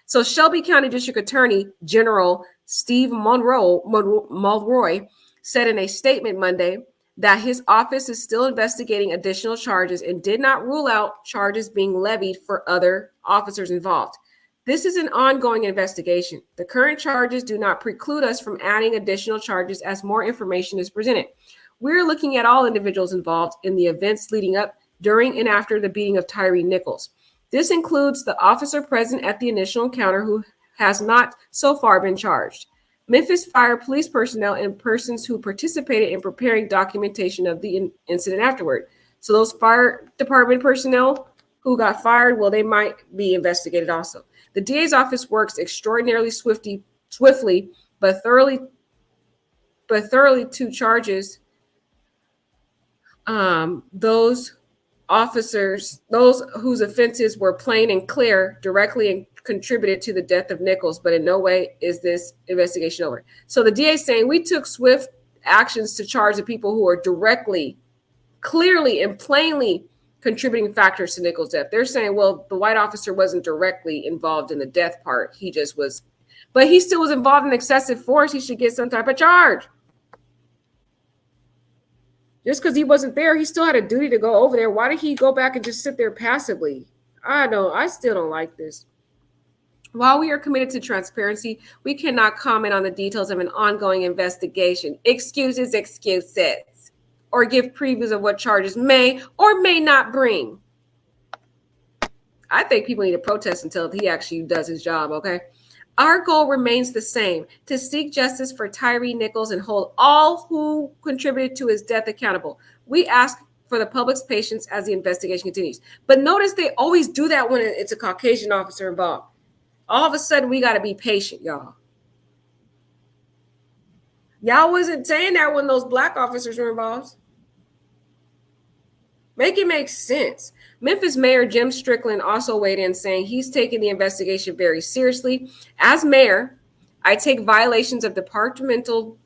So Shelby County District Attorney General Steve Mulroy said in a statement Monday that his office is still investigating additional charges and did not rule out charges being levied for other officers involved. This is an ongoing investigation. The current charges do not preclude us from adding additional charges as more information is presented. We're looking at all individuals involved in the events leading up, during, and after the beating of Tyree Nichols. This includes the officer present at the initial encounter who has not so far been charged. Memphis Fire police personnel and persons who participated in preparing documentation of the incident afterward. So those fire department personnel who got fired, well, they might be investigated also. The DA's office works extraordinarily swiftly, but thoroughly to charges those officers, those whose offenses were plain and clear, directly and contributed to the death of Nichols, but in no way is this investigation over. So the DA is saying we took swift actions to charge the people who are directly, clearly, and plainly contributing factors to Nichols' death. They're saying, well, the white officer wasn't directly involved in the death part. He just was, but he still was involved in excessive force. He should get some type of charge. Just because he wasn't there, he still had a duty to go over there. Why did he go back and just sit there passively? I still don't like this. While we are committed to transparency, we cannot comment on the details of an ongoing investigation. Excuses, or give previews of what charges may or may not bring. I think people need to protest until he actually does his job, okay? Our goal remains the same, to seek justice for Tyree Nichols and hold all who contributed to his death accountable. We ask for the public's patience as the investigation continues. But notice they always do that when it's a Caucasian officer involved. All of a sudden, we got to be patient, y'all. Y'all wasn't saying that when those black officers were involved. Make it make sense. Memphis Mayor Jim Strickland also weighed in, saying he's taking the investigation very seriously. As mayor, I take violations of departmental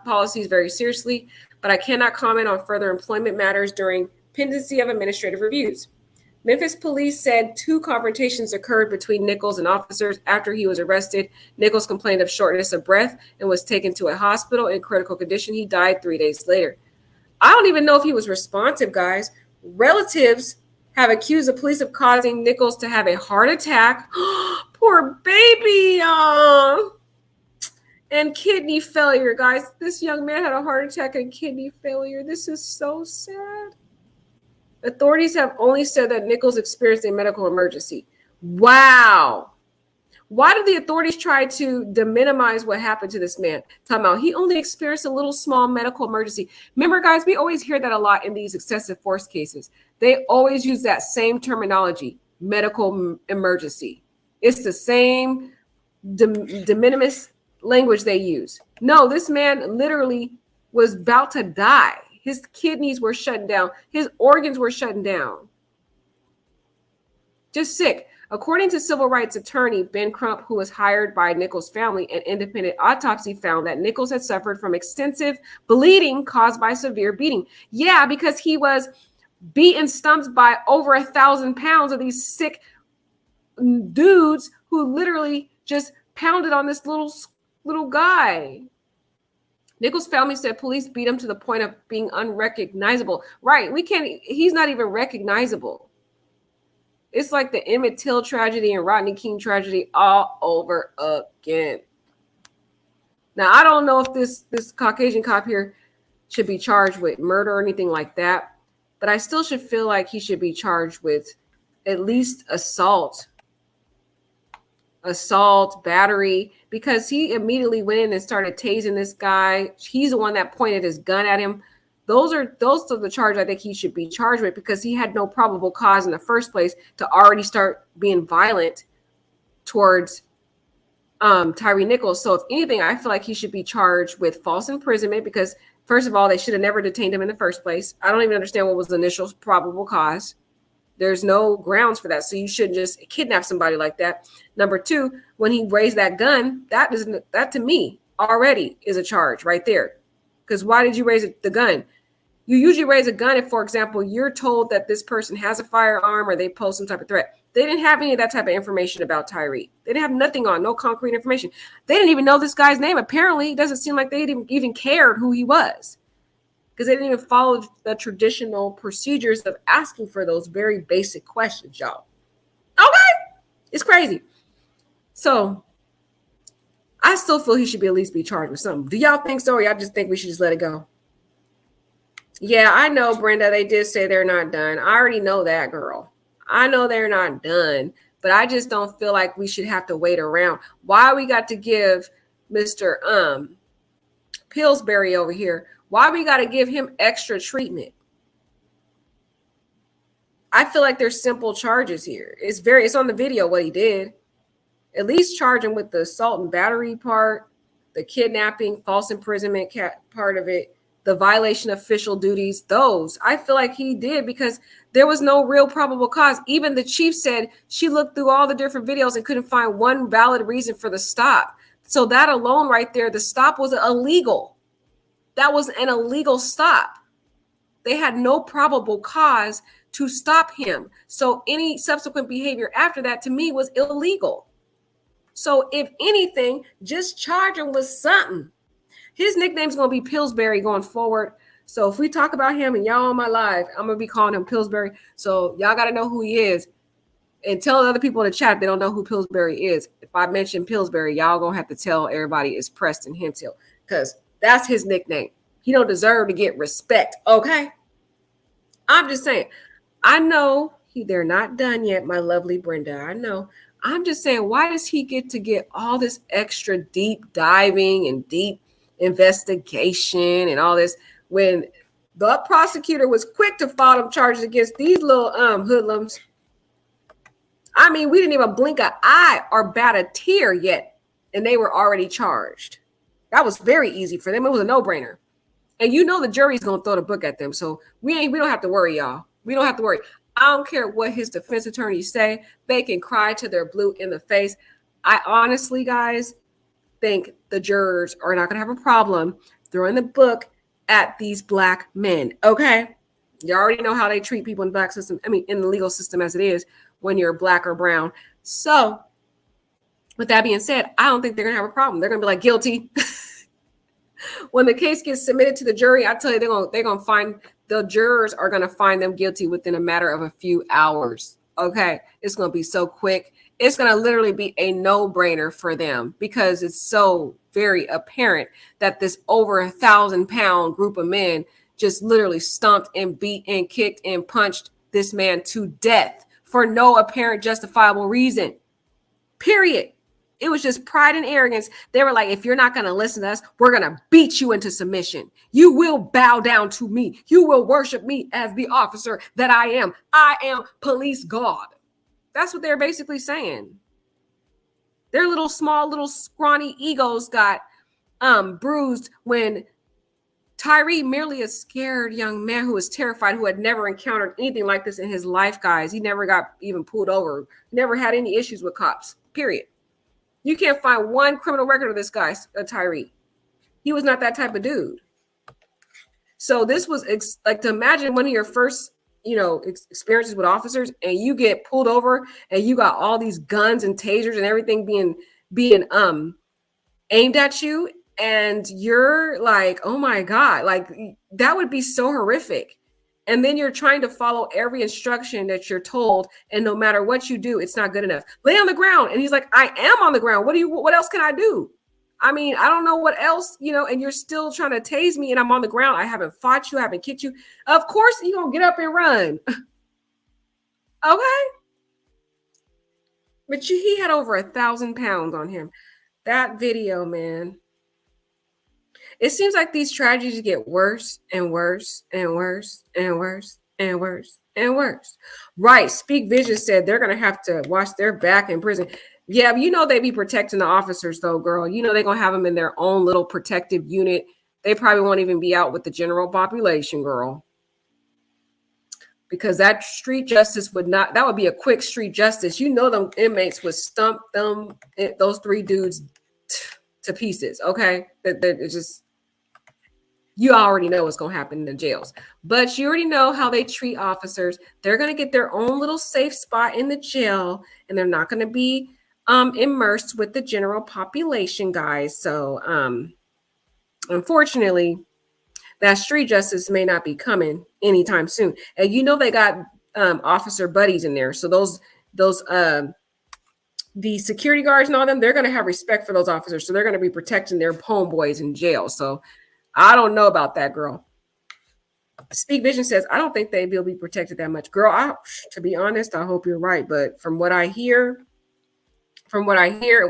policies very seriously, but I cannot comment on further employment matters during pendency of administrative reviews. Memphis police said 2 confrontations occurred between Nichols and officers after he was arrested. Nichols complained of shortness of breath and was taken to a hospital in critical condition. He died 3 days later. I don't even know if he was responsive, guys. Relatives have accused the police of causing Nichols to have a heart attack. Poor baby. And kidney failure, guys. This young man had a heart attack and kidney failure. This is so sad. Authorities have only said that Nichols experienced a medical emergency. Wow. Why did the authorities try to minimize what happened to this man? Talking about he only experienced a little small medical emergency. Remember, guys, we always hear that a lot in these excessive force cases. They always use that same terminology, medical emergency. It's the same de minimis language they use. No, this man literally was about to die. His kidneys were shutting down. His organs were shutting down. Just sick. According to civil rights attorney Ben Crump, who was hired by Nichols' family, an independent autopsy found that Nichols had suffered from extensive bleeding caused by severe beating. Yeah, because he was beaten stumps by over 1,000 pounds of these sick dudes who literally just pounded on this little guy. Nichols' family said police beat him to the point of being unrecognizable. Right, he's not even recognizable. It's like the Emmett Till tragedy and Rodney King tragedy all over again. Now, I don't know if this Caucasian cop here should be charged with murder or anything like that, but I still should feel like he should be charged with at least assault, battery, because he immediately went in and started tasing this guy. He's the one that pointed his gun at him. Those are the charges I think he should be charged with, because he had no probable cause in the first place to already start being violent towards Tyree Nichols. So if anything, I feel like he should be charged with false imprisonment, because first of all, they should have never detained him in the first place. I don't even understand what was the initial probable cause. There's no grounds for that. So you shouldn't just kidnap somebody like that. Number two, when he raised that gun, that to me already is a charge right there. Because why did you raise the gun? You usually raise a gun if, for example, you're told that this person has a firearm or they pose some type of threat. They didn't have any of that type of information about Tyree. They didn't have nothing on, no concrete information. They didn't even know this guy's name. Apparently, it doesn't seem like they even cared who he was, because they didn't even follow the traditional procedures of asking for those very basic questions, y'all. Okay? It's crazy. So I still feel he should at least be charged with something. Do y'all think so, or y'all just think we should just let it go? Yeah, I know, Brenda. They did say they're not done. I already know that, girl. I know they're not done, but I just don't feel like we should have to wait around. Why we got to give Mr. Pillsbury over here, why we got to give him extra treatment? I feel like there's simple charges here. It's on the video what he did. At least charge him with the assault and battery part, the kidnapping, false imprisonment part of it, the violation of official duties. Those I feel like he did, because there was no real probable cause. Even the chief said she looked through all the different videos and couldn't find one valid reason for the stop. So that alone right there, the stop was illegal. That was an illegal stop. They had no probable cause to stop him. So any subsequent behavior after that, to me, was illegal. So if anything, just charge him with something. His nickname's going to be Pillsbury going forward. So if we talk about him and y'all on my live, I'm going to be calling him Pillsbury. So y'all got to know who he is. And tell other people in the chat if they don't know who Pillsbury is. If I mention Pillsbury, y'all going to have to tell everybody it's Preston Hemphill, because that's his nickname. He don't deserve to get respect, okay? I'm just saying. I know they're not done yet, my lovely Brenda. I know. I'm just saying, why does he get all this extra deep diving and deep investigation and all this when the prosecutor was quick to file them charges against these little hoodlums? I mean, we didn't even blink an eye or bat a tear yet, and they were already charged. That was very easy for them. It was a no-brainer. And you know the jury's going to throw the book at them. So we don't have to worry, y'all. We don't have to worry. I don't care what his defense attorneys say. They can cry to their blue in the face. I honestly, guys, think the jurors are not going to have a problem throwing the book at these black men, okay? You already know how they treat people in the black system. I mean, in the legal system as it is when you're black or brown. So with that being said, I don't think they're going to have a problem. They're going to be like, guilty. When the case gets submitted to the jury, I tell you, they're going to find, the jurors are going to find them guilty within a matter of a few hours. Okay. It's going to be so quick. It's going to literally be a no-brainer for them, because it's so very apparent that this over 1,000-pound group of men just literally stomped and beat and kicked and punched this man to death for no apparent justifiable reason. Period. It was just pride and arrogance. They were like, if you're not going to listen to us, we're going to beat you into submission. You will bow down to me. You will worship me as the officer that I am. I am police God. That's what they're basically saying. Their little small, little scrawny egos got bruised when Tyree, merely a scared young man who was terrified, who had never encountered anything like this in his life, guys. He never got even pulled over, never had any issues with cops, period. You can't find one criminal record of this guy, Tyree. He was not that type of dude. So this was like, to imagine one of your first, experiences with officers, and you get pulled over and you got all these guns and tasers and everything being aimed at you, and you're like, oh my God, like that would be so horrific. And then you're trying to follow every instruction that you're told, and no matter what you do, it's not good enough. Lay on the ground. And he's like, I am on the ground. What else can I do? I mean, I don't know what else, and you're still trying to tase me and I'm on the ground. I haven't fought you. I haven't kicked you. Of course you're going to get up and run. Okay. But he had over 1,000 pounds on him. That video, man. It seems like these tragedies get worse and worse and worse and worse and worse and worse. Right. Speak Vision said they're going to have to watch their back in prison. Yeah, but they be protecting the officers, though, girl. They're going to have them in their own little protective unit. They probably won't even be out with the general population, girl. Because that street justice that would be a quick street justice. Them inmates would stump those 3 dudes to pieces, okay? That it's just, you already know what's going to happen in the jails. But you already know how they treat officers. They're going to get their own little safe spot in the jail, and they're not going to be immersed with the general population, guys. So unfortunately, that street justice may not be coming anytime soon. And they got officer buddies in there. So those the security guards and all them, they're going to have respect for those officers. So they're going to be protecting their homeboys in jail. So I don't know about that, girl. Speak Vision says, I don't think they will be protected that much. Girl, to be honest, I hope you're right. But from what I hear, and what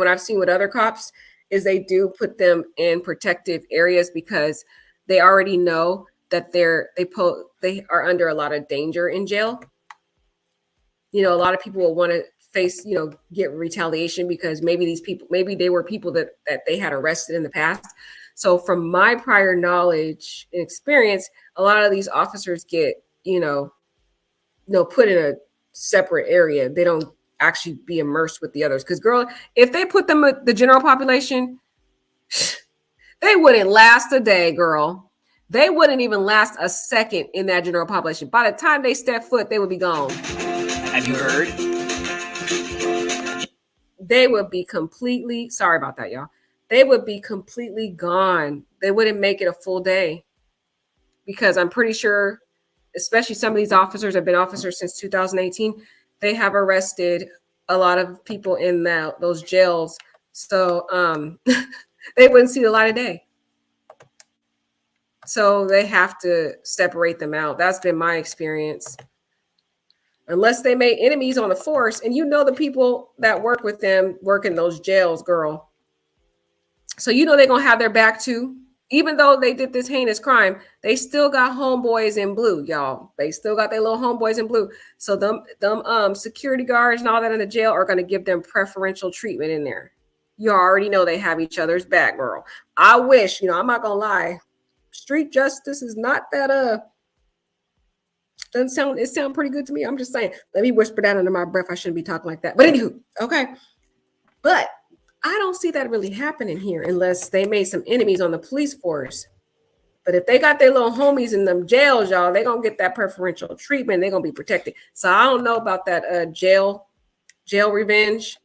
I've seen with other cops, is they do put them in protective areas because they already know that they are under a lot of danger in jail. A lot of people will want to face, get retaliation because maybe they were people that they had arrested in the past. So from my prior knowledge and experience, a lot of these officers get, put in a separate area. They don't actually be immersed with the others. Because, girl, if they put them with the general population, they wouldn't last a day, girl. They wouldn't even last a second in that general population. By the time they step foot, they would be gone. Have you heard? They would be completely, sorry about that, y'all. They would be completely gone. They wouldn't make it a full day. Because I'm pretty sure, especially some of these officers have been officers since 2018, they have arrested a lot of people in those jails. So they wouldn't see the light of day. So they have to separate them out. That's been my experience. Unless they made enemies on the force, and the people that work with them work in those jails, girl. So they're going to have their back too. Even though they did this heinous crime, they still got homeboys in blue, y'all. They still got their little homeboys in blue. So them security guards and all that in the jail are going to give them preferential treatment in there. You already know they have each other's back, girl. I wish, I'm not going to lie. Street justice is not that, it sounds pretty good to me. I'm just saying, let me whisper that under my breath. I shouldn't be talking like that. But anywho, okay. But I don't see that really happening here unless they made some enemies on the police force. But if they got their little homies in them jails, y'all, they're going to get that preferential treatment. They're going to be protected. So I don't know about that jail revenge.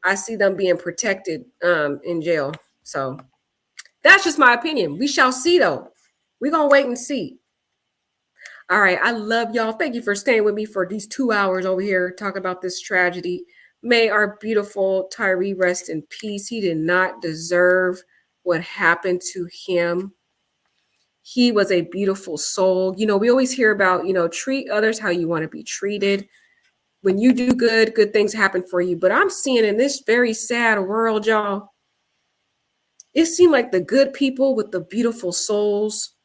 I see them being protected in jail. So that's just my opinion. We shall see, though. We're going to wait and see. All right. I love y'all. Thank you for staying with me for these 2 hours over here talking about this tragedy. May our beautiful Tyree rest in peace. He did not deserve what happened to him. He was a beautiful soul. We always hear about, treat others how you want to be treated. When you do good things happen for you. But I'm seeing in this very sad world, y'all, it seemed like the good people with the beautiful souls,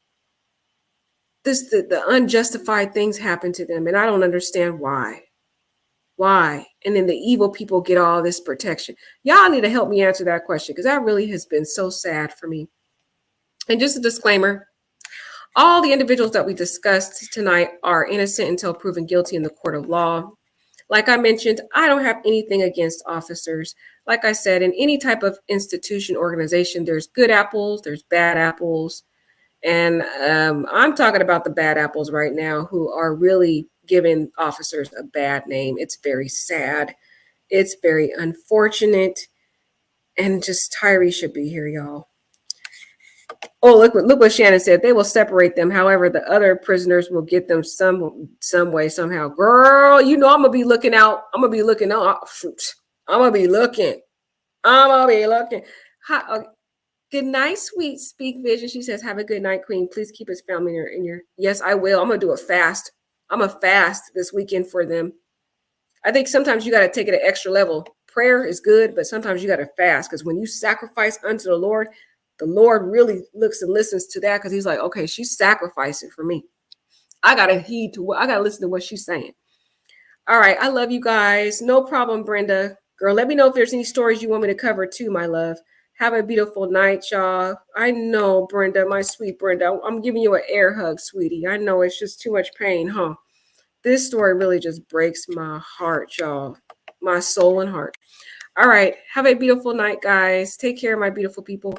the unjustified things happen to them. And I don't understand why. Why? And then the evil people get all this protection. Y'all need to help me answer that question because that really has been so sad for me. And just a disclaimer, all the individuals that we discussed tonight are innocent until proven guilty in the court of law. Like I mentioned, I don't have anything against officers. Like I said, in any type of institution, organization, there's good apples, there's bad apples. And I'm talking about the bad apples right now who are really giving officers a bad name. It's very sad. It's very unfortunate. And just Tyree should be here, y'all. Oh, look what Shannon said. They will separate them. However, the other prisoners will get them some way, somehow. Girl, you know I'm gonna be looking out. I'm gonna be looking out. I'm gonna be looking. Good night, sweet Speak Vision. She says, have a good night, Queen. Please keep his family in your. Yes, I will. I'm gonna do a fast. I'm a fast this weekend for them. I think sometimes you got to take it an extra level. Prayer is good, but sometimes you got to fast because when you sacrifice unto the Lord really looks and listens to that because he's like, okay, she's sacrificing for me. I got to listen to what she's saying. All right. I love you guys. No problem, Brenda. Girl, let me know if there's any stories you want me to cover too, my love. Have a beautiful night, y'all. I know, Brenda, my sweet Brenda. I'm giving you an air hug, sweetie. I know it's just too much pain, huh? This story really just breaks my heart, y'all. My soul and heart. All right. Have a beautiful night, guys. Take care, my beautiful people.